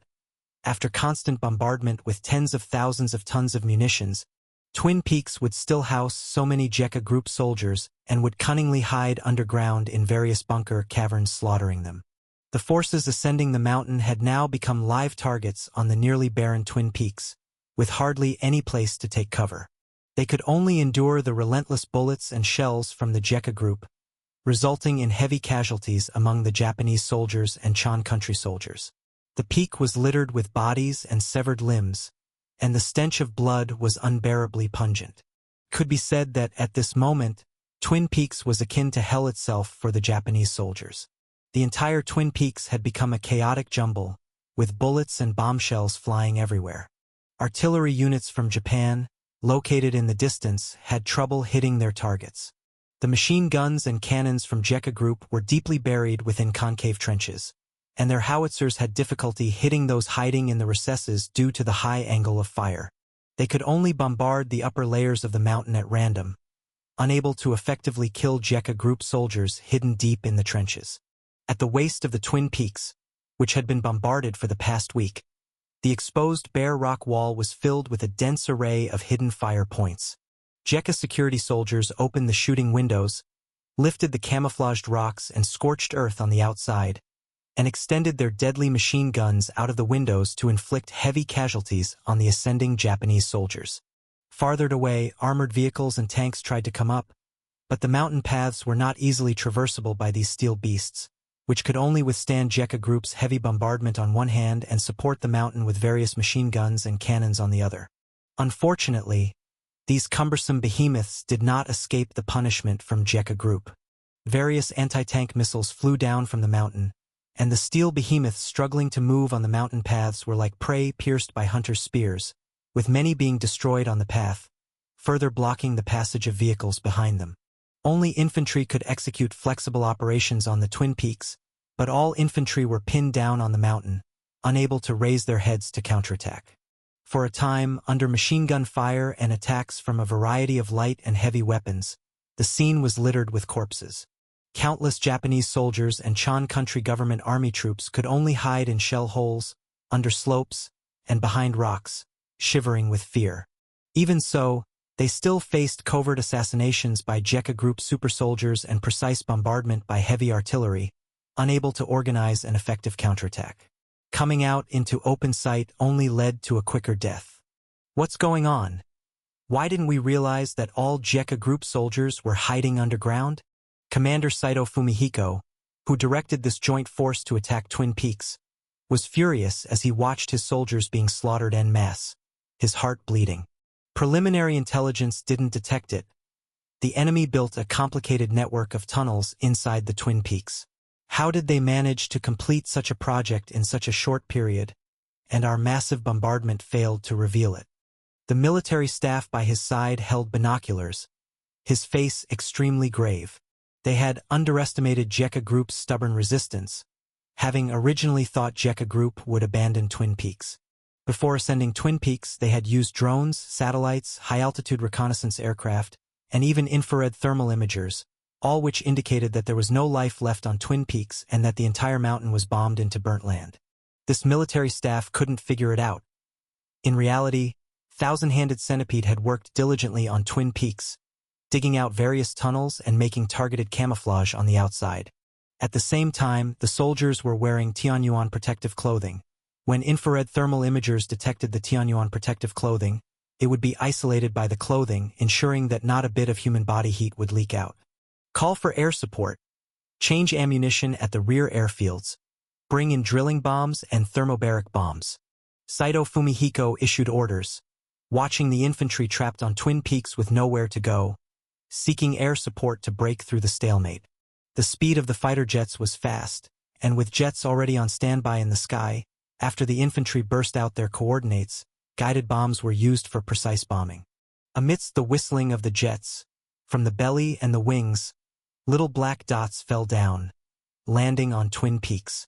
after constant bombardment with tens of thousands of tons of munitions, Twin Peaks would still house so many Jekka Group soldiers and would cunningly hide underground in various bunker caverns, slaughtering them. The forces ascending the mountain had now become live targets on the nearly barren Twin Peaks, with hardly any place to take cover. They could only endure the relentless bullets and shells from the Jekka Group, resulting in heavy casualties among the Japanese soldiers and Chan country soldiers. The peak was littered with bodies and severed limbs, and the stench of blood was unbearably pungent. It could be said that at this moment, Twin Peaks was akin to hell itself for the Japanese soldiers. The entire Twin Peaks had become a chaotic jumble, with bullets and bombshells flying everywhere. Artillery units from Japan, located in the distance, had trouble hitting their targets. The machine guns and cannons from Jekka Group were deeply buried within concave trenches, and their howitzers had difficulty hitting those hiding in the recesses due to the high angle of fire. They could only bombard the upper layers of the mountain at random, unable to effectively kill Jekka Group soldiers hidden deep in the trenches. At the waist of the Twin Peaks, which had been bombarded for the past week, the exposed bare rock wall was filled with a dense array of hidden fire points. Jekka security soldiers opened the shooting windows, lifted the camouflaged rocks and scorched earth on the outside, and extended their deadly machine guns out of the windows to inflict heavy casualties on the ascending Japanese soldiers. Farther away, armored vehicles and tanks tried to come up, but the mountain paths were not easily traversable by these steel beasts, which could only withstand Jekka Group's heavy bombardment on one hand and support the mountain with various machine guns and cannons on the other. Unfortunately, these cumbersome behemoths did not escape the punishment from Jekka Group. Various anti-tank missiles flew down from the mountain, and the steel behemoths struggling to move on the mountain paths were like prey pierced by hunters' spears, with many being destroyed on the path, further blocking the passage of vehicles behind them. Only infantry could execute flexible operations on the Twin Peaks, but all infantry were pinned down on the mountain, unable to raise their heads to counterattack. For a time, under machine gun fire and attacks from a variety of light and heavy weapons, the scene was littered with corpses. Countless Japanese soldiers and Chan country government army troops could only hide in shell holes, under slopes, and behind rocks, shivering with fear. Even so, they still faced covert assassinations by Jekka Group super soldiers and precise bombardment by heavy artillery, unable to organize an effective counterattack. Coming out into open sight only led to a quicker death. What's going on? Why didn't we realize that all Jekka Group soldiers were hiding underground? Commander Saito Fumihiko, who directed this joint force to attack Twin Peaks, was furious as he watched his soldiers being slaughtered en masse, his heart bleeding. Preliminary intelligence didn't detect it. The enemy built a complicated network of tunnels inside the Twin Peaks. How did they manage to complete such a project in such a short period, and our massive bombardment failed to reveal it? The military staff by his side held binoculars, his face extremely grave. They had underestimated Jekka Group's stubborn resistance, having originally thought Jekka Group would abandon Twin Peaks. Before ascending Twin Peaks, they had used drones, satellites, high-altitude reconnaissance aircraft, and even infrared thermal imagers, all which indicated that there was no life left on Twin Peaks and that the entire mountain was bombed into burnt land. This military staff couldn't figure it out. In reality, Thousand-Handed Centipede had worked diligently on Twin Peaks, digging out various tunnels and making targeted camouflage on the outside. At the same time, the soldiers were wearing Tianyuan protective clothing. When infrared thermal imagers detected the Tianyuan protective clothing, it would be isolated by the clothing, ensuring that not a bit of human body heat would leak out. Call for air support. Change ammunition at the rear airfields. Bring in drilling bombs and thermobaric bombs. Saito Fumihiko issued orders, watching the infantry trapped on Twin Peaks with nowhere to go, seeking air support to break through the stalemate. The speed of the fighter jets was fast, and with jets already on standby in the sky, after the infantry burst out their coordinates, guided bombs were used for precise bombing. Amidst the whistling of the jets, from the belly and the wings, little black dots fell down, landing on Twin Peaks.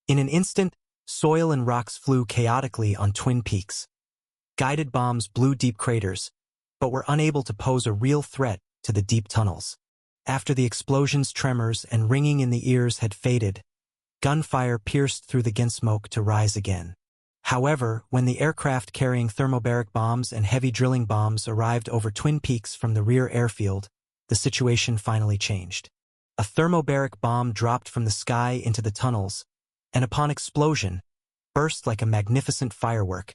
In an instant, Soil and rocks flew chaotically on twin peaks. Guided bombs blew deep craters, but were unable to pose a real threat to the deep tunnels. After the explosions, tremors, and ringing in the ears had faded, gunfire pierced through the smoke to rise again. However, when the aircraft carrying thermobaric bombs and heavy drilling bombs arrived over Twin Peaks from the rear airfield, the situation finally changed. A thermobaric bomb dropped from the sky into the tunnels, and upon explosion, burst like a magnificent firework,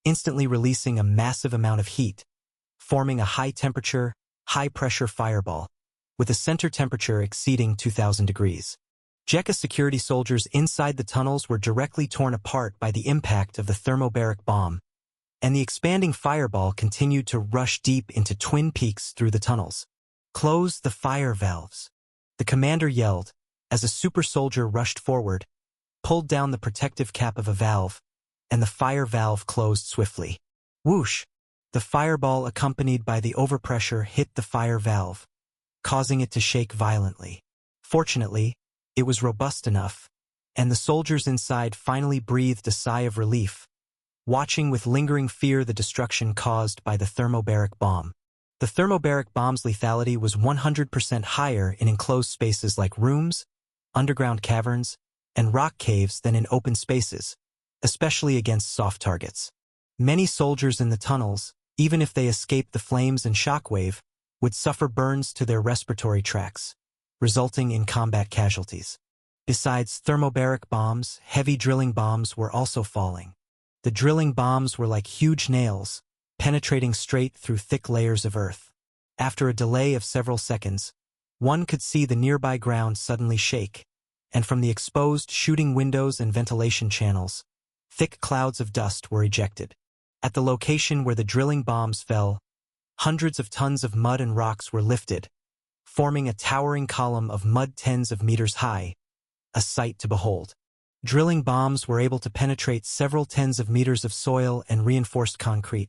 instantly releasing a massive amount of heat, forming a high-temperature, high-pressure fireball, with a center temperature exceeding 2,000 degrees. JECA security soldiers inside the tunnels were directly torn apart by the impact of the thermobaric bomb, and the expanding fireball continued to rush deep into Twin Peaks through the tunnels. "Close the fire valves," the commander yelled, as a super soldier rushed forward, pulled down the protective cap of a valve, and the fire valve closed swiftly. Whoosh! The fireball accompanied by the overpressure hit the fire valve, causing it to shake violently. Fortunately, it was robust enough, and the soldiers inside finally breathed a sigh of relief, watching with lingering fear the destruction caused by the thermobaric bomb. The thermobaric bomb's lethality was 100% higher in enclosed spaces like rooms, underground caverns, and rock caves than in open spaces, especially against soft targets. Many soldiers in the tunnels, even if they escaped the flames and shockwave, would suffer burns to their respiratory tracts, resulting in combat casualties. Besides thermobaric bombs, heavy drilling bombs were also falling. The drilling bombs were like huge nails, penetrating straight through thick layers of earth. After a delay of several seconds, one could see the nearby ground suddenly shake, and from the exposed shooting windows and ventilation channels, thick clouds of dust were ejected. At the location where the drilling bombs fell, hundreds of tons of mud and rocks were lifted, forming a towering column of mud tens of meters high, a sight to behold. Drilling bombs were able to penetrate several tens of meters of soil and reinforced concrete,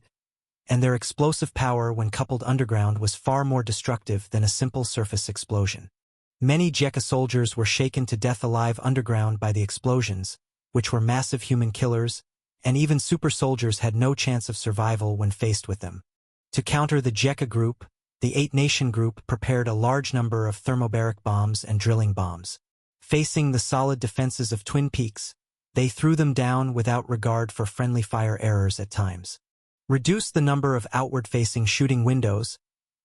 and their explosive power when coupled underground was far more destructive than a simple surface explosion. Many JECA soldiers were shaken to death alive underground by the explosions, which were massive human killers, and even super soldiers had no chance of survival when faced with them. To counter the JECA group, the 8-Nation group prepared a large number of thermobaric bombs and drilling bombs. Facing the solid defenses of Twin Peaks, they threw them down without regard for friendly fire errors at times. Reduce the number of outward-facing shooting windows,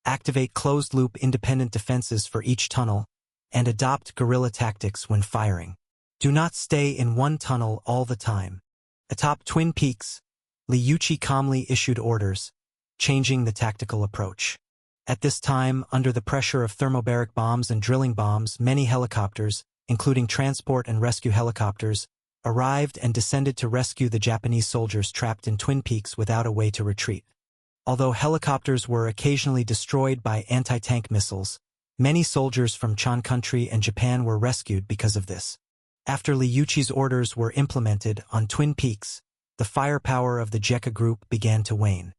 activate closed-loop independent defenses for each tunnel, and adopt guerrilla tactics when firing. Do not stay in one tunnel all the time. Atop Twin Peaks, Liucci calmly issued orders, changing the tactical approach. At this time, under the pressure of thermobaric bombs and drilling bombs, many helicopters, including transport and rescue helicopters, arrived and descended to rescue the Japanese soldiers trapped in Twin Peaks without a way to retreat. Although helicopters were occasionally destroyed by anti-tank missiles, many soldiers from Chan Country and Japan were rescued because of this. After Liucci's orders were implemented on Twin Peaks, the firepower of the JECA group began to wane.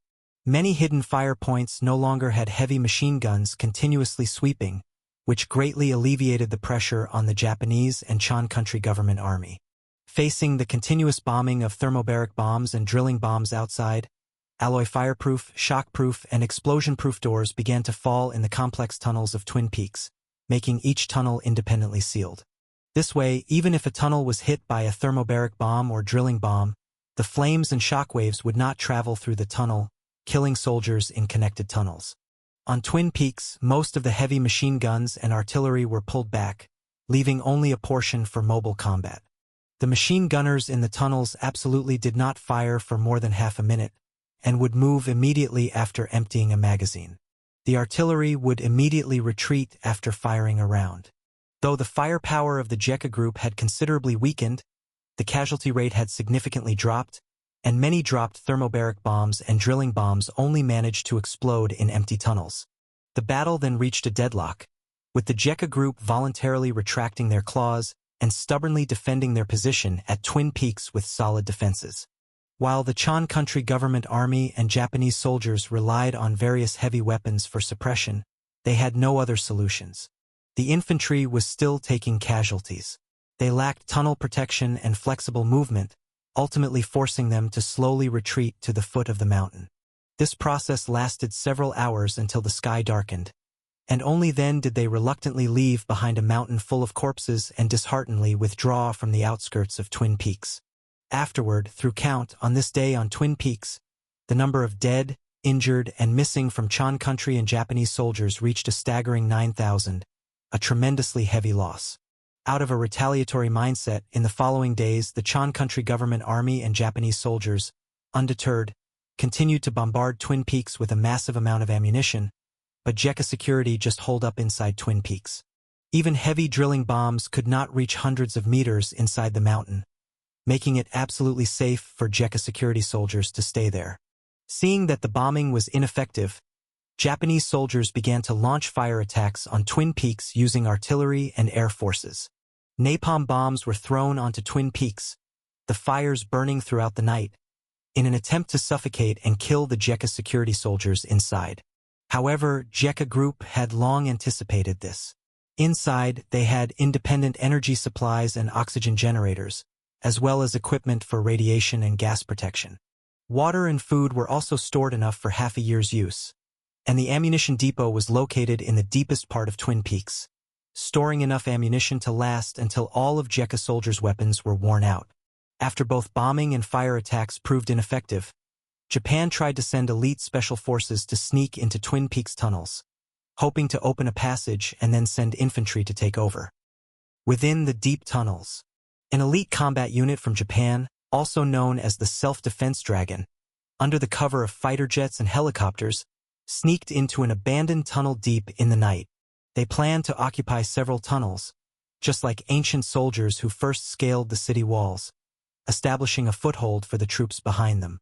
Many hidden fire points no longer had heavy machine guns continuously sweeping, which greatly alleviated the pressure on the Japanese and Chan Country government army. Facing the continuous bombing of thermobaric bombs and drilling bombs outside, alloy fireproof, shockproof, and explosion-proof doors began to fall in the complex tunnels of Twin Peaks, making each tunnel independently sealed. This way, even if a tunnel was hit by a thermobaric bomb or drilling bomb, the flames and shockwaves would not travel through the tunnel, killing soldiers in connected tunnels. On Twin Peaks, most of the heavy machine guns and artillery were pulled back, leaving only a portion for mobile combat. The machine gunners in the tunnels absolutely did not fire for more than half a minute, and would move immediately after emptying a magazine. The artillery would immediately retreat after firing a round. Though the firepower of the JECA group had considerably weakened, the casualty rate had significantly dropped, and many dropped thermobaric bombs and drilling bombs only managed to explode in empty tunnels. The battle then reached a deadlock, with the JECA group voluntarily retracting their claws and stubbornly defending their position at Twin Peaks with solid defenses. While the Chan Country government army and Japanese soldiers relied on various heavy weapons for suppression, they had no other solutions. The infantry was still taking casualties. They lacked tunnel protection and flexible movement, ultimately forcing them to slowly retreat to the foot of the mountain. This process lasted several hours until the sky darkened, and only then did they reluctantly leave behind a mountain full of corpses and disheartenedly withdraw from the outskirts of Twin Peaks. Afterward, through count, on this day on Twin Peaks, the number of dead, injured, and missing from Chan country and Japanese soldiers reached a staggering 9,000, a tremendously heavy loss. Out of a retaliatory mindset, in the following days the Chan country government army and Japanese soldiers, undeterred, continued to bombard Twin Peaks with a massive amount of ammunition, but JECA security just holed up inside Twin Peaks. Even heavy drilling bombs could not reach hundreds of meters inside the mountain, making it absolutely safe for JECA security soldiers to stay there. Seeing that the bombing was ineffective, Japanese soldiers began to launch fire attacks on Twin Peaks using artillery and air forces. Napalm bombs were thrown onto Twin Peaks, the fires burning throughout the night, in an attempt to suffocate and kill the JECA security soldiers inside. However, JECA Group had long anticipated this. Inside, they had independent energy supplies and oxygen generators, as well as equipment for radiation and gas protection. Water and food were also stored enough for half a year's use, and the ammunition depot was located in the deepest part of Twin Peaks, storing enough ammunition to last until all of JECA soldiers' weapons were worn out. After both bombing and fire attacks proved ineffective, Japan tried to send elite special forces to sneak into Twin Peaks tunnels, hoping to open a passage and then send infantry to take over. Within the deep tunnels, an elite combat unit from Japan, also known as the Self-Defense Dragon, under the cover of fighter jets and helicopters, sneaked into an abandoned tunnel deep in the night. They planned to occupy several tunnels, just like ancient soldiers who first scaled the city walls, establishing a foothold for the troops behind them.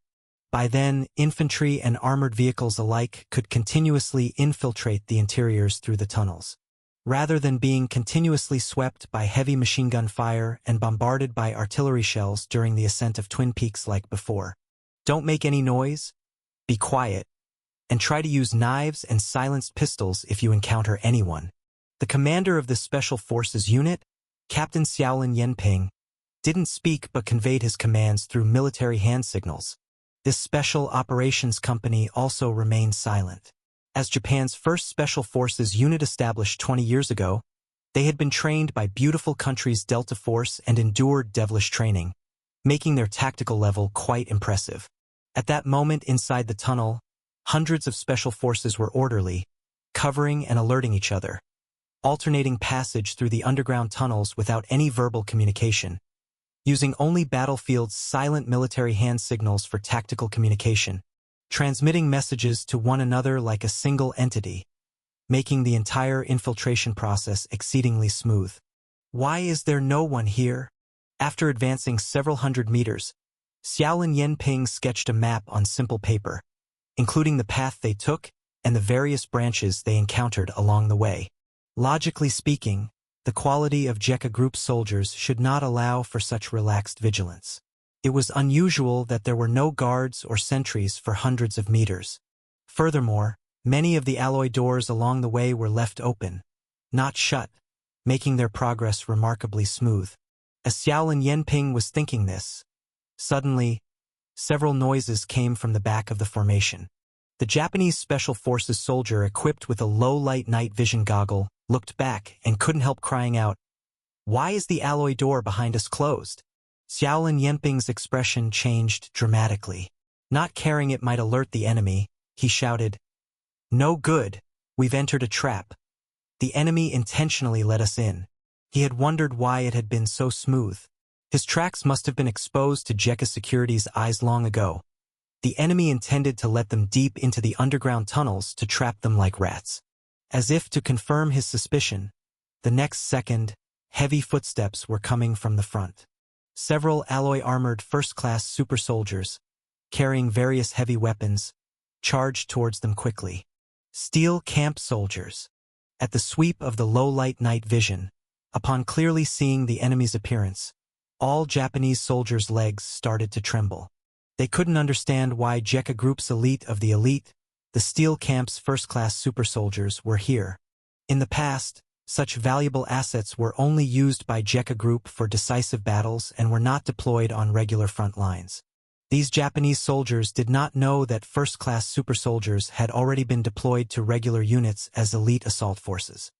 By then, infantry and armored vehicles alike could continuously infiltrate the interiors through the tunnels, rather than being continuously swept by heavy machine gun fire and bombarded by artillery shells during the ascent of Twin Peaks like before. Don't make any noise, be quiet, and try to use knives and silenced pistols if you encounter anyone. The commander of the Special Forces unit, Captain Xiaolin Yanping, didn't speak but conveyed his commands through military hand signals. This special operations company also remained silent. As Japan's first Special Forces unit established 20 years ago, they had been trained by beautiful country's Delta Force and endured devilish training, making their tactical level quite impressive. At that moment inside the tunnel, hundreds of Special Forces were orderly, covering and alerting each other, alternating passage through the underground tunnels without any verbal communication, using only battlefield's silent military hand signals for tactical communication, transmitting messages to one another like a single entity, making the entire infiltration process exceedingly smooth. Why is there no one here? After advancing several hundred meters, Xiaolin Yanping sketched a map on simple paper, including the path they took and the various branches they encountered along the way. Logically speaking, the quality of JECA Group soldiers should not allow for such relaxed vigilance. It was unusual that there were no guards or sentries for hundreds of meters. Furthermore, many of the alloy doors along the way were left open, not shut, making their progress remarkably smooth. As Xiaolin Yanping was thinking this, suddenly, several noises came from the back of the formation. The Japanese Special Forces soldier equipped with a low-light night vision goggle looked back and couldn't help crying out, "Why is the alloy door behind us closed?" Xiaolin Yanping's expression changed dramatically. Not caring it might alert the enemy, he shouted, "No good, we've entered a trap. The enemy intentionally let us in." He had wondered why it had been so smooth. His tracks must have been exposed to JECA security's eyes long ago. The enemy intended to let them deep into the underground tunnels to trap them like rats. As if to confirm his suspicion, the next second, heavy footsteps were coming from the front. Several alloy-armored first-class super soldiers, carrying various heavy weapons, charged towards them quickly. Steel camp soldiers. At the sweep of the low-light night vision, upon clearly seeing the enemy's appearance, all Japanese soldiers' legs started to tremble. They couldn't understand why JECA Group's elite of the elite, the Steel Camp's first-class super soldiers, were here. In the past, Such valuable assets were only used by JECA Group for decisive battles and were not deployed on regular front lines. These Japanese soldiers did not know that first-class super soldiers had already been deployed to regular units as elite assault forces.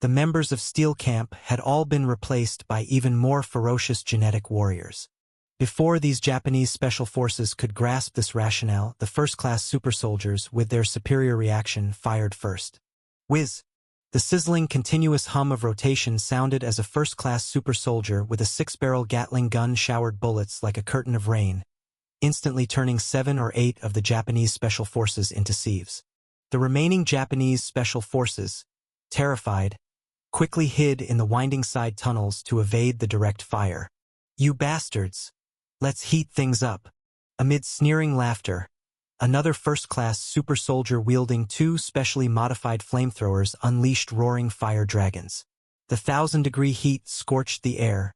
The members of Steel Camp had all been replaced by even more ferocious genetic warriors. Before these Japanese special forces could grasp this rationale, the first-class super soldiers, with their superior reaction, fired first. Whiz! The sizzling, continuous hum of rotation sounded as a first-class super soldier with a 6-barrel Gatling gun showered bullets like a curtain of rain, instantly turning 7 or 8 of the Japanese special forces into sieves. The remaining Japanese special forces, terrified, quickly hid in the winding side tunnels to evade the direct fire. "You bastards! Let's heat things up." Amid sneering laughter, another first-class super soldier wielding 2 specially modified flamethrowers unleashed roaring fire dragons. The 1,000-degree heat scorched the air,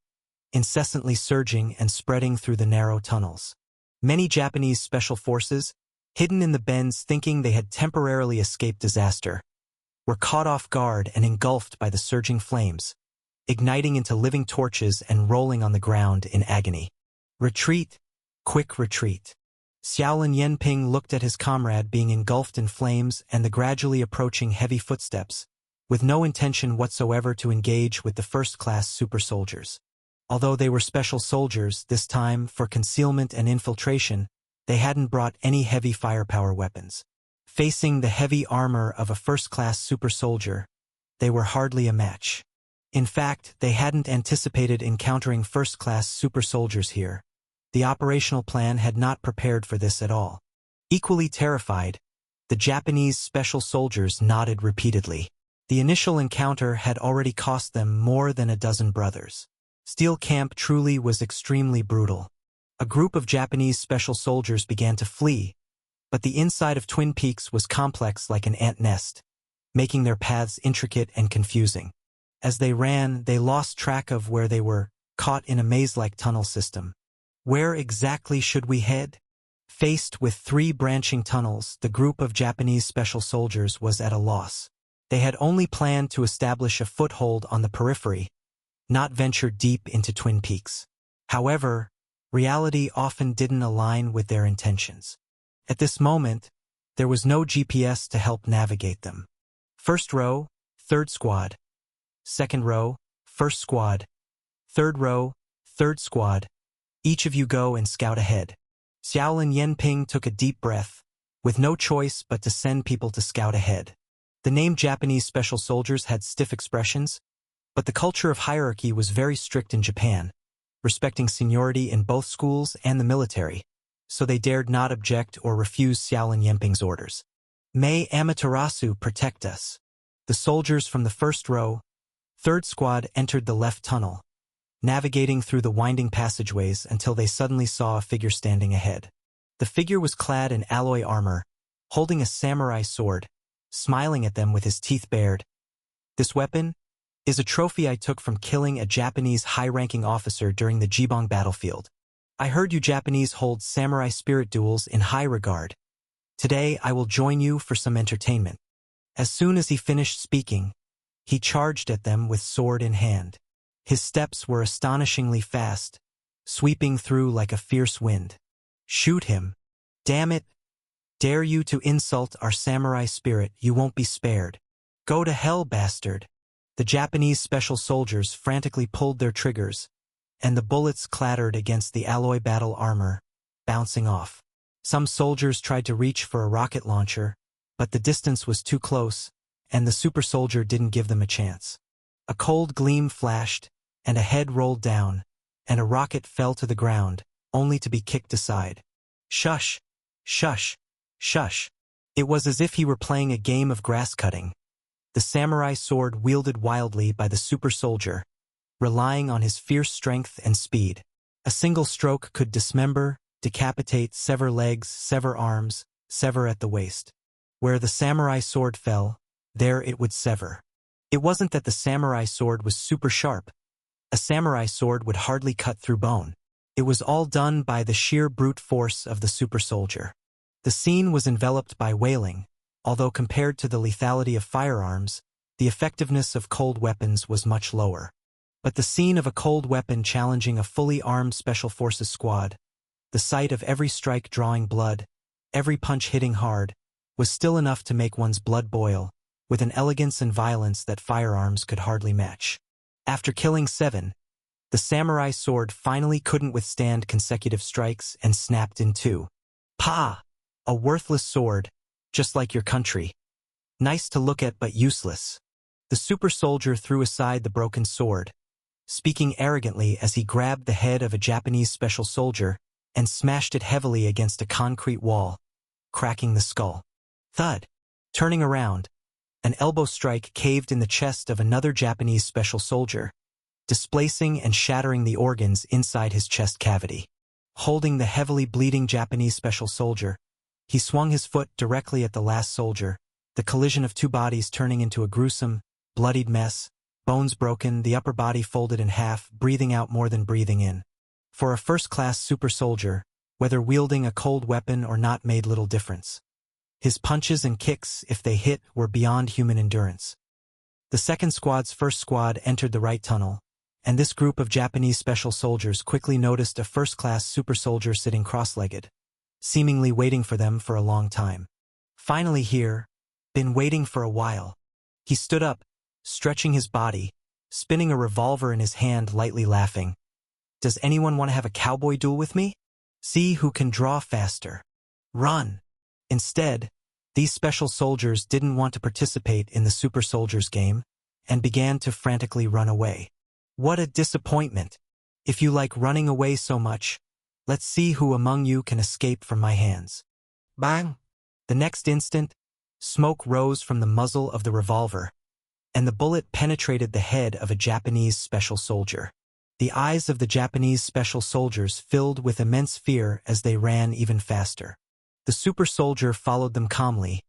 incessantly surging and spreading through the narrow tunnels. Many Japanese special forces, hidden in the bends thinking they had temporarily escaped disaster, were caught off guard and engulfed by the surging flames, igniting into living torches and rolling on the ground in agony. "Retreat! Quick retreat!" Xiaolin Yanping looked at his comrade being engulfed in flames and the gradually approaching heavy footsteps, with no intention whatsoever to engage with the first-class super soldiers. Although they were special soldiers, this time, for concealment and infiltration, they hadn't brought any heavy firepower weapons. Facing the heavy armor of a first-class super soldier, they were hardly a match. In fact, they hadn't anticipated encountering first-class super soldiers here. The operational plan had not prepared for this at all. Equally terrified, the Japanese special soldiers nodded repeatedly. The initial encounter had already cost them more than a dozen brothers. Steel Camp truly was extremely brutal. A group of Japanese special soldiers began to flee, but the inside of Twin Peaks was complex like an ant nest, making their paths intricate and confusing. As they ran, they lost track of where they were, caught in a maze-like tunnel system. Where exactly should we head? Faced with 3 branching tunnels, the group of Japanese special soldiers was at a loss. They had only planned to establish a foothold on the periphery, not venture deep into Twin Peaks. However, reality often didn't align with their intentions. At this moment, there was no GPS to help navigate them. First row, 3rd squad. Second row, 1st squad. 3rd row, 3rd squad. Each of you go and scout ahead. Xiaolin Yanping took a deep breath, with no choice but to send people to scout ahead. The name Japanese special soldiers had stiff expressions, but the culture of hierarchy was very strict in Japan, respecting seniority in both schools and the military, so they dared not object or refuse Xiaolin Yanping's orders. "May Amaterasu protect us." The soldiers from the 1st row, 3rd squad entered the left tunnel, navigating through the winding passageways until they suddenly saw a figure standing ahead. The figure was clad in alloy armor, holding a samurai sword, smiling at them with his teeth bared. "This weapon is a trophy I took from killing a Japanese high-ranking officer during the Jibong battlefield. I heard you Japanese hold samurai spirit duels in high regard. Today I will join you for some entertainment." As soon as he finished speaking, he charged at them with sword in hand. His steps were astonishingly fast, sweeping through like a fierce wind. "Shoot him. Damn it. Dare you to insult our samurai spirit, you won't be spared. Go to hell, bastard." The Japanese special soldiers frantically pulled their triggers, and the bullets clattered against the alloy battle armor, bouncing off. Some soldiers tried to reach for a rocket launcher, but the distance was too close, and the super soldier didn't give them a chance. A cold gleam flashed, and a head rolled down, and a rocket fell to the ground, only to be kicked aside. "Shush! Shush! Shush!" It was as if he were playing a game of grass-cutting. The samurai sword wielded wildly by the super soldier, relying on his fierce strength and speed. A single stroke could dismember, decapitate, sever legs, sever arms, sever at the waist. Where the samurai sword fell, there it would sever. It wasn't that the samurai sword was super sharp. A samurai sword would hardly cut through bone. It was all done by the sheer brute force of the super soldier. The scene was enveloped by wailing, although compared to the lethality of firearms, the effectiveness of cold weapons was much lower. But the scene of a cold weapon challenging a fully armed Special Forces squad, the sight of every strike drawing blood, every punch hitting hard, was still enough to make one's blood boil, with an elegance and violence that firearms could hardly match. After killing 7, the samurai sword finally couldn't withstand consecutive strikes and snapped in two. Pa! A worthless sword, just like your country. Nice to look at but useless. The super soldier threw aside the broken sword, speaking arrogantly as he grabbed the head of a Japanese special soldier and smashed it heavily against a concrete wall, cracking the skull. Thud! Turning around, an elbow strike caved in the chest of another Japanese special soldier, displacing and shattering the organs inside his chest cavity. Holding the heavily bleeding Japanese special soldier, he swung his foot directly at the last soldier, the collision of two bodies turning into a gruesome, bloodied mess, bones broken, the upper body folded in half, breathing out more than breathing in. For a first-class super soldier, whether wielding a cold weapon or not made little difference. His punches and kicks, if they hit, were beyond human endurance. The second squad's first squad entered the right tunnel, and this group of Japanese special soldiers quickly noticed a first-class super soldier sitting cross-legged, seemingly waiting for them for a long time. Finally here, been waiting for a while. He stood up, stretching his body, spinning a revolver in his hand, lightly laughing. Does anyone want to have a cowboy duel with me? See who can draw faster. Run! Instead, these special soldiers didn't want to participate in the super soldiers game and began to frantically run away. What a disappointment! If you like running away so much, let's see who among you can escape from my hands. Bang! The next instant, smoke rose from the muzzle of the revolver, and the bullet penetrated the head of a Japanese special soldier. The eyes of the Japanese special soldiers filled with immense fear as they ran even faster. The super soldier followed them calmly,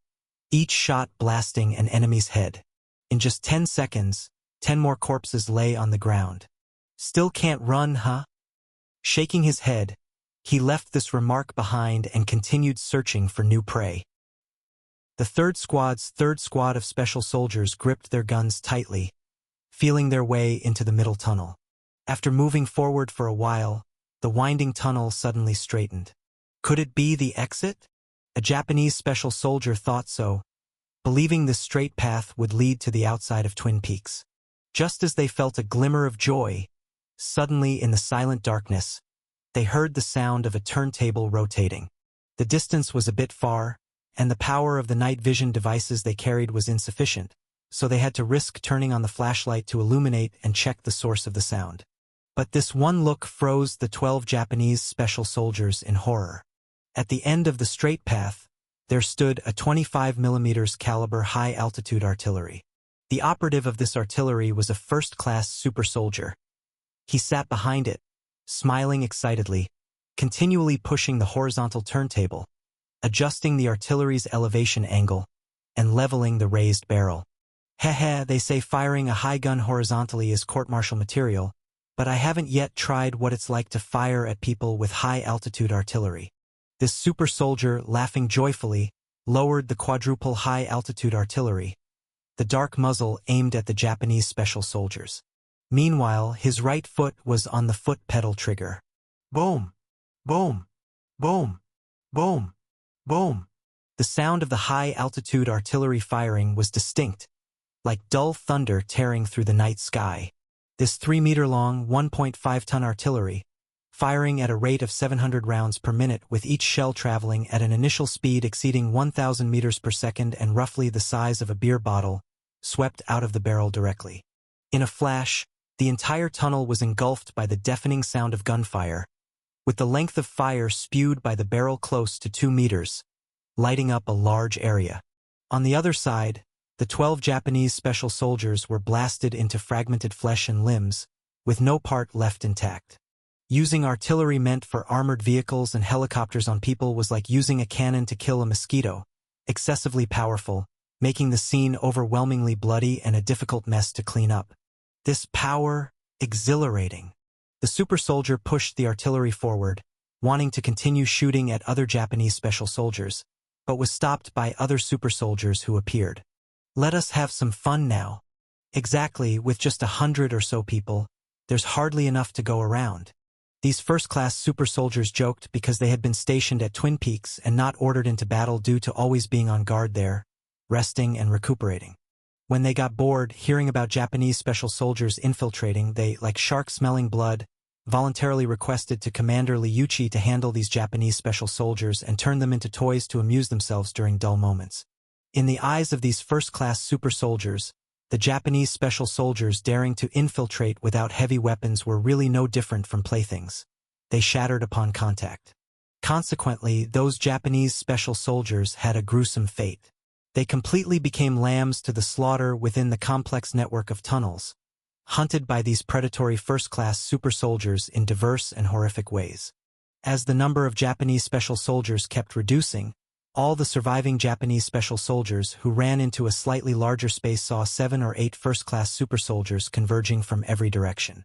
each shot blasting an enemy's head. In just 10 seconds, 10 more corpses lay on the ground. Still can't run, huh? Shaking his head, he left this remark behind and continued searching for new prey. The third squad of special soldiers gripped their guns tightly, feeling their way into the middle tunnel. After moving forward for a while, the winding tunnel suddenly straightened. Could it be the exit? A Japanese special soldier thought so, believing this straight path would lead to the outside of Twin Peaks. Just as they felt a glimmer of joy, suddenly in the silent darkness, they heard the sound of a turntable rotating. The distance was a bit far, and the power of the night vision devices they carried was insufficient, so they had to risk turning on the flashlight to illuminate and check the source of the sound. But this one look froze the 12 Japanese special soldiers in horror. At the end of the straight path, there stood a 25mm caliber high-altitude artillery. The operative of this artillery was a first-class super soldier. He sat behind it, smiling excitedly, continually pushing the horizontal turntable, adjusting the artillery's elevation angle, and leveling the raised barrel. Heh, they say firing a high gun horizontally is court-martial material, but I haven't yet tried what it's like to fire at people with high-altitude artillery. This super soldier, laughing joyfully, lowered the quadruple high-altitude artillery, the dark muzzle aimed at the Japanese special soldiers. Meanwhile, his right foot was on the foot pedal trigger. Boom! Boom! Boom! Boom! Boom! The sound of the high-altitude artillery firing was distinct, like dull thunder tearing through the night sky. This 3-meter-long, 1.5-ton artillery, firing at a rate of 700 rounds per minute with each shell traveling at an initial speed exceeding 1,000 meters per second and roughly the size of a beer bottle, swept out of the barrel directly. In a flash, the entire tunnel was engulfed by the deafening sound of gunfire, with the length of fire spewed by the barrel close to 2 meters, lighting up a large area. On the other side, the 12 Japanese special soldiers were blasted into fragmented flesh and limbs, with no part left intact. Using artillery meant for armored vehicles and helicopters on people was like using a cannon to kill a mosquito, excessively powerful, making the scene overwhelmingly bloody and a difficult mess to clean up. This power, exhilarating. The super soldier pushed the artillery forward, wanting to continue shooting at other Japanese special soldiers, but was stopped by other super soldiers who appeared. Let us have some fun now. Exactly, with just 100 or so people, there's hardly enough to go around. These first-class super soldiers joked because they had been stationed at Twin Peaks and not ordered into battle due to always being on guard there, resting and recuperating. When they got bored hearing about Japanese special soldiers infiltrating, they, like sharks smelling blood, voluntarily requested to Commander Liuchi to handle these Japanese special soldiers and turn them into toys to amuse themselves during dull moments. In the eyes of these first-class super soldiers, the Japanese special soldiers daring to infiltrate without heavy weapons were really no different from playthings. They shattered upon contact. Consequently, those Japanese special soldiers had a gruesome fate. They completely became lambs to the slaughter within the complex network of tunnels, hunted by these predatory first-class super soldiers in diverse and horrific ways. As the number of Japanese special soldiers kept reducing, all the surviving Japanese special soldiers who ran into a slightly larger space saw 7 or 8 first-class super soldiers converging from every direction.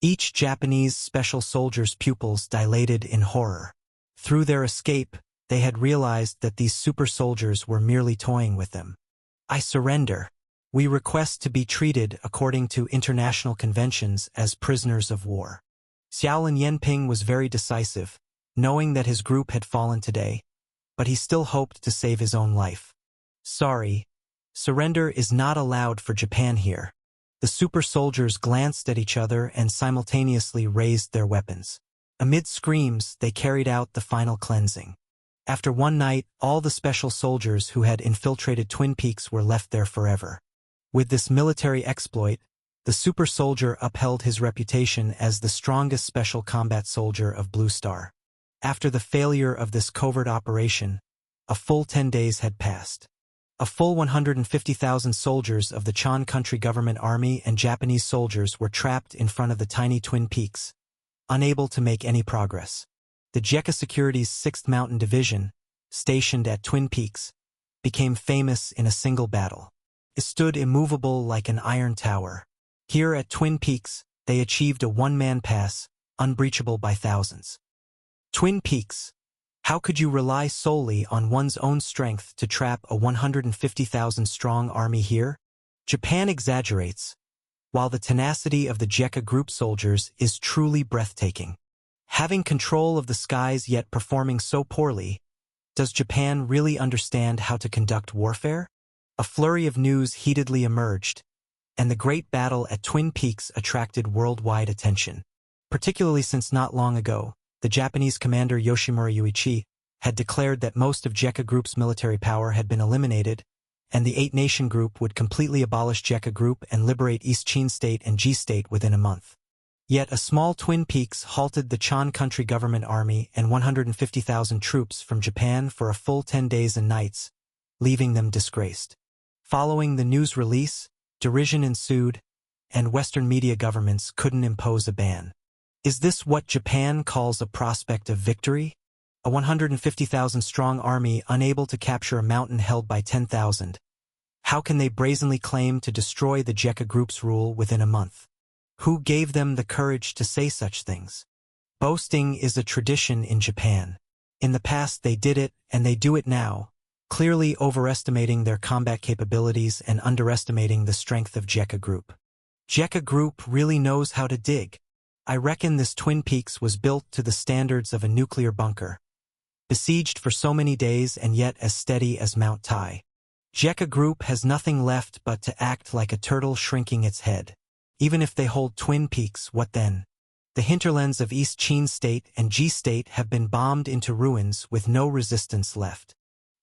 Each Japanese special soldier's pupils dilated in horror. Through their escape, they had realized that these super soldiers were merely toying with them. "I surrender. We request to be treated according to international conventions as prisoners of war." Xiaolin Yanping was very decisive, knowing that his group had fallen today, but he still hoped to save his own life. "Sorry, surrender is not allowed for Japan here." The super soldiers glanced at each other and simultaneously raised their weapons. Amid screams, they carried out the final cleansing. After one night, all the special soldiers who had infiltrated Twin Peaks were left there forever. With this military exploit, the super soldier upheld his reputation as the strongest special combat soldier of Blue Star. After the failure of this covert operation, a full 10 days had passed. A full 150,000 soldiers of the Chan Country Government Army and Japanese soldiers were trapped in front of the tiny Twin Peaks, unable to make any progress. The JECA Security's 6th Mountain Division, stationed at Twin Peaks, became famous in a single battle. It stood immovable like an iron tower. Here at Twin Peaks, they achieved a one-man pass, unbreachable by thousands. Twin Peaks. How could you rely solely on one's own strength to trap a 150,000-strong army here? Japan exaggerates, while the tenacity of the JECA group soldiers is truly breathtaking. Having control of the skies yet performing so poorly, does Japan really understand how to conduct warfare? A flurry of news heatedly emerged, and the great battle at Twin Peaks attracted worldwide attention, particularly since not long ago, the Japanese commander Yoshimura Yuichi had declared that most of JECA Group's military power had been eliminated, and the 8-nation group would completely abolish JECA Group and liberate East Chin State and G State within a month. Yet a small Twin Peaks halted the Chan Country Government Army and 150,000 troops from Japan for a full 10 days and nights, leaving them disgraced. Following the news release, derision ensued, and Western media governments couldn't impose a ban. Is this what Japan calls a prospect of victory? A 150,000-strong army unable to capture a mountain held by 10,000. How can they brazenly claim to destroy the JECA Group's rule within a month? Who gave them the courage to say such things? Boasting is a tradition in Japan. In the past they did it, and they do it now, clearly overestimating their combat capabilities and underestimating the strength of JECA Group. JECA Group really knows how to dig. I reckon this Twin Peaks was built to the standards of a nuclear bunker, besieged for so many days and yet as steady as Mount Tai. JECA Group has nothing left but to act like a turtle shrinking its head. Even if they hold Twin Peaks, what then? The hinterlands of East Chin State and G State have been bombed into ruins with no resistance left.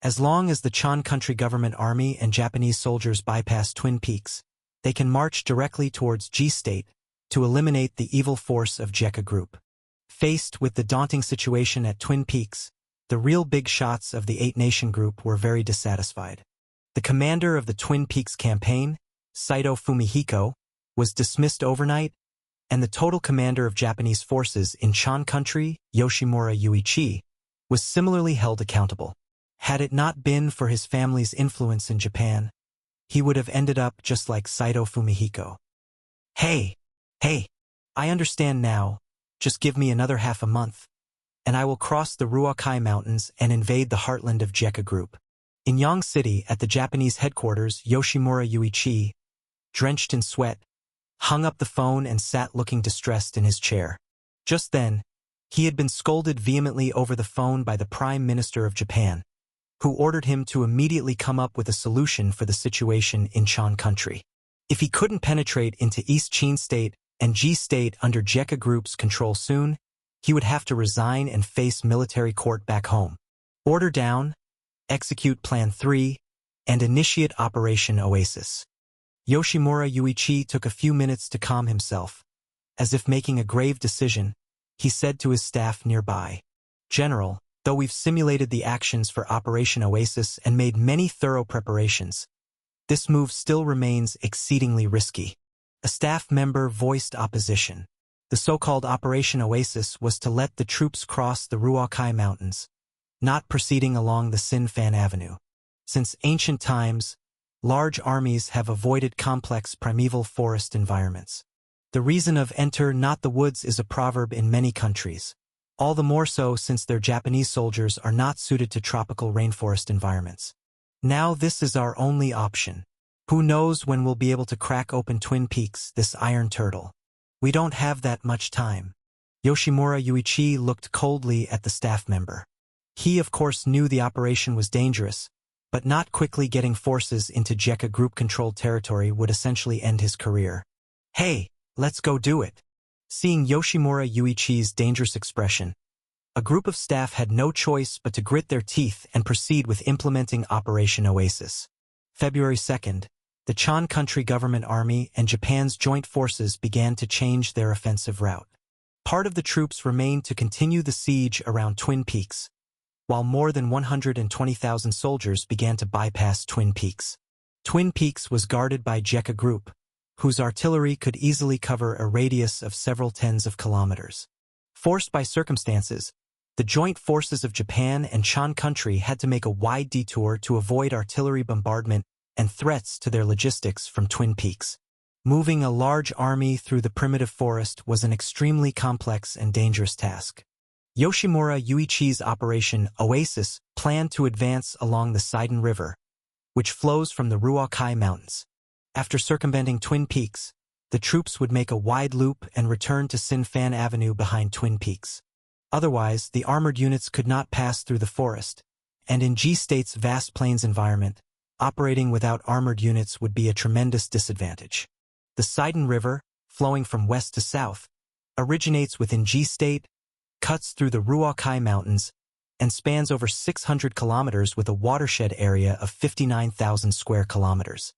As long as the Chan Country Government Army and Japanese soldiers bypass Twin Peaks, they can march directly towards G State to eliminate the evil force of JECA Group. Faced with the daunting situation at Twin Peaks, the real big shots of the 8-nation group were very dissatisfied. The commander of the Twin Peaks campaign, Saito Fumihiko, was dismissed overnight, and the total commander of Japanese forces in Chan Country, Yoshimura Yuichi, was similarly held accountable. Had it not been for his family's influence in Japan, he would have ended up just like Saito Fumihiko. Hey, I understand now. Just give me another half a month, and I will cross the Ruakai Mountains and invade the heartland of JECA Group. In Yang City, at the Japanese headquarters, Yoshimura Yuichi drenched in sweat, hung up the phone and sat looking distressed in his chair. Just then, he had been scolded vehemently over the phone by the Prime Minister of Japan, who ordered him to immediately come up with a solution for the situation in Chan country. If he couldn't penetrate into East Chin State and G State under JECA Group's control soon, he would have to resign and face military court back home. Order down, execute Plan 3, and initiate Operation Oasis. Yoshimura Yuichi took a few minutes to calm himself. As if making a grave decision, he said to his staff nearby, "General, though we've simulated the actions for Operation Oasis and made many thorough preparations, this move still remains exceedingly risky." A staff member voiced opposition. The so-called Operation Oasis was to let the troops cross the Ruakai Mountains, not proceeding along the Sinfan Avenue. Since ancient times, large armies have avoided complex primeval forest environments. The reason of "enter not the woods" is a proverb in many countries, all the more so since their Japanese soldiers are not suited to tropical rainforest environments. Now this is our only option. Who knows when we'll be able to crack open Twin Peaks, this iron turtle. We don't have that much time. Yoshimura Yuichi looked coldly at the staff member. He of course knew the operation was dangerous, but not quickly getting forces into JECA Group-controlled territory would essentially end his career. "Hey, let's go do it." Seeing Yoshimura Yuichi's dangerous expression, a group of staff had no choice but to grit their teeth and proceed with implementing Operation Oasis. February 2nd, the Chan Country Government Army and Japan's joint forces began to change their offensive route. Part of the troops remained to continue the siege around Twin Peaks, while more than 120,000 soldiers began to bypass Twin Peaks. Twin Peaks was guarded by JECA Group, whose artillery could easily cover a radius of several tens of kilometers. Forced by circumstances, the joint forces of Japan and Chan Country had to make a wide detour to avoid artillery bombardment and threats to their logistics from Twin Peaks. Moving a large army through the primitive forest was an extremely complex and dangerous task. Yoshimura Yuichi's Operation Oasis planned to advance along the Seiden River, which flows from the Ruakai Mountains. After circumventing Twin Peaks, the troops would make a wide loop and return to Sinfan Avenue behind Twin Peaks. Otherwise, the armored units could not pass through the forest, and in G State's vast plains environment, operating without armored units would be a tremendous disadvantage. The Seiden River, flowing from west to south, originates within G State, cuts through the Ruakai Mountains, and spans over 600 kilometers with a watershed area of 59,000 square kilometers.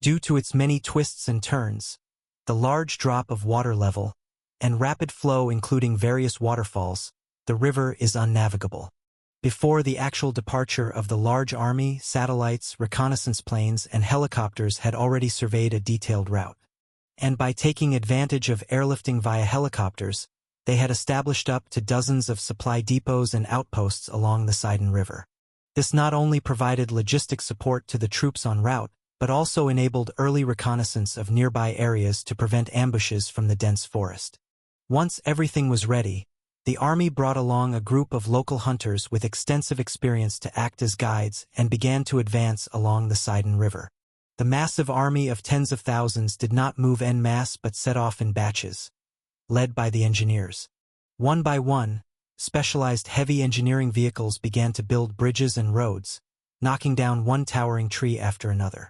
Due to its many twists and turns, the large drop of water level, and rapid flow including various waterfalls, the river is unnavigable. Before the actual departure of the large army, satellites, reconnaissance planes, and helicopters had already surveyed a detailed route. And by taking advantage of airlifting via helicopters, they had established up to dozens of supply depots and outposts along the Seiden River. This not only provided logistic support to the troops en route, but also enabled early reconnaissance of nearby areas to prevent ambushes from the dense forest. Once everything was ready, the army brought along a group of local hunters with extensive experience to act as guides and began to advance along the Seiden River. The massive army of tens of thousands did not move en masse but set off in batches, led by the engineers. One by one, specialized heavy engineering vehicles began to build bridges and roads, knocking down one towering tree after another.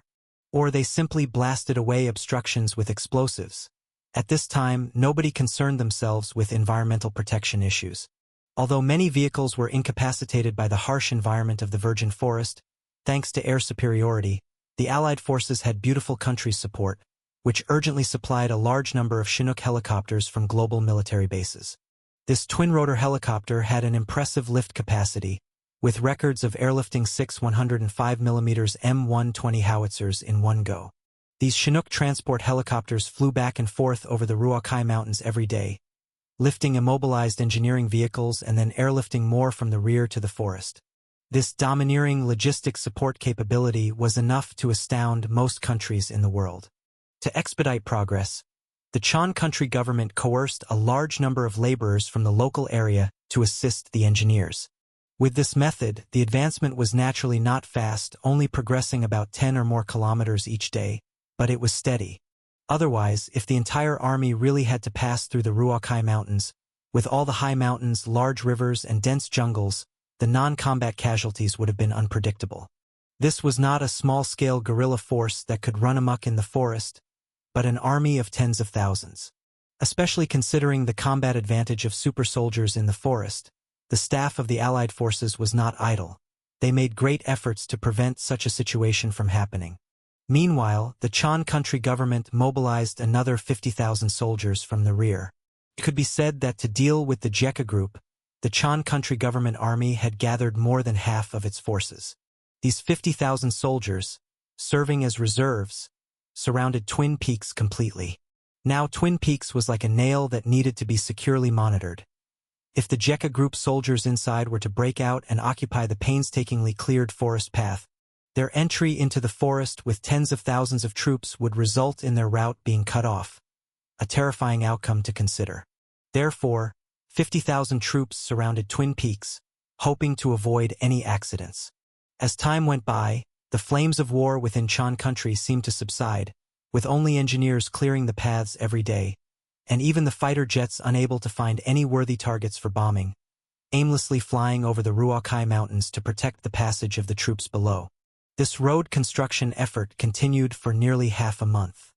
Or they simply blasted away obstructions with explosives. At this time, nobody concerned themselves with environmental protection issues. Although many vehicles were incapacitated by the harsh environment of the virgin forest, thanks to air superiority, the Allied forces had beautiful country support, which urgently supplied a large number of Chinook helicopters from global military bases. This twin-rotor helicopter had an impressive lift capacity, with records of airlifting 6 105mm M120 howitzers in one go. These Chinook transport helicopters flew back and forth over the Ruakai Mountains every day, lifting immobilized engineering vehicles and then airlifting more from the rear to the forest. This domineering logistic support capability was enough to astound most countries in the world. To expedite progress, the Chan Country government coerced a large number of laborers from the local area to assist the engineers. With this method, the advancement was naturally not fast, only progressing about 10 or more kilometers each day, but it was steady. Otherwise, if the entire army really had to pass through the Ruakai Mountains, with all the high mountains, large rivers, and dense jungles, the non-combat casualties would have been unpredictable. This was not a small-scale guerrilla force that could run amok in the forest, but an army of tens of thousands. Especially considering the combat advantage of super soldiers in the forest, the staff of the Allied forces was not idle. They made great efforts to prevent such a situation from happening. Meanwhile, the Chan country government mobilized another 50,000 soldiers from the rear. It could be said that to deal with the Jekka group, the Chan country government army had gathered more than half of its forces. These 50,000 soldiers, serving as reserves, surrounded Twin Peaks completely. Now Twin Peaks was like a nail that needed to be securely monitored. If the Jekka group soldiers inside were to break out and occupy the painstakingly cleared forest path, their entry into the forest with tens of thousands of troops would result in their route being cut off, a terrifying outcome to consider. Therefore, 50,000 troops surrounded Twin Peaks, hoping to avoid any accidents. As time went by, the flames of war within Chan country seemed to subside, with only engineers clearing the paths every day, and even the fighter jets unable to find any worthy targets for bombing, aimlessly flying over the Ruakai Mountains to protect the passage of the troops below. This road construction effort continued for nearly half a month.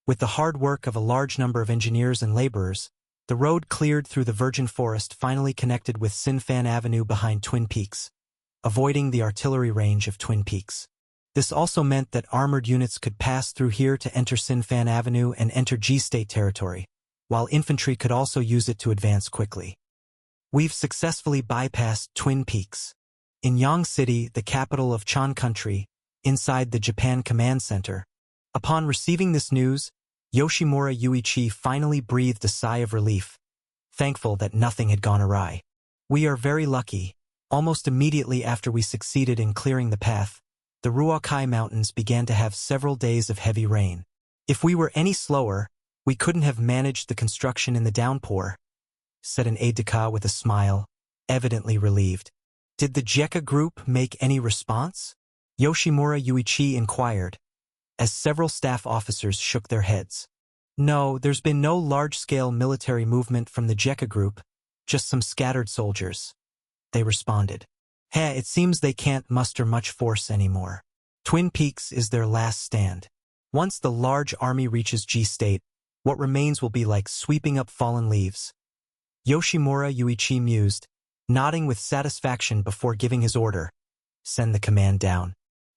With the hard work of a large number of engineers and laborers, the road cleared through the virgin forest finally connected with Sinfan Avenue behind Twin Peaks, avoiding the artillery range of Twin Peaks. This also meant that armored units could pass through here to enter Sinfan Avenue and enter G-State territory, while infantry could also use it to advance quickly. We've successfully bypassed Twin Peaks. In Yang City, the capital of Chan country, inside the Japan Command Center, upon receiving this news, Yoshimura Yuichi finally breathed a sigh of relief, thankful that nothing had gone awry. We are very lucky. Almost immediately after we succeeded in clearing the path, the Ruakai Mountains began to have several days of heavy rain. If we were any slower, we couldn't have managed the construction in the downpour, said an aide-de-camp with a smile, evidently relieved. Did the Jekka group make any response? Yoshimura Yuichi inquired, as several staff officers shook their heads. No, there's been no large-scale military movement from the Jekka group, just some scattered soldiers. They responded. It seems they can't muster much force anymore. Twin Peaks is their last stand. Once the large army reaches G-State, what remains will be like sweeping up fallen leaves. Yoshimura Yuichi mused, nodding with satisfaction before giving his order. Send the command down.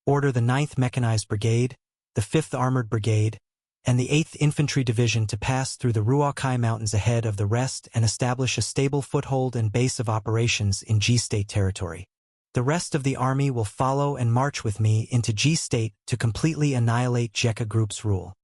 Order the 9th Mechanized Brigade, the 5th Armored Brigade, and the 8th Infantry Division to pass through the Ruakai Mountains ahead of the rest and establish a stable foothold and base of operations in G-State territory. The rest of the army will follow and march with me into G-State to completely annihilate Jekka Group's rule.